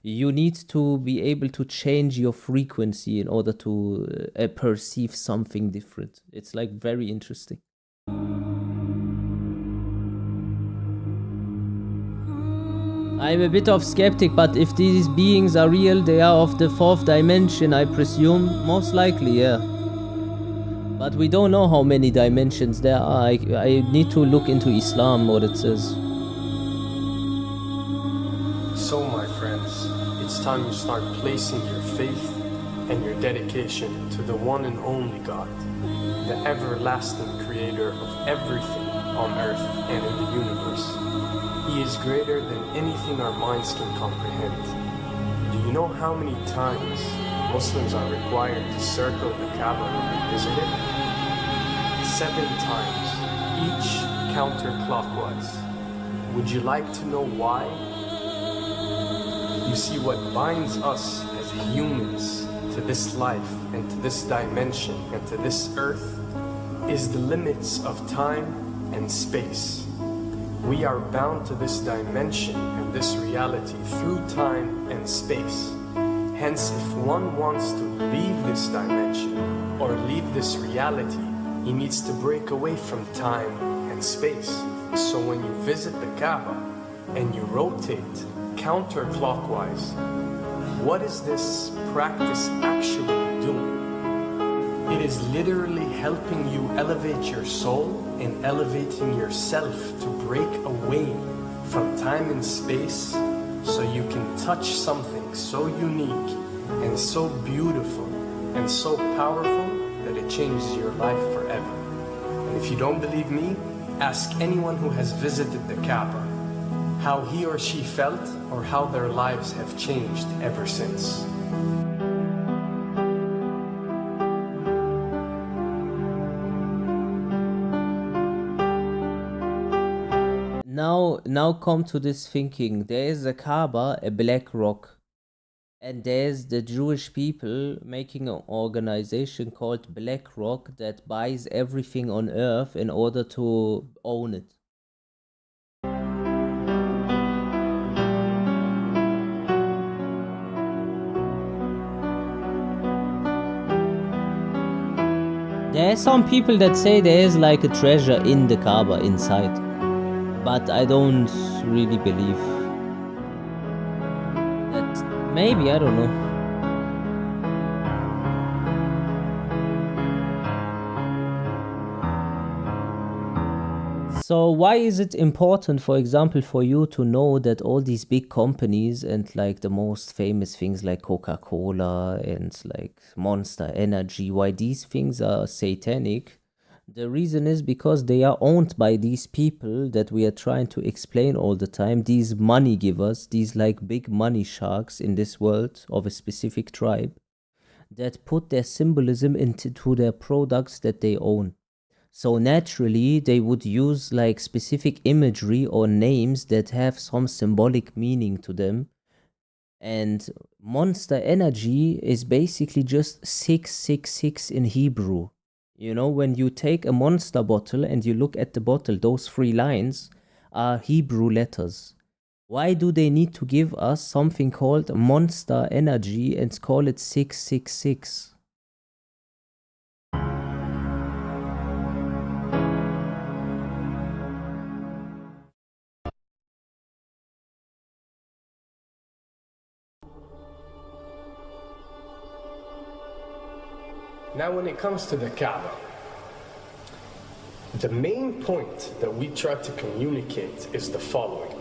you need to be able to change your frequency in order to perceive something different. It's like very interesting. I'm a bit of skeptic, but if these beings are real, they are of the 4th dimension, I presume. Most likely, yeah. But we don't know how many dimensions there are. I need to look into Islam, what it says. So, my friends, it's time you start placing your faith and your dedication to the one and only God, the everlasting creator of everything on earth and in the universe. He is greater than anything our minds can comprehend. Do you know how many times Muslims are required to circle the Kaaba when they visit it? 7 times, each counterclockwise. Would you like to know why? You see, what binds us as humans to this life and to this dimension and to this earth is the limits of time and space. We are bound to this dimension and this reality through time and space. Hence, if one wants to leave this dimension or leave this reality, he needs to break away from time and space. So when you visit the Kaaba and you rotate counterclockwise, what is this practice actually doing? It is literally helping you elevate your soul and elevating yourself to break away from time and space so you can touch something so unique and so beautiful and so powerful that it changes your life forever. And if you don't believe me, ask anyone who has visited the Kaaba how he or she felt or how their lives have changed ever since. Now come to this thinking. There is a Kaaba, a black rock. And there's the Jewish people making an organization called BlackRock that buys everything on earth in order to own it. There are some people that say there is like a treasure in the Kaaba inside. But I don't really believe that. Maybe, I don't know. So why is it important, for example, for you to know that all these big companies and like the most famous things like Coca-Cola and like Monster Energy, why these things are satanic? The reason is because they are owned by these people that we are trying to explain all the time. These money givers, these like big money sharks in this world of a specific tribe that put their symbolism into their products that they own. So naturally, they would use like specific imagery or names that have some symbolic meaning to them. And monster energy is basically just 666 in Hebrew. You know, when you take a monster bottle and you look at the bottle, those 3 lines are Hebrew letters. Why do they need to give us something called monster energy and call it 666? Now, when it comes to the Kaaba, the main point that we try to communicate is the following.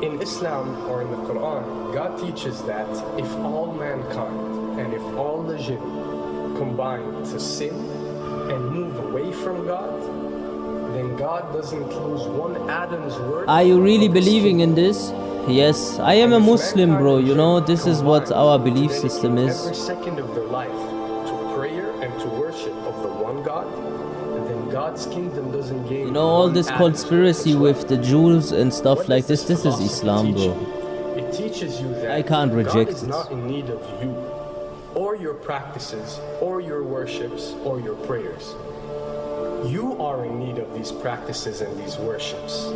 In Islam or in the Quran, God teaches that if all mankind and if all the jinn combine to sin and move away from God, then God doesn't lose one atom's worth. Are you really believing in this? Yes, I am a Muslim, bro. You know, this is what our belief system is. Every second of their life to prayer and to worship of the one God, then God's kingdom doesn't gain. You know, all this conspiracy with the Jews and stuff like this is Islam, bro. It teaches you that I can't reject God is not in need of you, or your practices, or your worships, or your prayers. You are in need of these practices and these worships.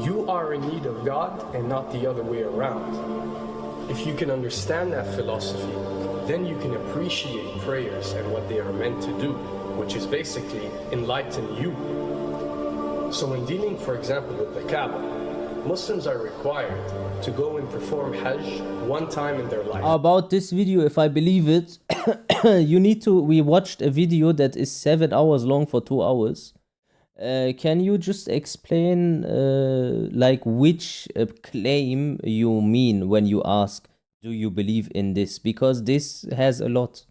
You are in need of God and not the other way around. If you can understand that philosophy, then you can appreciate prayers and what they are meant to do, which is basically enlighten you. So when dealing, for example, with the Kaaba, Muslims are required to go and perform Hajj one time in their life. About this video, if I believe it, we watched a video that is 7 hours long for 2 hours. Can you just explain like which claim you mean when you ask, do you believe in this? Because this has a lot.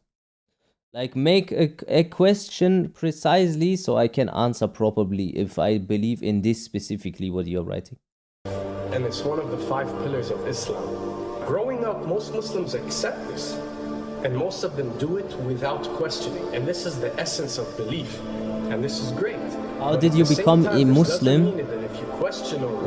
Like, make a question precisely so I can answer properly if I believe in this specifically what you're writing. And it's one of the 5 pillars of Islam. Growing up, most Muslims accept this, and most of them do it without questioning. And this is the essence of belief, and this is great. How did you become a Muslim?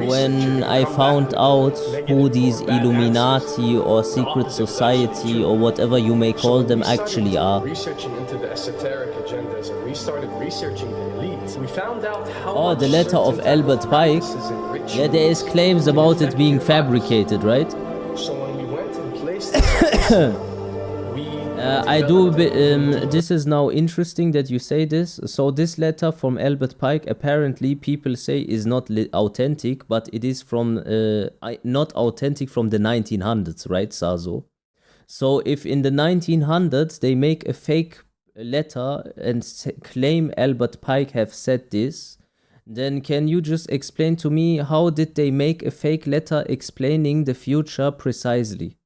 When I found out who these Illuminati or secret society or whatever you may call them actually are. Researching into the esoteric agendas, and we started researching the elites. We found out how Oh, the letter of Albert Pike. Yeah, there is claims about it being fabricated, right? So when we went and placed this is now interesting that you say this. So this letter from Albert Pike, apparently people say is not authentic, but it is from not authentic from the 1900s, right, Sazo? So if in the 1900s they make a fake letter and claim Albert Pike have said this, then can you just explain to me how did they make a fake letter explaining the future precisely?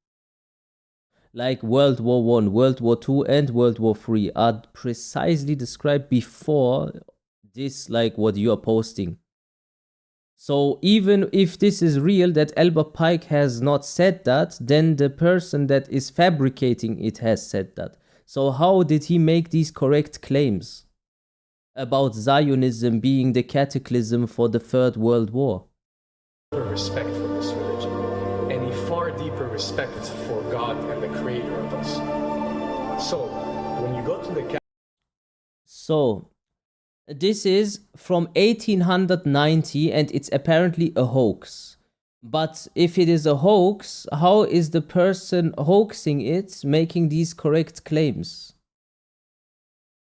Like World War I, World War II, and World War III are precisely described before this, like what you are posting. So even if this is real, that Albert Pike has not said that, then the person that is fabricating it has said that. So how did he make these correct claims about Zionism being the cataclysm for the Third World War? Respect for this religion, and a far deeper respect for God and the creator of us. So when you go to the So this is from 1890 and it's apparently a hoax. But if it is a hoax, how is the person hoaxing it making these correct claims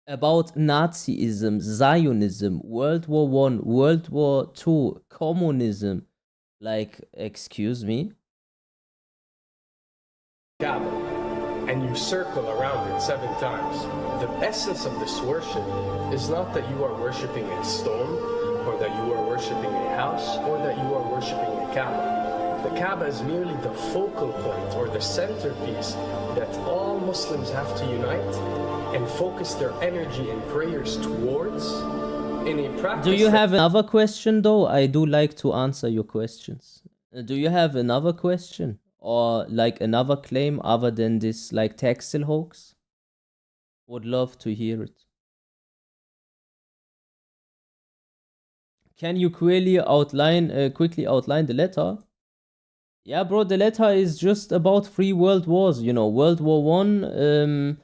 about Nazism, Zionism, World War I, World War II, communism? Like, excuse me? Kaaba, and you circle around it 7 times. The essence of this worship is not that you are worshiping a stone, or that you are worshiping a house, or that you are worshiping a Kaaba. The Kaaba is merely the focal point or the centerpiece that all Muslims have to unite and focus their energy and prayers towards in a practice. Do you have another question though? I do like to answer your questions. Do you have another question? Or like another claim other than this like Taxil hoax? Would love to hear it. Can you quickly outline the letter? Yeah, bro, the letter is just about 3 world wars, you know. World War I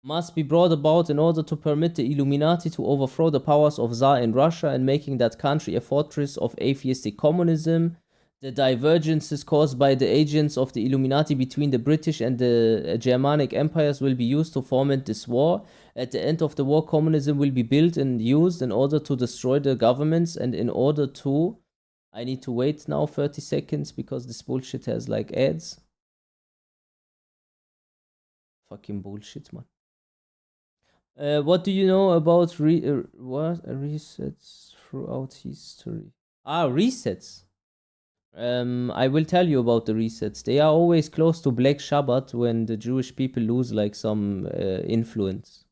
must be brought about in order to permit the Illuminati to overthrow the powers of Tsar in Russia and making that country a fortress of atheistic communism. The divergences caused by the agents of the Illuminati between the British and the Germanic empires will be used to foment this war. At the end of the war, communism will be built and used in order to destroy the governments and in order to... I need to wait now 30 seconds because this bullshit has like ads. Fucking bullshit, man. What do you know about resets throughout history? Resets. I will tell you about the resets. They are always close to Black Shabbat when the Jewish people lose like some influence.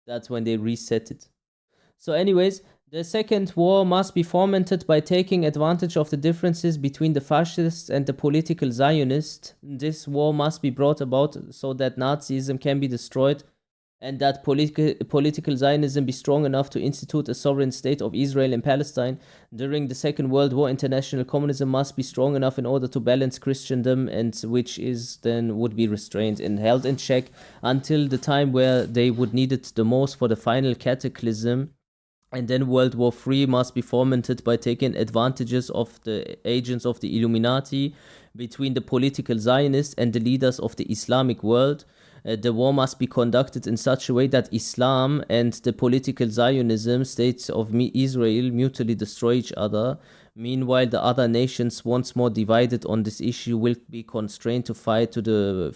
That's when they reset it. So anyways, the second war must be fomented by taking advantage of the differences between the fascists and the political Zionists. This war must be brought about so that Nazism can be destroyed and that political Zionism be strong enough to institute a sovereign state of Israel and Palestine. During the Second World War, international communism must be strong enough in order to balance Christendom, and which is then would be restrained and held in check until the time where they would need it the most for the final cataclysm. And then World War III must be fomented by taking advantages of the agents of the Illuminati between the political Zionists and the leaders of the Islamic world. The war must be conducted in such a way that Islam and the political Zionism, states of Israel, mutually destroy each other. Meanwhile, the other nations, once more divided on this issue, will be constrained to fight to the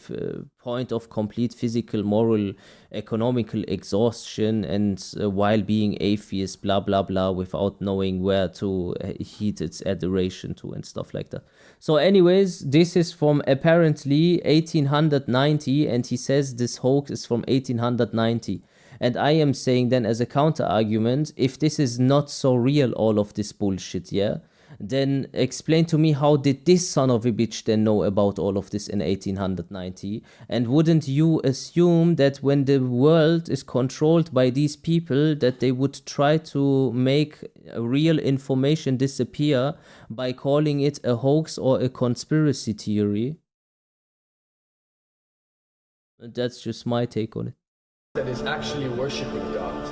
point of complete physical, moral, economical exhaustion, and while being atheist, blah, blah, blah, without knowing where to heed its adoration to and stuff like that. So anyways, this is from apparently 1890, and he says this hoax is from 1890. And I am saying then as a counter argument, if this is not so real, all of this bullshit, yeah, then explain to me how did this son of a bitch then know about all of this in 1890? And wouldn't you assume that when the world is controlled by these people, that they would try to make real information disappear by calling it a hoax or a conspiracy theory? That's just my take on it. That is actually worshipping God.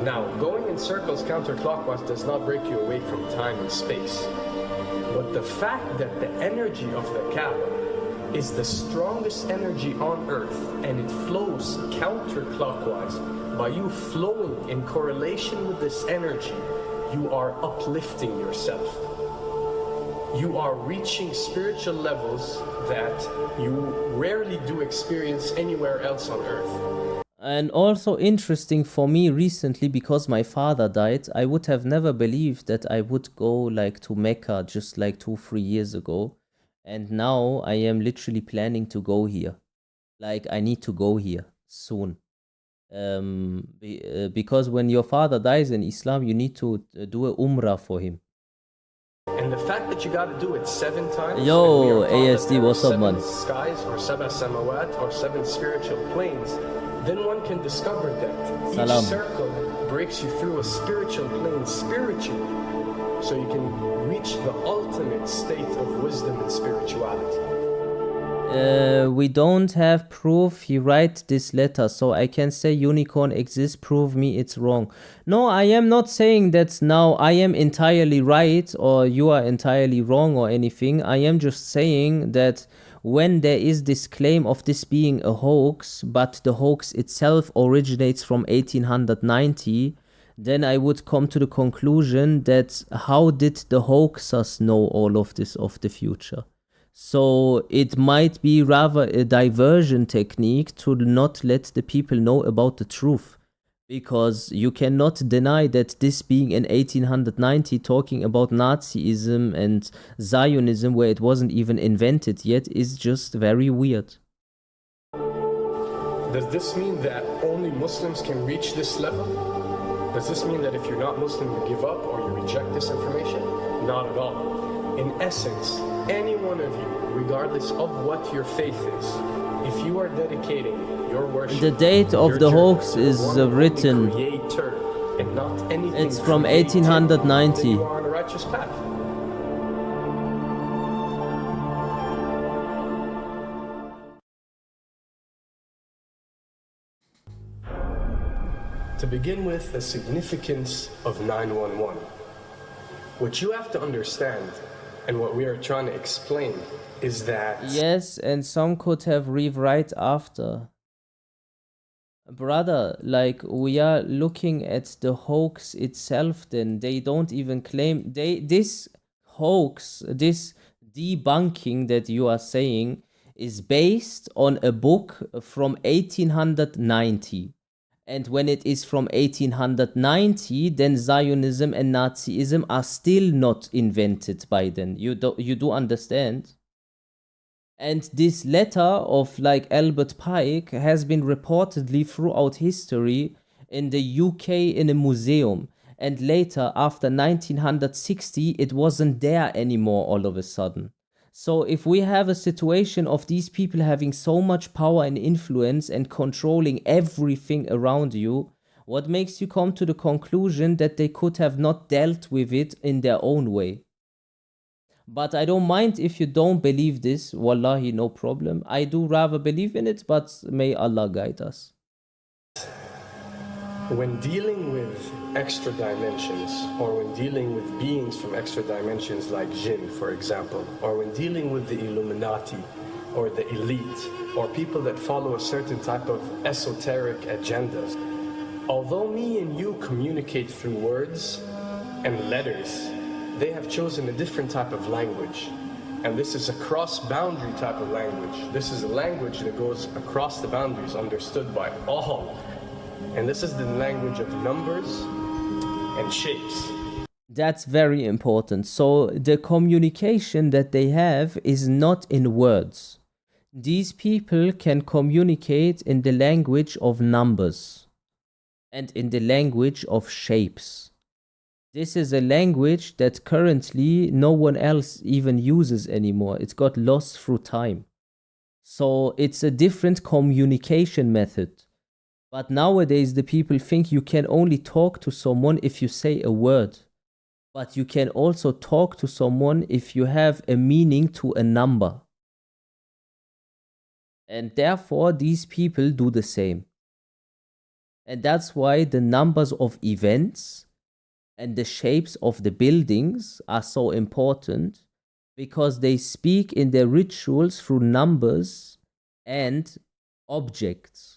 Now, going in circles counterclockwise does not break you away from time and space. But the fact that the energy of the Kaaba is the strongest energy on earth and it flows counterclockwise, by you flowing in correlation with this energy, you are uplifting yourself. You are reaching spiritual levels that you rarely do experience anywhere else on earth. And also interesting for me recently, because my father died, I would have never believed that I would go like to Mecca just like 2-3 years ago. And now I am literally planning to go here. Like I need to go here soon. Because when your father dies in Islam, you need to do a umrah for him. And the fact that you gotta do it 7 times. Yo, ASD, what's up, man? 7 skies or 7 samawat or 7 spiritual planes, then one can discover that Salam. each circle breaks you through a spiritual plane spiritually, so you can reach the ultimate state of wisdom and spirituality. We don't have proof he write this letter, so I can say unicorn exists, prove me it's wrong. No, I am not saying that now I am entirely right or you are entirely wrong or anything. I am just saying that when there is this claim of this being a hoax, but the hoax itself originates from 1890, then I would come to the conclusion that how did the hoaxers know all of this of the future? So it might be rather a diversion technique to not let the people know about the truth. Because you cannot deny that this being in 1890 talking about Nazism and Zionism where it wasn't even invented yet is just very weird. Does this mean that only Muslims can reach this level? Does this mean that if you're not Muslim you give up or you reject this information? Not at all. In essence, any one of you, regardless of what your faith is, if you are dedicating your worship, the date of the hoax is written. Creator and not anything. It's from 1890. You are on a righteous path. To begin with, the significance of 911. What you have to understand, and what we are trying to explain, is that... Yes, and some could have rewrite after. Brother, like, we are looking at the hoax itself then. They don't even claim... This hoax, this debunking that you are saying, is based on a book from 1890. And when it is from 1890, then Zionism and Nazism are still not invented by then. You do understand? And this letter of like Albert Pike has been reportedly throughout history in the UK in a museum. And later, after 1960, it wasn't there anymore all of a sudden. So if we have a situation of these people having so much power and influence and controlling everything around you, what makes you come to the conclusion that they could have not dealt with it in their own way? But I don't mind if you don't believe this, wallahi, no problem. I do rather believe in it, but may Allah guide us. When dealing with extra dimensions, or when dealing with beings from extra dimensions like jinn, for example, or when dealing with the Illuminati, or the elite, or people that follow a certain type of esoteric agendas, although me and you communicate through words and letters, they have chosen a different type of language. And this is a cross-boundary type of language. This is a language that goes across the boundaries, understood by all. And this is the language of numbers and shapes. That's very important. So the communication that they have is not in words. These people can communicate in the language of numbers and in the language of shapes. This is a language that currently no one else even uses anymore. It's got lost through time. So it's a different communication method. But nowadays the people think you can only talk to someone if you say a word. But you can also talk to someone if you have a meaning to a number. And therefore these people do the same. And that's why the numbers of events and the shapes of the buildings are so important, because they speak in their rituals through numbers and objects.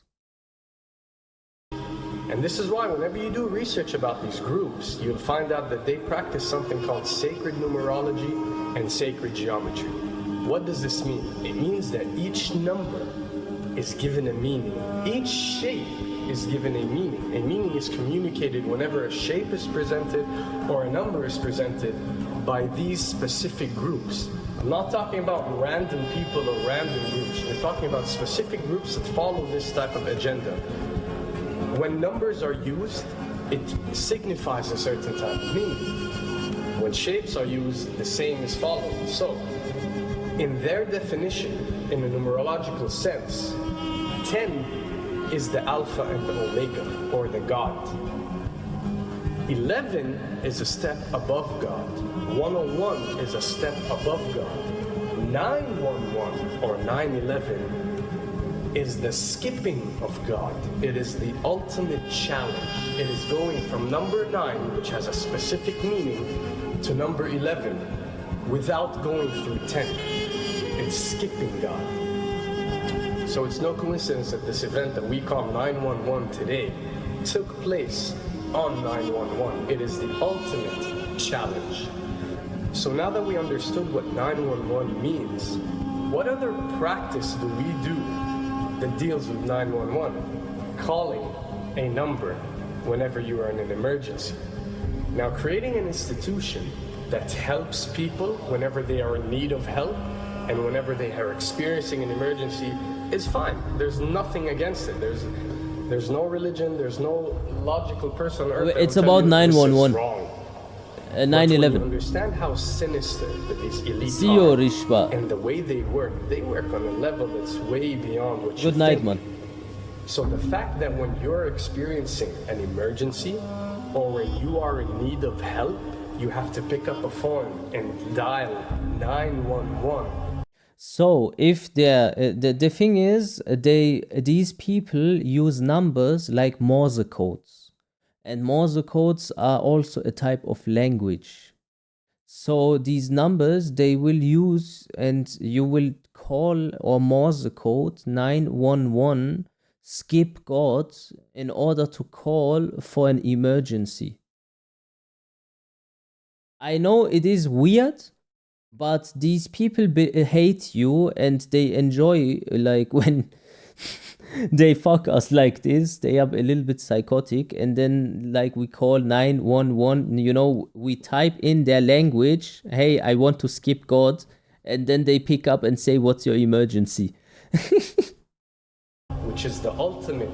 And this is why whenever you do research about these groups, you'll find out that they practice something called sacred numerology and sacred geometry. What does this mean? It means that each number is given a meaning. Each shape is given a meaning. A meaning is communicated whenever a shape is presented or a number is presented by these specific groups. I'm not talking about random people or random groups. We're talking about specific groups that follow this type of agenda. When numbers are used, it signifies a certain type of meaning. When shapes are used, the same is followed. So, in their definition, in a numerological sense, 10 is the Alpha and the Omega, or the God. 11 is a step above God. 101 is a step above God. 911 or 911 is the skipping of God. It is the ultimate challenge. It is going from number 9, which has a specific meaning, to number 11 without going through 10. It's skipping God. So it's no coincidence that this event that we call 911 today took place on 911. It is the ultimate challenge. So now that we understood what 911 means, what other practice do we do that deals with 911? Calling a number whenever you are in an emergency. Now, creating an institution that helps people whenever they are in need of help and whenever they are experiencing an emergency is fine. There's nothing against it. There's no religion, there's no logical person on earth. It's about 911. But 9/11. when you understand how sinister these elites See you, are, Rishba. and the way they work on a level that's way beyond what you Good night, think. man. So the fact that when you're experiencing an emergency or when you are in need of help, you have to pick up a phone and dial 911. So if the thing is, these people use numbers like Morse codes, and Morse codes are also a type of language. So these numbers they will use, and you will call or Morse code 911, skip God in order to call for an emergency. I know it is weird, but these people hate you and they enjoy like when they fuck us like this. They are a little bit psychotic, and then like we call 911, you know, we type in their language, hey, I want to skip God, and then they pick up and say, what's your emergency? Which is the ultimate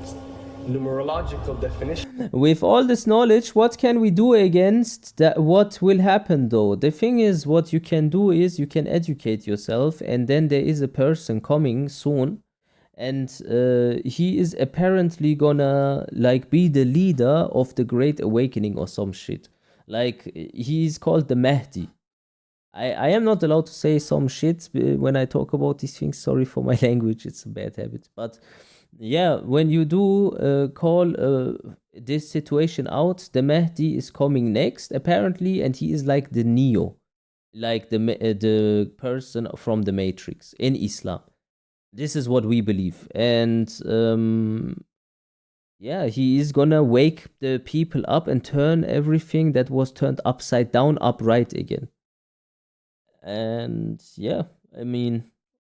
numerological definition. With all this knowledge, what can we do against that? What will happen though? The thing is, what you can do is you can educate yourself, and then there is a person coming soon, and he is apparently gonna like be the leader of the Great Awakening or some shit. Like he is called the Mahdi. I am not allowed to say some shit when I talk about these things. Sorry for my language, it's a bad habit. But yeah, when you do call this situation out, the Mahdi is coming next, apparently, and he is like the Neo, like the person from the Matrix in Islam. This is what we believe. And yeah, he is gonna wake the people up and turn everything that was turned upside down upright again. And yeah, I mean,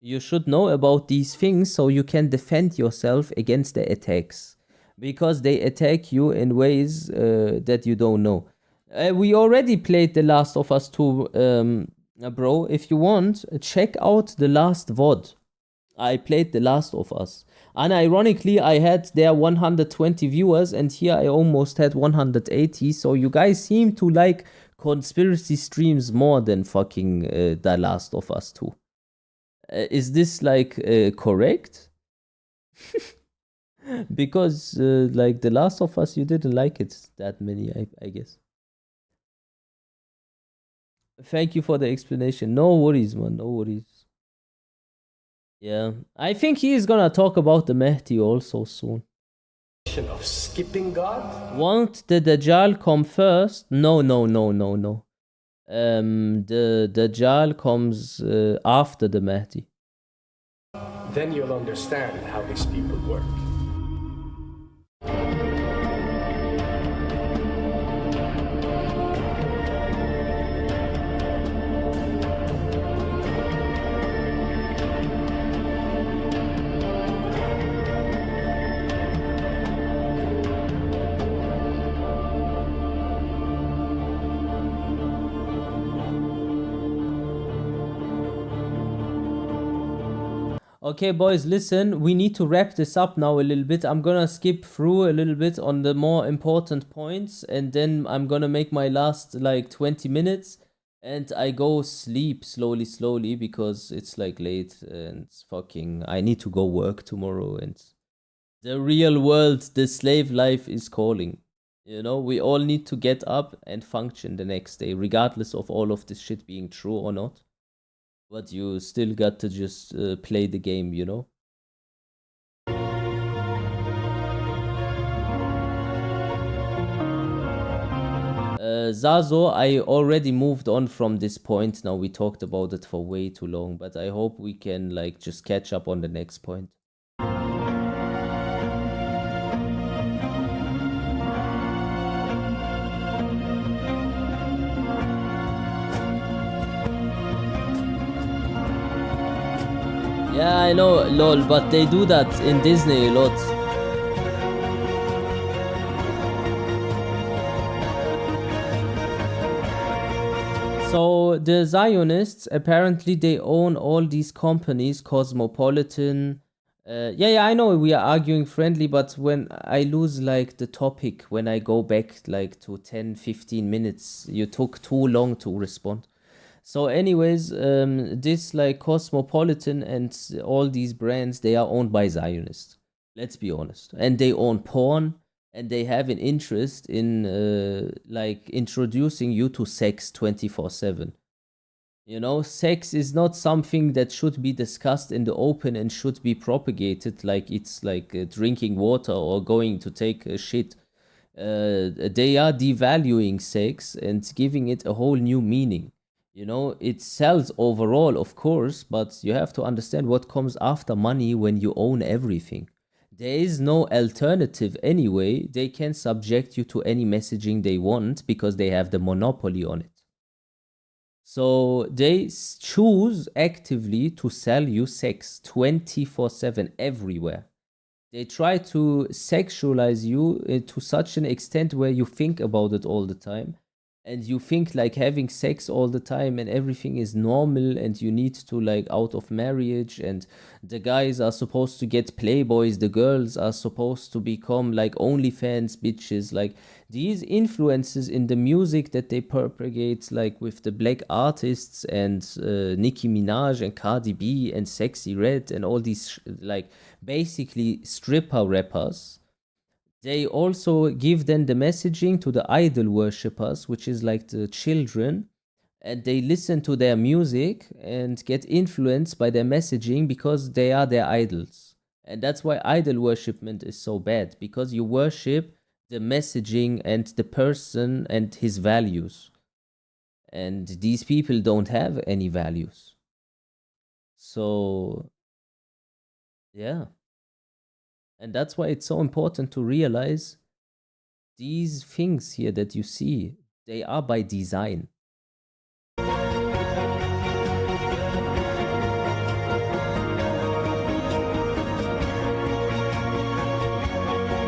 you should know about these things so you can defend yourself against the attacks, because they attack you in ways that you don't know. We already played The Last of Us 2, bro. If you want, check out the last VOD. I played The Last of Us. Unironically, I had there 120 viewers, and here I almost had 180. So you guys seem to like conspiracy streams more than fucking The Last of Us 2. Is this like correct? Because like The Last of Us, you didn't like it that many, I guess. Thank you for the explanation. No worries, man. No worries. Yeah, I think he is gonna talk about the Mahdi also soon. Of skipping God? Won't the Dajjal come first? No. The Dajjal comes after the Mahdi. Then you'll understand how these people work. Okay, boys, listen, we need to wrap this up now a little bit. I'm gonna skip through a little bit on the more important points, and then I'm gonna make my last like 20 minutes, and I go sleep slowly, because it's like late, and fucking, I need to go work tomorrow, and the real world, the slave life is calling. You know, we all need to get up and function the next day, regardless of all of this shit being true or not. But you still got to just play the game, you know? Zazo, I already moved on from this point. Now we talked about it for way too long, but I hope we can like just catch up on the next point. Yeah, I know, lol, but they do that in Disney a lot. So the Zionists, apparently they own all these companies, Cosmopolitan, Yeah, I know we are arguing friendly, but when I lose like the topic, when I go back like to 10, 15 minutes, you took too long to respond. So anyways, this like Cosmopolitan and all these brands, they are owned by Zionists. Let's be honest. And they own porn, and they have an interest in like introducing you to sex 24/7. You know, sex is not something that should be discussed in the open and should be propagated like it's like drinking water or going to take a shit. They are devaluing sex and giving it a whole new meaning. You know, it sells overall, of course, but you have to understand what comes after money when you own everything. There is no alternative anyway. They can subject you to any messaging they want because they have the monopoly on it. So they choose actively to sell you sex 24/7 everywhere. They try to sexualize you to such an extent where you think about it all the time. And you think like having sex all the time and everything is normal, and you need to like out of marriage, and the guys are supposed to get playboys, the girls are supposed to become like OnlyFans bitches. Like these influences in the music that they propagate, like with the black artists and Nicki Minaj and Cardi B and Sexy Red and all these like basically stripper rappers. They also give then the messaging to the idol worshippers, which is like the children, and they listen to their music and get influenced by their messaging because they are their idols. And that's why idol worshipment is so bad, because you worship the messaging and the person and his values. And these people don't have any values. So, yeah. And that's why it's so important to realize these things here that you see, they are by design.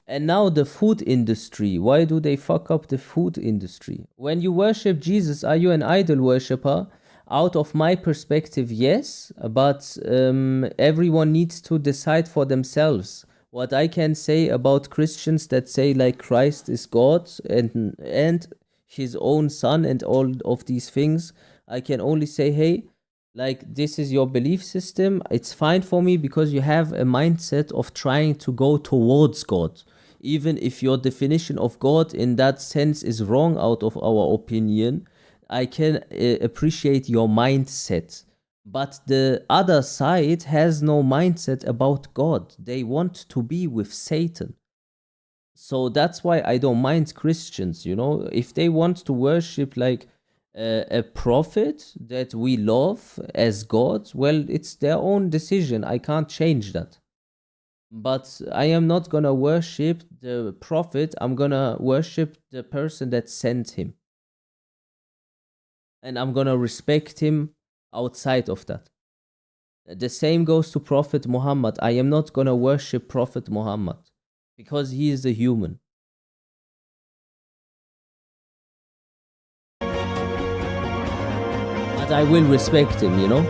And now the food industry. Why do they fuck up the food industry? When you worship Jesus, are you an idol worshipper? Out of my perspective, yes, but everyone needs to decide for themselves. What I can say about Christians that say like Christ is God and his own son and all of these things, I can only say, hey, like this is your belief system. It's fine for me because you have a mindset of trying to go towards God. Even if your definition of God in that sense is wrong out of our opinion, I can appreciate your mindset. But the other side has no mindset about God. They want to be with Satan. So that's why I don't mind Christians, you know. If they want to worship like a prophet that we love as God, well, it's their own decision. I can't change that. But I am not gonna worship the prophet. I'm gonna worship the person that sent him. And I'm gonna respect him outside of that. The same goes to Prophet Muhammad. I am not gonna worship Prophet Muhammad because he is a human. But I will respect him, you know?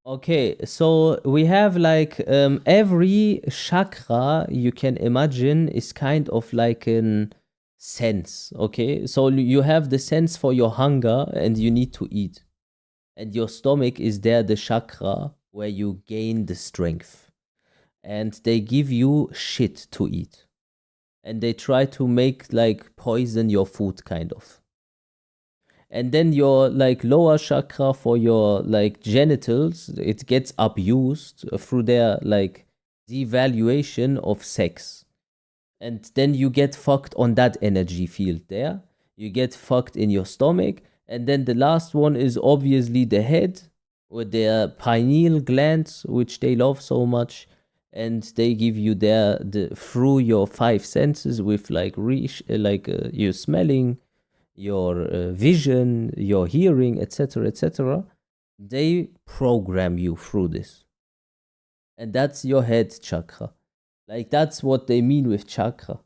Okay, so we have like every chakra you can imagine is kind of like an sense, okay? So you have the sense for your hunger and you need to eat. And your stomach is there, the chakra, where you gain the strength. and they give you shit to eat. And they try to make like poison your food kind of. And then your like lower chakra for your like genitals, it gets abused through their like devaluation of sex. And then you get fucked on that energy field there. You get fucked in your stomach. And then the last one is obviously the head with their pineal glands, which they love so much. And they give you through your five senses with like your smelling, your vision, your hearing, etc., etc. They program you through this. And that's your head chakra. Like, that's what they mean with chakra.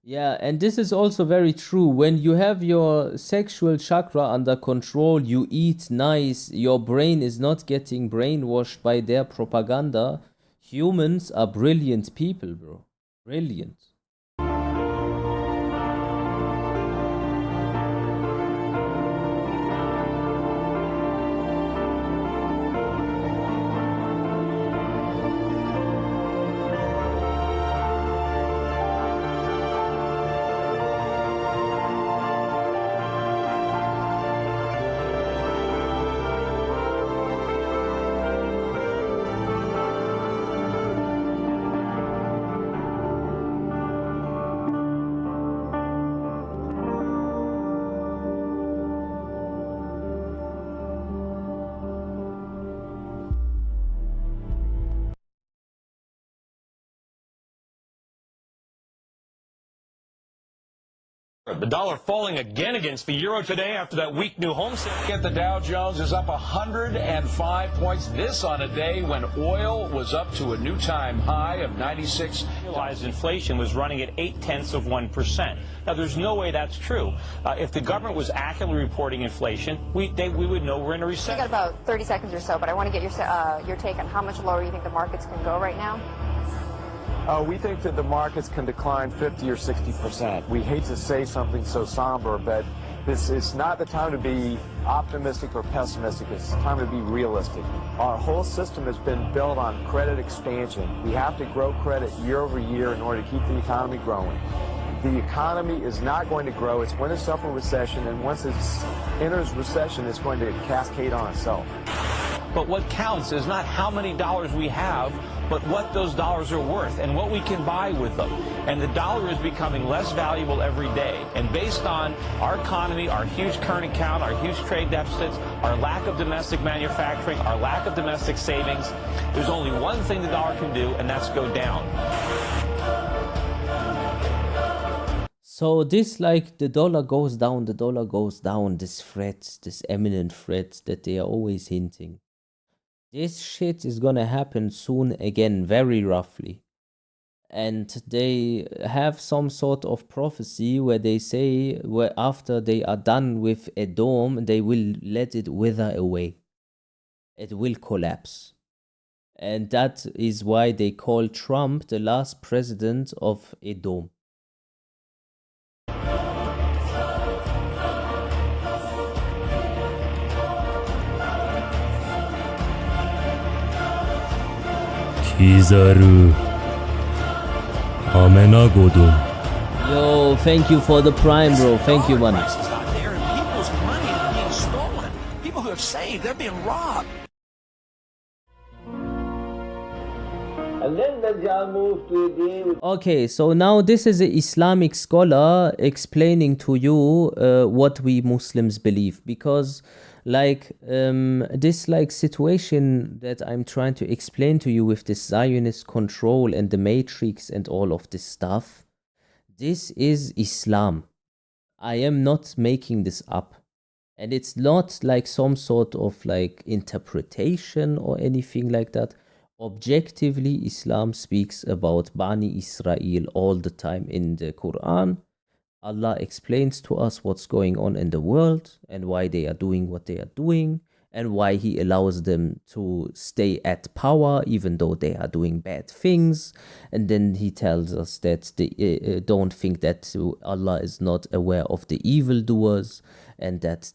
Yeah, and this is also very true. When you have your sexual chakra under control, you eat nice, your brain is not getting brainwashed by their propaganda. Humans are brilliant people, bro. Brilliant. The dollar falling again against the euro today after that weak new home sale. Get the Dow Jones is up 105 points. This on a day when oil was up to a new time high of 96. Realized inflation was running at 0.8%. Now, there's no way that's true. If the government was accurately reporting inflation, we would know we're in a recession. We got about 30 seconds or so, but I want to get your take on how much lower you think the markets can go right now. We think that the markets can decline 50 or 60%. We hate to say something so somber, but this is not the time to be optimistic or pessimistic. It's time to be realistic. Our whole system has been built on credit expansion. We have to grow credit year over year in order to keep the economy growing. The economy is not going to grow. It's going to suffer recession, and once it enters recession, it's going to cascade on itself. But what counts is not how many dollars we have, but what those dollars are worth and what we can buy with them. And the dollar is becoming less valuable every day. And based on our economy, our huge current account, our huge trade deficits, our lack of domestic manufacturing, our lack of domestic savings, there's only one thing the dollar can do, and that's go down. So this, like, the dollar goes down, this threat, this imminent threat that they are always hinting. This shit is gonna happen soon again, very roughly. And they have some sort of prophecy where they say where after they are done with Edom, they will let it wither away. It will collapse. And that is why they call Trump the last president of Edom. Kizaru Amenagodum. Yo, thank you for the prime, bro. Thank you, man. Out there, and people's money is being stolen. People who have saved, they're being robbed. And then Dajjal moved to a day with... Okay, so now this is an Islamic scholar explaining to you what we Muslims believe, because like this like situation that I'm trying to explain to you with this Zionist control and the matrix and all of this stuff, this is Islam. I am not making this up, and it's not like some sort of like interpretation or anything like that. Objectively, Islam speaks about Bani Israel all the time in the Quran, Allah explains to us what's going on in the world and why they are doing what they are doing and why He allows them to stay at power even though they are doing bad things. And then He tells us that don't think that Allah is not aware of the evildoers and that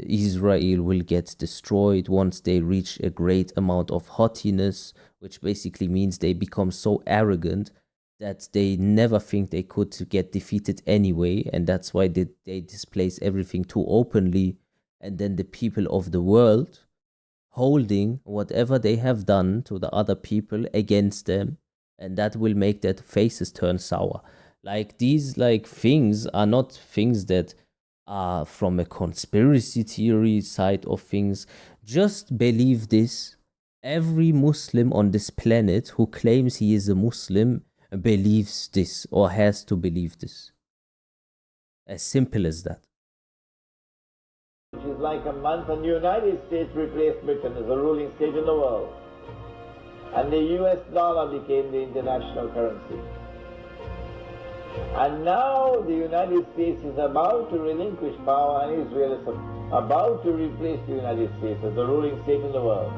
Israel will get destroyed once they reach a great amount of haughtiness, which basically means they become so arrogant that they never think they could get defeated anyway, and that's why they displace everything too openly, and then the people of the world holding whatever they have done to the other people against them, and that will make their faces turn sour. Like these things are not things that are from a conspiracy theory side of things. Just believe this. Every Muslim on this planet who claims he is a Muslim believes this or has to believe this. As simple as that. Which is like a month, and the United States replaced Britain as the ruling state in the world. And the US dollar became the international currency. And now the United States is about to relinquish power, and Israel is about to replace the United States as the ruling state in the world.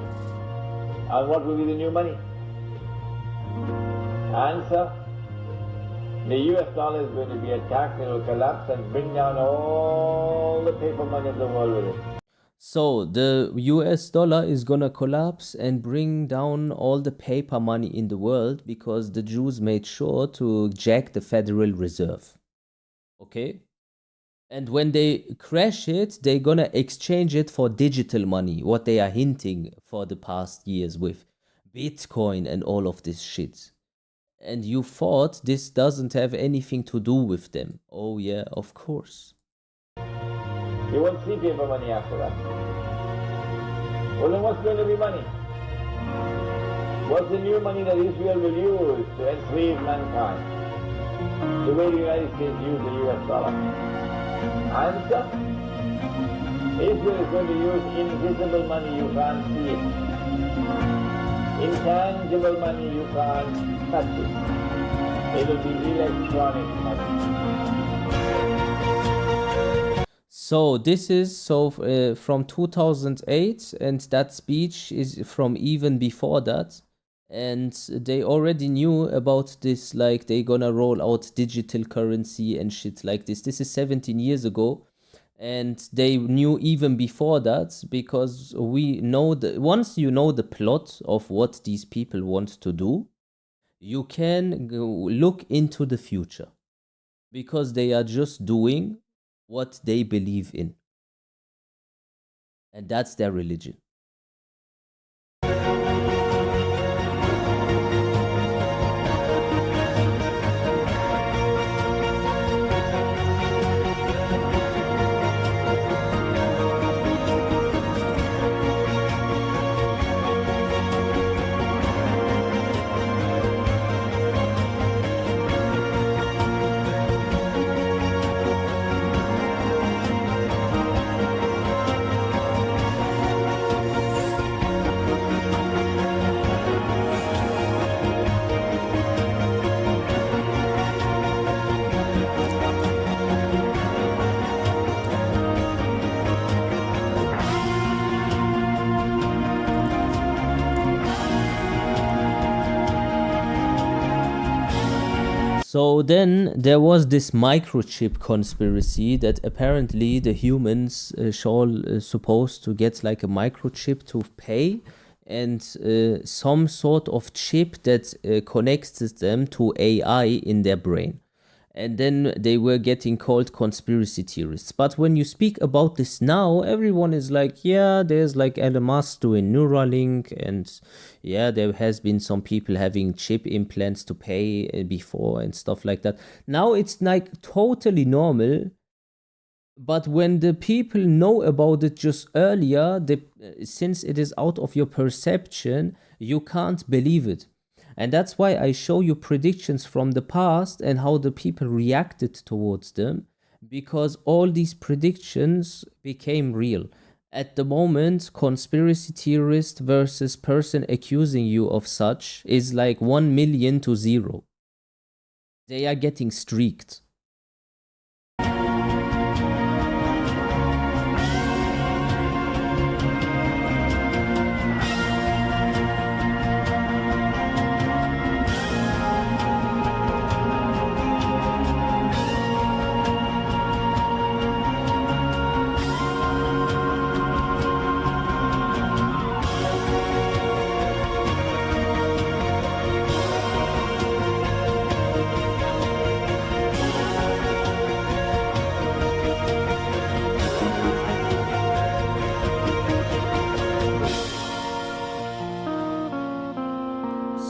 And what will be the new money? Answer: the US dollar is going to be attacked, it will collapse and bring down all the paper money of the world with it. So the US dollar is gonna collapse and bring down all the paper money in the world because the Jews made sure to jack the Federal Reserve. Okay? And when they crash it, they're gonna exchange it for digital money, what they are hinting for the past years with Bitcoin and all of this shit. And you thought this doesn't have anything to do with them. Oh yeah, of course. You won't see paper money after that. Well, then what's going to be money? What's the new money that Israel will use to enslave mankind? The way the United States used the US dollar. Answer: Israel is going to use invisible money, you can't see it. Intangible money, you can't touch it. It will be electronic money. So this is from 2008, and that speech is from even before that. And they already knew about this, like they're gonna roll out digital currency and shit like this. This is 17 years ago. And they knew even before that, because we know that once you know the plot of what these people want to do, you can look into the future, because they are just doing what they believe in, and that's their religion. So then there was this microchip conspiracy that apparently the humans supposed to get like a microchip to pay, and some sort of chip that connects them to AI in their brain. And then they were getting called conspiracy theorists. But when you speak about this now, everyone is like, yeah, there's like Elon Musk doing Neuralink, and yeah, there has been some people having chip implants to pay before and stuff like that. Now it's like totally normal. But when the people know about it just earlier, since it is out of your perception, you can't believe it. And that's why I show you predictions from the past and how the people reacted towards them, because all these predictions became real. At the moment, conspiracy theorist versus person accusing you of such is like 1 million to 0. They are getting streaked.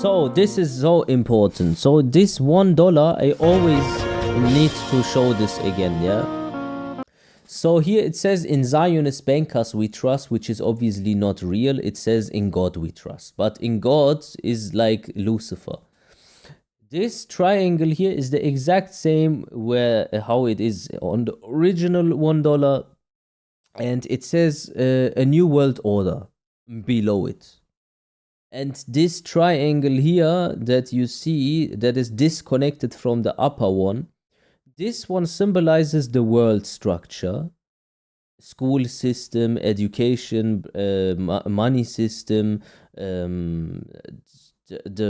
So this is so important. So this $1, I always need to show this again, yeah? So here it says, in Zionist bankers we trust, which is obviously not real. It says in God we trust. But in God is like Lucifer. This triangle here is the exact same how it is on the original $1. And it says a new world order below it. And this triangle here that you see that is disconnected from the upper one, this one symbolizes the world structure, school system, education, money system, the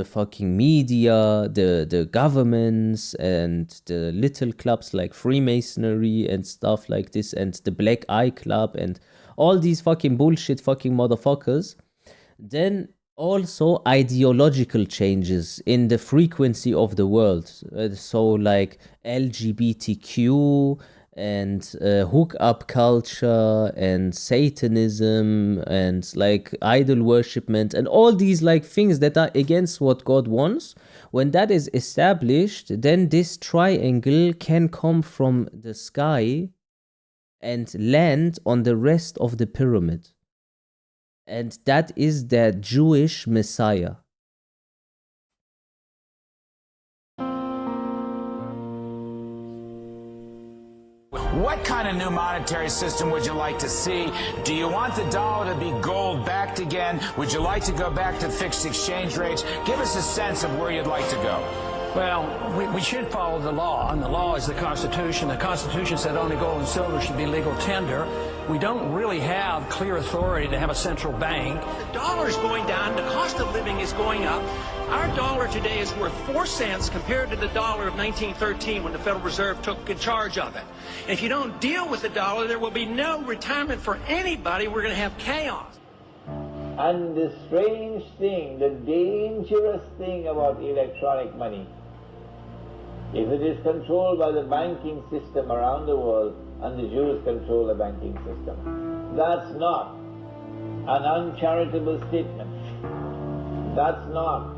fucking media, the governments, and the little clubs like Freemasonry and stuff like this, and the Black Eye Club, and all these fucking bullshit fucking motherfuckers. Then also ideological changes in the frequency of the world. So like LGBTQ and hookup culture and Satanism and like idol worshipment and all these like things that are against what God wants. When that is established, then this triangle can come from the sky and land on the rest of the pyramid. And that is the Jewish Messiah. What kind of new monetary system would you like to see? Do you want the dollar to be gold backed again? Would you like to go back to fixed exchange rates? Give us a sense of where you'd like to go. Well, we should follow the law, and the law is the Constitution. The Constitution said only gold and silver should be legal tender. We don't really have clear authority to have a central bank. The dollar's going down, the cost of living is going up. Our dollar today is worth 4 cents compared to the dollar of 1913 when the Federal Reserve took charge of it. And if you don't deal with the dollar, there will be no retirement for anybody. We're going to have chaos. And the strange thing, the dangerous thing about electronic money, is it is controlled by the banking system around the world, and the Jews control the banking system. That's not an uncharitable statement. That's not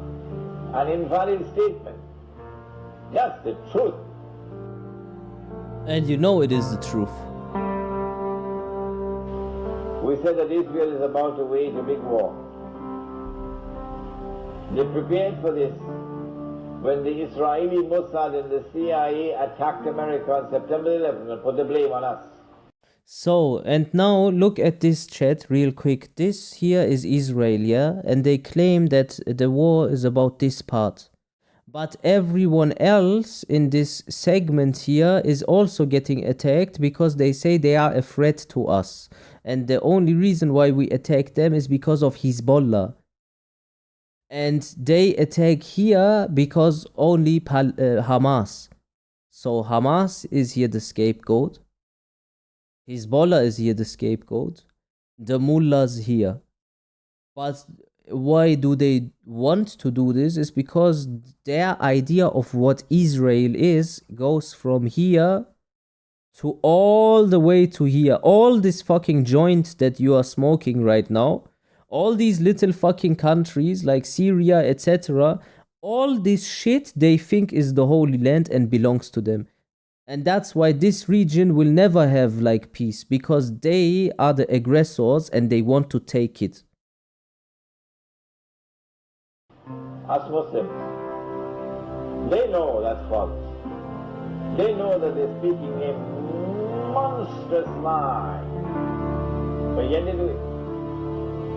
an invalid statement. That's the truth. And you know it is the truth. We said that Israel is about to wage a big war. They prepared for this when the Israeli Mossad and the CIA attacked America on September 11th and put the blame on us. So, and now look at this chat real quick. This here is Israel, yeah? And they claim that the war is about this part. But everyone else in this segment here is also getting attacked because they say they are a threat to us. And the only reason why we attack them is because of Hezbollah. And they attack here because only Hamas. So Hamas is here the scapegoat. Hezbollah is here the scapegoat. The mullahs here. But why do they want to do this? Is because their idea of what Israel is goes from here to all the way to here. All this fucking joint that you are smoking right now, all these little fucking countries like Syria, etc., all this shit they think is the Holy Land and belongs to them. And that's why this region will never have like peace, because they are the aggressors and they want to take it. As Muslims, they know that's false. They know that they're speaking a monstrous lie. But yet they do it.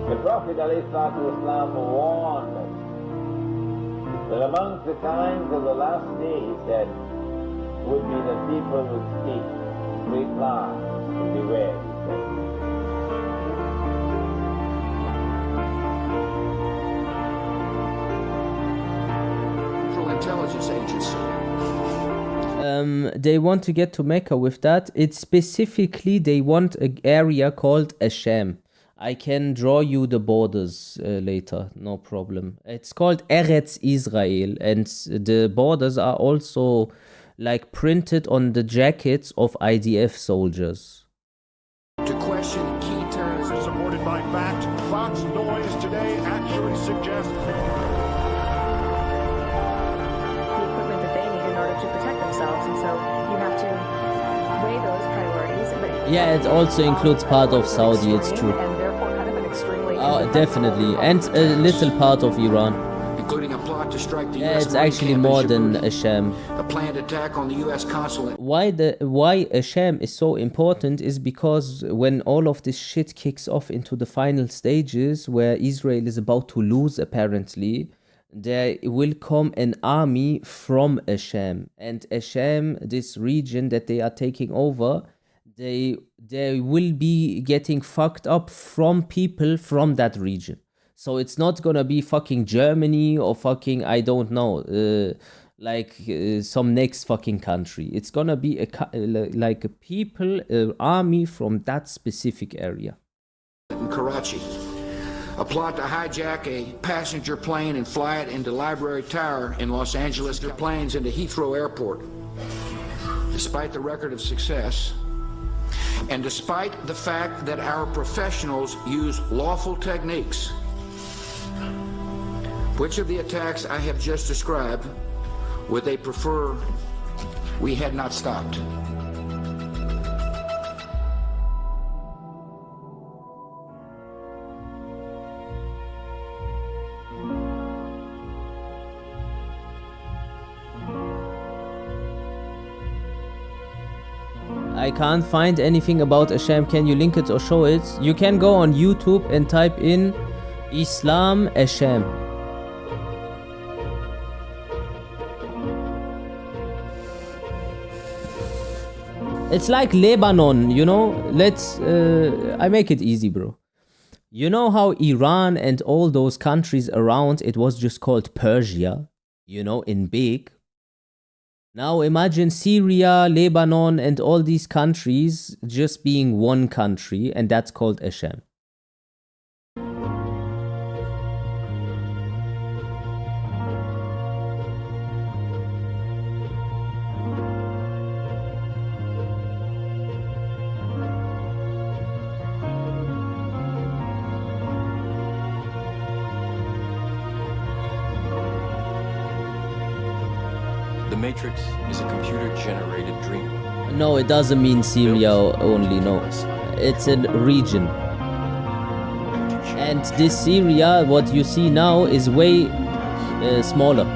The Prophet ﷺ warned us that amongst the times of the last day, he said, would be that people would speak great lies. Beware, he said. Intelligence agency. They want to get to Mecca with that. It's specifically they want an area called Asham. I can draw you the borders later, no problem. It's called Eretz Israel, and the borders are also like printed on the jackets of IDF soldiers. To question key terms supported by fact, Fox Noise today actually suggests Yeah, it also includes part of Saudi, it's true. And therefore kind of an extremely Definitely. And a little part of Iran. including a plot to strike the Yeah, U.S. it's Marine actually camp in more than Djibouti, a sham. a planned attack on the U.S. consulate. Why a sham is so important is because when all of this shit kicks off into the final stages, where Israel is about to lose apparently, there will come an army from Asham. And Asham, this region that they are taking over, they will be getting fucked up from people from that region. So it's not gonna be fucking Germany or fucking, I don't know, some next fucking country. It's gonna be like a people, army from that specific area. In Karachi, a plot to hijack a passenger plane and fly it into Library Tower in Los Angeles, their planes into Heathrow Airport. Despite the record of success, and despite the fact that our professionals use lawful techniques, which of the attacks I have just described would they prefer we had not stopped? I can't find anything about Asham. Can you link it or show it? You can go on YouTube and type in Islam Asham. It's like Lebanon, you know? I make it easy, bro. You know how Iran and all those countries around, it was just called Persia, you know, in big. Now imagine Syria, Lebanon, and all these countries just being one country, and that's called Asham. The Matrix is a computer-generated dream. No, it doesn't mean Syria only, no. It's a region. And this Syria, what you see now, is way smaller.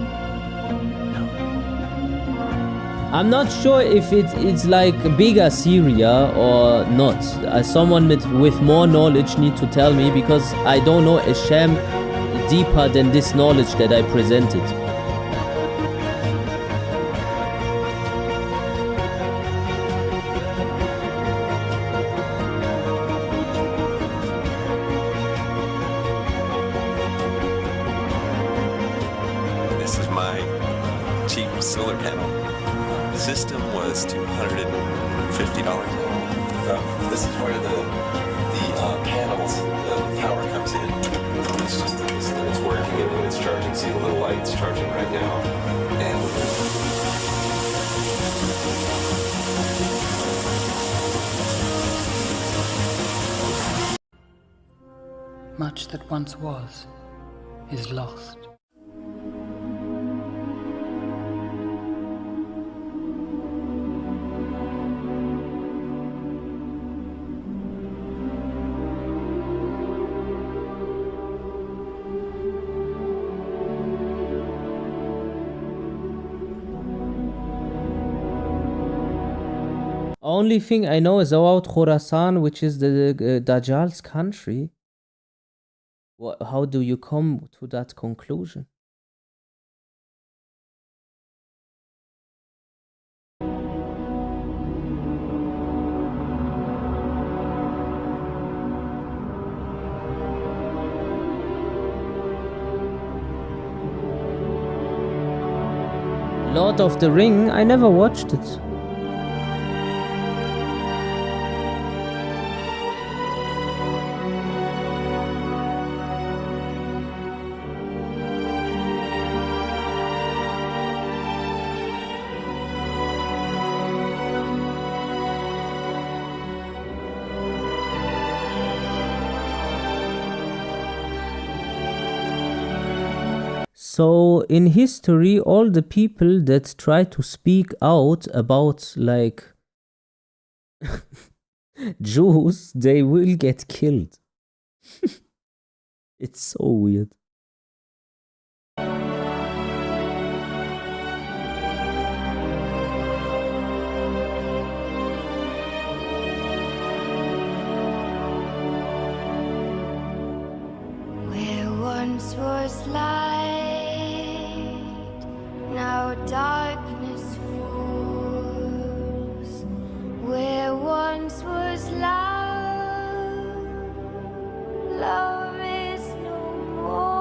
I'm not sure if it's like bigger Syria or not. Someone with more knowledge need to tell me, because I don't know Asham deeper than this knowledge that I presented. This is my cheap solar panel. The system was $250. This is where the panels, the power comes in. It's working and it's charging. See the little lights charging right now. Much that once was is lost. Only thing I know is about Khorasan, which is the Dajjal's country. How do you come to that conclusion? Lord of the Ring, I never watched it. So in history, all the people that try to speak out about like Jews, they will get killed. It's so weird. Where once was light, now darkness falls. Where once was love, love is no more.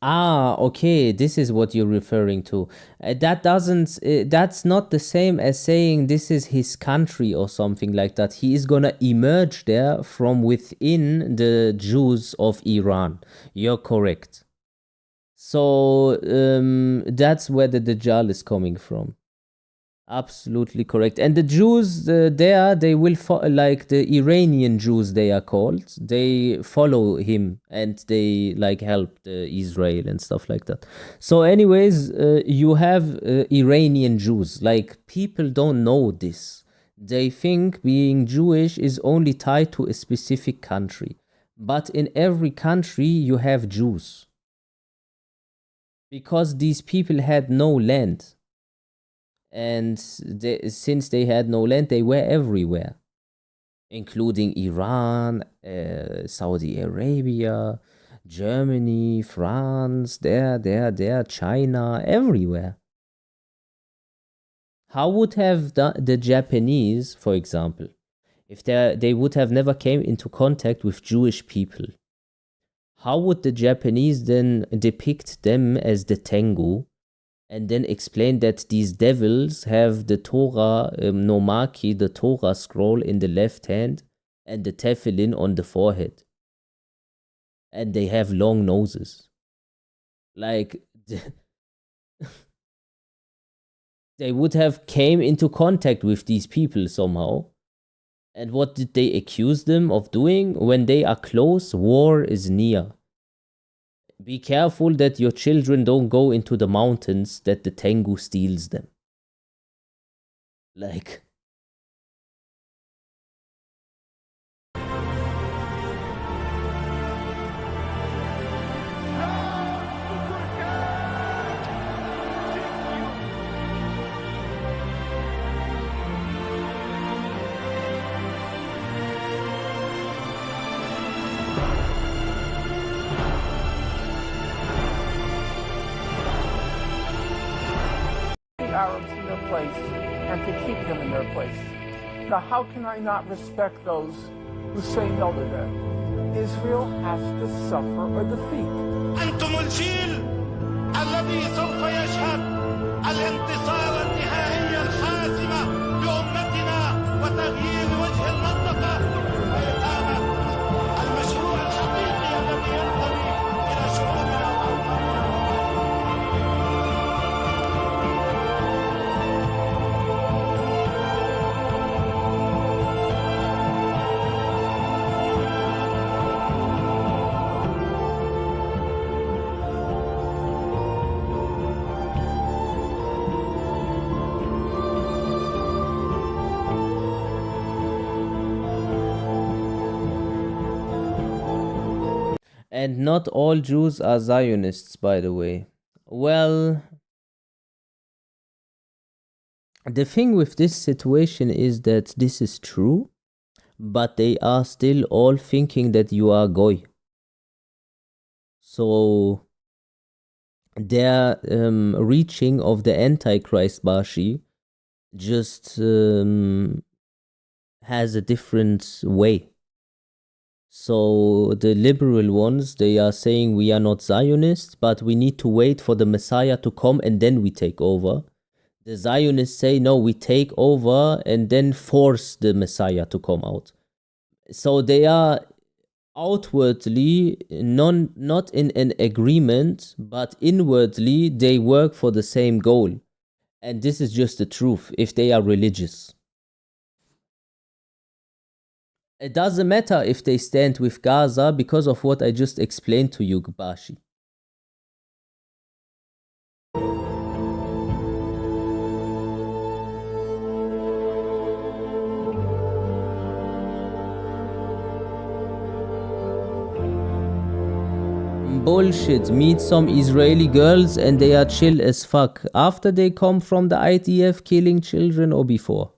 Ah, okay, this is what you're referring to. That doesn't, that's not the same as saying this is his country or something like that. He is gonna emerge there from within the Jews of Iran. You're correct. So, that's where the Dajjal is coming from. Absolutely correct. And the Jews there, they will like the Iranian Jews, they are called. They follow him and they like help Israel and stuff like that. So, anyways, you have Iranian Jews. Like, people don't know this. They think being Jewish is only tied to a specific country. But in every country, you have Jews. Because these people had no land. And since they had no land, they were everywhere, including Iran, Saudi Arabia, Germany, France, there, China, everywhere. How would have the Japanese, for example, if they would have never came into contact with Jewish people, how would the Japanese then depict them as the Tengu? And then explain that these devils have the Torah Nomaki, the Torah scroll in the left hand, and the tefillin on the forehead. And they have long noses. Like, they would have came into contact with these people somehow. And what did they accuse them of doing? When they are close, war is near. Be careful that your children don't go into the mountains, that the Tengu steals them. Like... Arabs in their place and to keep them in their place. Now, how can I not respect those who say no to that? Israel has to suffer a defeat. أنتم الجيل الذي سوف يشهد الانتصار النهائي الحاسم لأمتنا وتغيير وجه المنطقة وإقامة المشروع الحقيقي الذي ينتمي إلى شعوبنا وأوطاننا. And not all Jews are Zionists, by the way. Well, the thing with this situation is that this is true, but they are still all thinking that you are Goy. So their reaching of the Antichrist Bashi just has a different way. So the liberal ones, they are saying we are not Zionists, but we need to wait for the Messiah to come and then we take over. The Zionists say, no, we take over and then force the Messiah to come out. So they are outwardly not in an agreement, but inwardly they work for the same goal. And this is just the truth if they are religious. It doesn't matter if they stand with Gaza because of what I just explained to you, Bashi. Bullshit. Meet some Israeli girls and they are chill as fuck. After they come from the IDF killing children or before?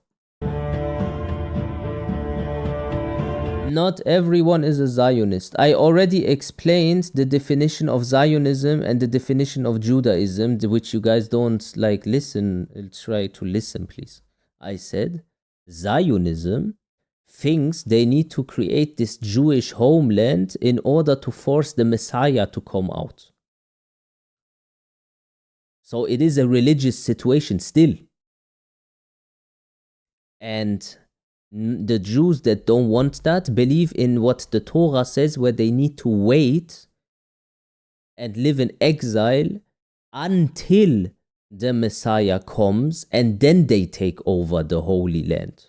Not everyone is a Zionist. I already explained the definition of Zionism and the definition of Judaism, which you guys don't like listen. Try to listen, please. I said Zionism thinks they need to create this Jewish homeland in order to force the Messiah to come out. So it is a religious situation still. And the Jews that don't want that believe in what the Torah says, where they need to wait and live in exile until the Messiah comes, and then they take over the Holy Land.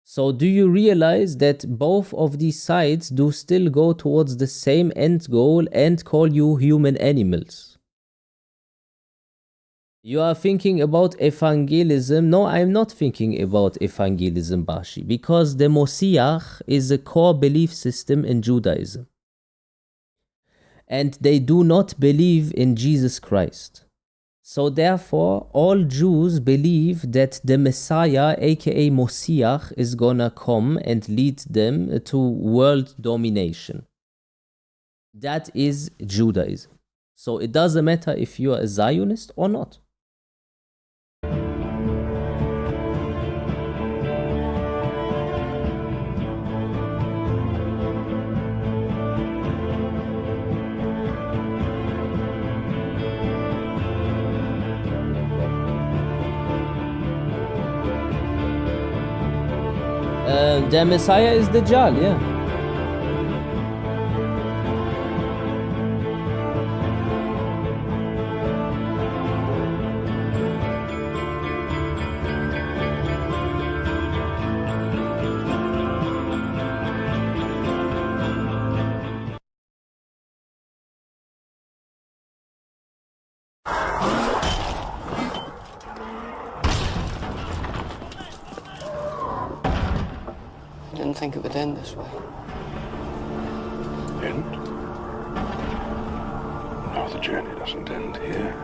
So do you realize that both of these sides do still go towards the same end goal and call you human animals? You are thinking about evangelism. No, I'm not thinking about evangelism, Bashi, because the Mosiach is a core belief system in Judaism. And they do not believe in Jesus Christ. So therefore, all Jews believe that the Messiah, aka Mosiach, is gonna come and lead them to world domination. That is Judaism. So it doesn't matter if you are a Zionist or not. The Messiah is the Dajjal, yeah. I didn't think it would end this way. End? No, the journey doesn't end here.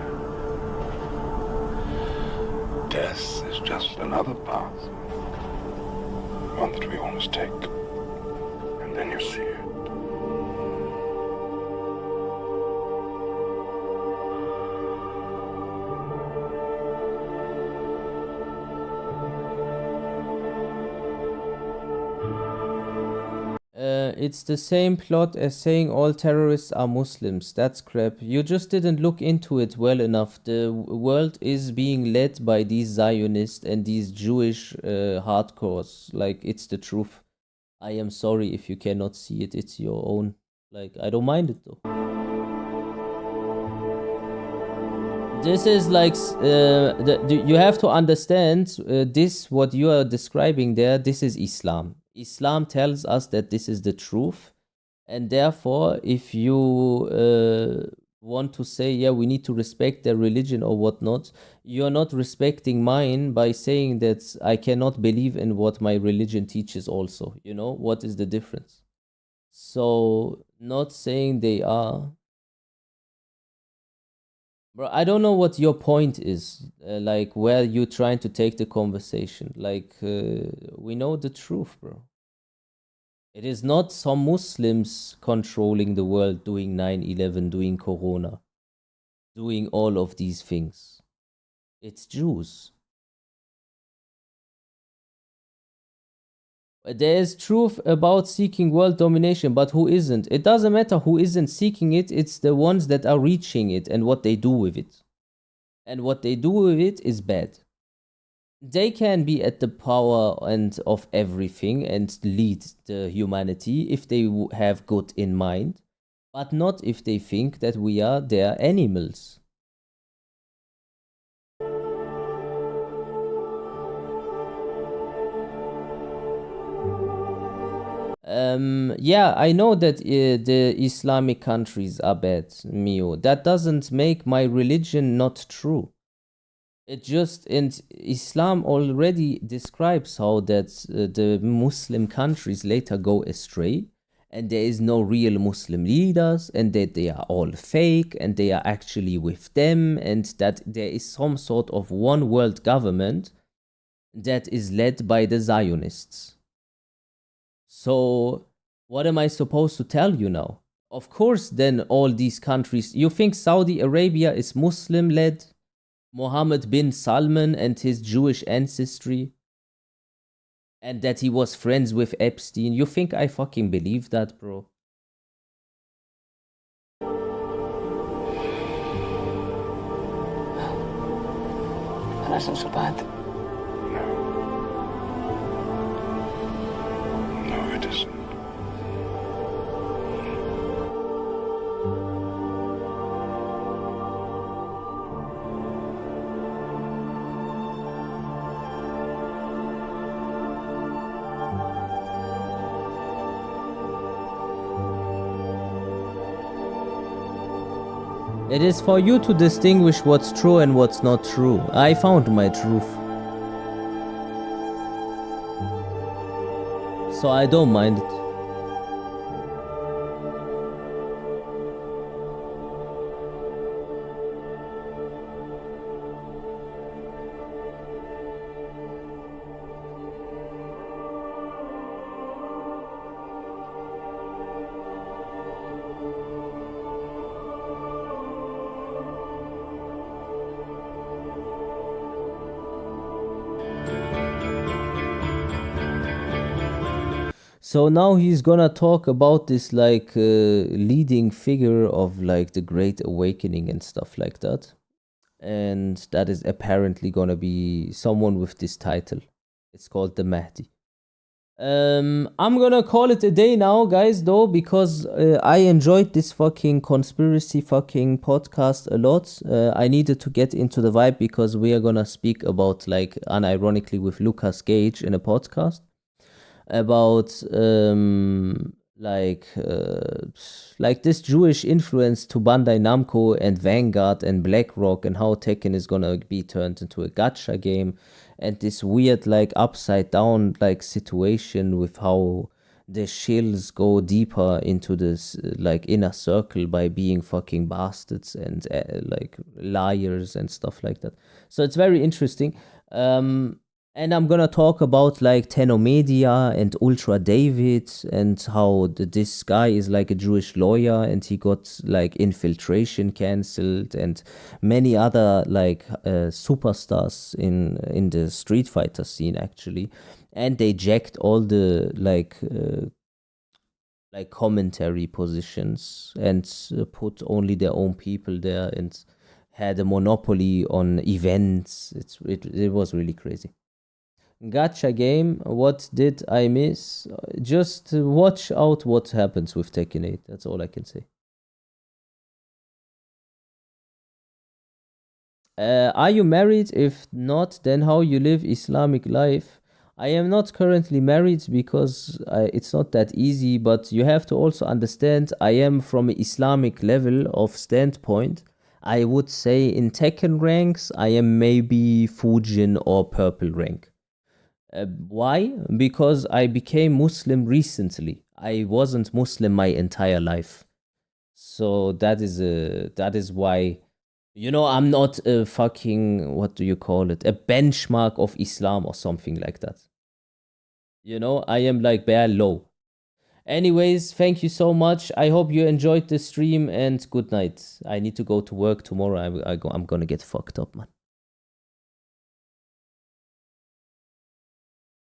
Death is just another path. One that we all must take. And then you see it. It's the same plot as saying all terrorists are Muslims. That's crap. You just didn't look into it well enough. The world is being led by these Zionists and these Jewish hardcores. Like, it's the truth. I am sorry if you cannot see it. It's your own. Like, I don't mind it though. This is like, you have to understand this, what you are describing there, this is Islam. Islam tells us that this is the truth, and therefore if you want to say, yeah, we need to respect their religion or whatnot, you're not respecting mine by saying that I cannot believe in what my religion teaches also. You know, what is the difference? So, not saying they are... Bro, I don't know what your point is, like where you're trying to take the conversation. Like, we know the truth, bro. It is not some Muslims controlling the world, doing 9/11, doing Corona, doing all of these things. It's Jews. There is truth about seeking world domination, but who isn't? It doesn't matter who isn't seeking it, it's the ones that are reaching it and what they do with it. And what they do with it is bad. They can be at the power and of everything and lead the humanity if they have good in mind, but not if they think that we are their animals. Yeah, I know that the Islamic countries are bad, Mio. That doesn't make my religion not true. It just, and Islam already describes how that the Muslim countries later go astray, and there is no real Muslim leaders, and that they are all fake, and they are actually with them, and that there is some sort of one world government that is led by the Zionists. So what am I supposed to tell you now? Of course, then all these countries, you think Saudi Arabia is Muslim led? Mohammed bin Salman and his Jewish ancestry? And that he was friends with Epstein? You think I fucking believe that, bro? That isn't so bad. No, it isn't. It is for you to distinguish what's true and what's not true. I found my truth. So I don't mind it. So now he's gonna talk about this like leading figure of like the Great Awakening and stuff like that. And that is apparently gonna be someone with this title. It's called the Mahdi. I'm gonna call it a day now, guys, though, because I enjoyed this fucking conspiracy fucking podcast a lot. I needed to get into the vibe because we are gonna speak about, like, unironically with Lucas Gage in a podcast about like this Jewish influence to Bandai Namco and Vanguard and BlackRock, and how Tekken is gonna be turned into a gacha game, and this weird like upside down like situation with how the shills go deeper into this like inner circle by being fucking bastards and like liars and stuff like that. So it's very interesting. And I'm gonna talk about like Tenomedia and Ultra David and how this guy is like a Jewish lawyer and he got like infiltration cancelled, and many other like superstars in the Street Fighter scene actually, and they jacked all the like commentary positions and put only their own people there and had a monopoly on events. It was really crazy. Gacha game, what did I miss? Just watch out what happens with Tekken 8. That's all I can say. Are you married? If not, then how you live Islamic life? I am not currently married because it's not that easy, but you have to also understand I am from an Islamic level of standpoint. I would say in Tekken ranks, I am maybe Fujin or purple rank. Why? Because I became Muslim recently. I wasn't Muslim my entire life. So that is why, you know, I'm not a fucking, what do you call it? A benchmark of Islam or something like that. You know, I am like bare low. Anyways, thank you so much. I hope you enjoyed the stream and good night. I need to go to work tomorrow. I'm gonna get fucked up, man.